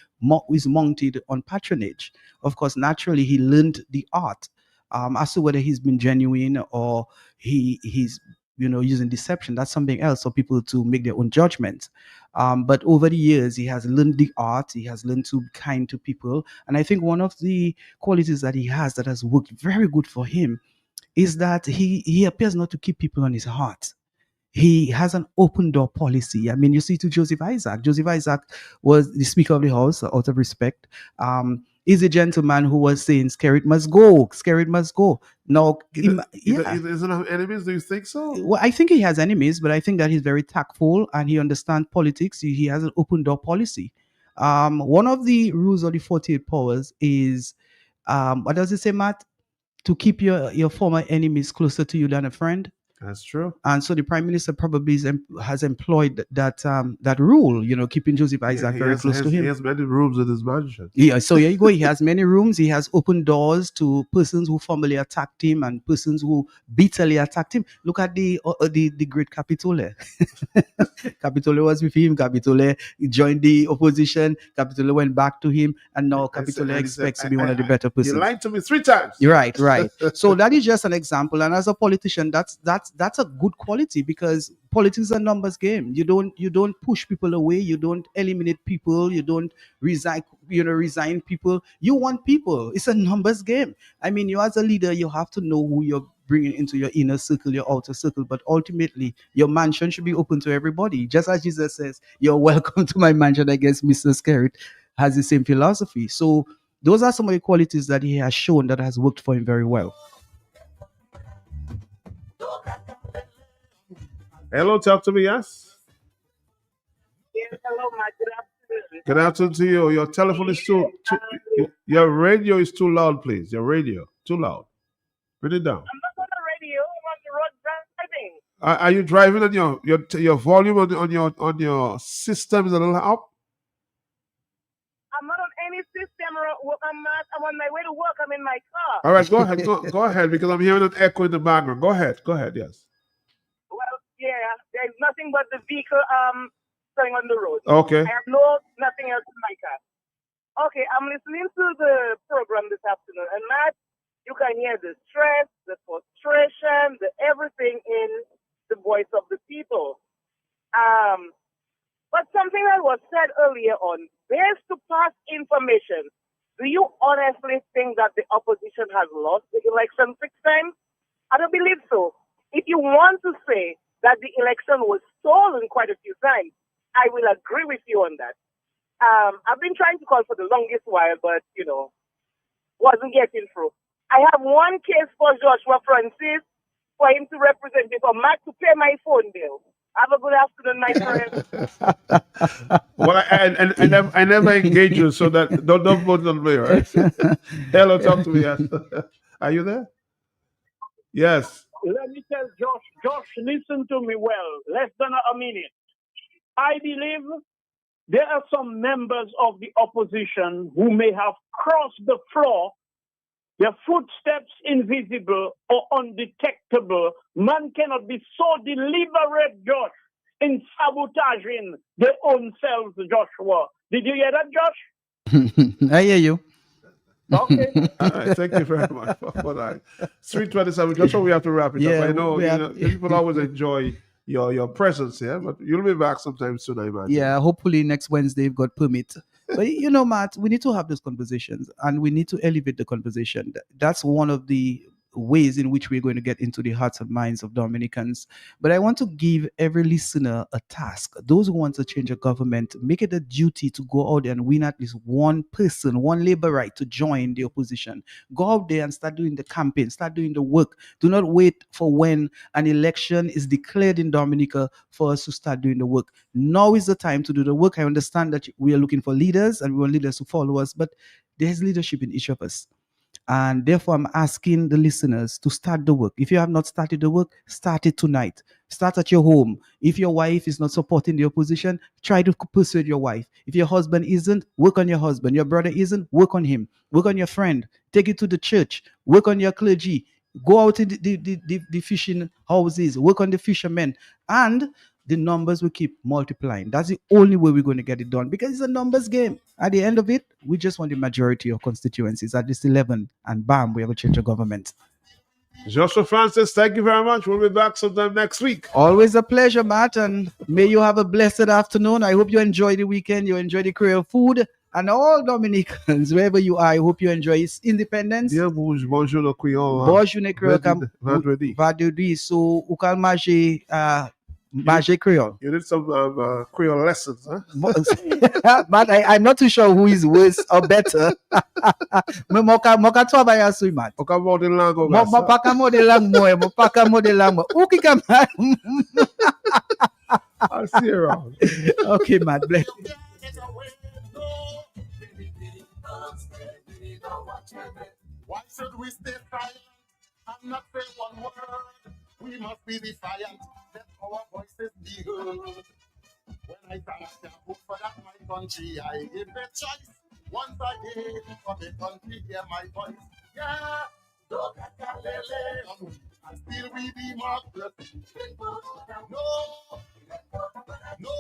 S15: is mounted on patronage. Of course, naturally, he learned the art. As to whether he's been genuine or he's using deception, that's something else for people to make their own judgment. But over the years, he has learned the art. He has learned to be kind to people. And I think one of the qualities that he has that has worked very good for him is that he appears not to keep people on his heart. He has an open door policy. I mean, you see to Joseph Isaac. Joseph Isaac was the Speaker of the House, out of respect. He's a gentleman who was saying, Skerrit must go. Skerrit must go. Now,
S4: He doesn't have enemies, do you think so?
S15: well, I think he has enemies, but I think that he's very tactful and he understands politics. He has an open door policy. One of the rules of the 48 powers is, what does it say, Matt? To keep your former enemies closer to you than a friend.
S4: That's true.
S15: And so the Prime Minister probably has employed that rule, keeping Joseph Isaac very close to him.
S4: He has many rooms in his mansion.
S15: Yeah, so here you go. He has many rooms. He has open doors to persons who formerly attacked him and persons who bitterly attacked him. Look at the great Capitole. Capitole was with him. Capitole joined the opposition. Capitole went back to him, and now Capitole expects to be one of the better persons.
S4: You lied to me 3 times.
S15: You're right. So that is just an example. And as a politician, that's a good quality, because politics is a numbers game. You don't push people away. You don't eliminate people. You don't resign people. You want people. It's a numbers game. I mean, you as a leader, you have to know who you're bring it into your inner circle, your outer circle. But ultimately, your mansion should be open to everybody. Just as Jesus says, "You're welcome to my mansion." I guess Mr. Skerritt has the same philosophy. So those are some of the qualities that he has shown that has worked for him very well.
S4: Hello, talk to me, yes?
S6: Yes, hello, my good afternoon.
S4: Good afternoon to you. Your telephone is your radio is too loud, please. Your radio, too loud. Bring it down.
S6: I'm not on the radio. I'm on the road driving.
S4: Are you driving and your volume on your system is a little up?
S6: I'm not on any system. I'm on my way to work. I'm in my car.
S4: All right, go ahead. Go ahead, because I'm hearing an echo in the background. Go ahead, yes.
S6: Well, yeah, there's nothing but the vehicle going on the road.
S4: Okay.
S6: I have nothing else in my car. Okay, I'm listening to the program this afternoon, and Matt, you can hear the stress, the frustration, the everything in the voice of the people. But something that was said earlier on, there's to pass information. Do you honestly think that the opposition has lost the election 6 times? I don't believe so. If you want to say that the election was stolen quite a few times, I will agree with you on that. I've been trying to call for the longest while, but, wasn't getting through. I have one case for Joshua Francis for him to represent me, for Matt to pay my phone bill. Have a good afternoon, my friend.
S4: Well, I never engage you, so that don't vote on me, right? Hello, talk to me. Yes. Are you there? Yes.
S9: Let me tell Josh, listen to me well. Less than a minute. I believe there are some members of the opposition who may have crossed the floor, their footsteps invisible or undetectable. Man cannot be so deliberate, Josh, in sabotaging their own selves, Joshua. Did you hear that, Josh?
S15: I hear you.
S9: Okay.
S4: All right, thank you very much for that. 3:27. That's what we have to wrap it up. I know people always enjoy your presence here, but you'll be back sometime soon, I imagine.
S15: Yeah, hopefully next Wednesday we've got permit. But Matt, we need to have those conversations and we need to elevate the conversation. That's one of the ways in which we're going to get into the hearts and minds of Dominicans. But I want to give every listener a task. Those who want to change a government, make it a duty to go out there and win at least one person, one laborite to join the opposition. Go out there and start doing the campaign, start doing the work. Do not wait for when an election is declared in Dominica for us to start doing the work. Now is the time to do the work. I understand that we are looking for leaders and we want leaders to follow us, but there's leadership in each of us. And therefore, I'm asking the listeners to start the work. If you have not started the work, start it tonight. Start at your home. If your wife is not supporting the opposition, try to persuade your wife. If your husband isn't, work on your husband. Your brother isn't, work on him. Work on your friend. Take it to the church. Work on your clergy. Go out in the fishing houses. Work on the fishermen. And the numbers will keep multiplying. That's the only way we're going to get it done, because it's a numbers game. At the end of it, we just want the majority of constituencies, at least 11, and bam, we have a change of government.
S4: Joshua Francis, thank you very much. We'll be back sometime next week.
S15: Always a pleasure, Matt, and may you have a blessed afternoon. I hope you enjoy the weekend, you enjoy the Creole food, and all Dominicans, wherever you are, I hope you enjoy its independence.
S4: Yeah, bonjour le Creole.
S15: Bonjour le Creole. Vendredi. So, ou can manger Manger Creole.
S4: You did some Creole lessons, huh?
S15: But I'm not too sure who is worse or better. Moka trabalhar sui, Matt.
S4: Moka modelang ko.
S15: Moka modelang mo, moka modelang mo. O que que
S4: I'll see you around.
S15: Okay, Matt. Bless.
S22: Why should we stay silent and not say one word? We must be defiant. Let our voices be heard. When I stand at the book for that my country, I give a choice. Once again, for the country, hear my voice. Yeah, look at Kalele, and still we democracy. No,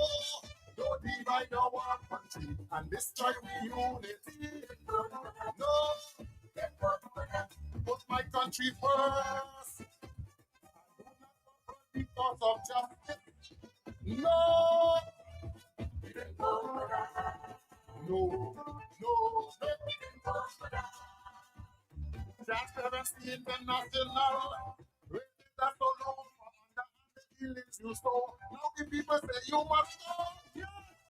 S22: don't divide our country and destroy we unity. No, put my country first. Because of justice. No. Just 17 international. you so. Now the people say you must go.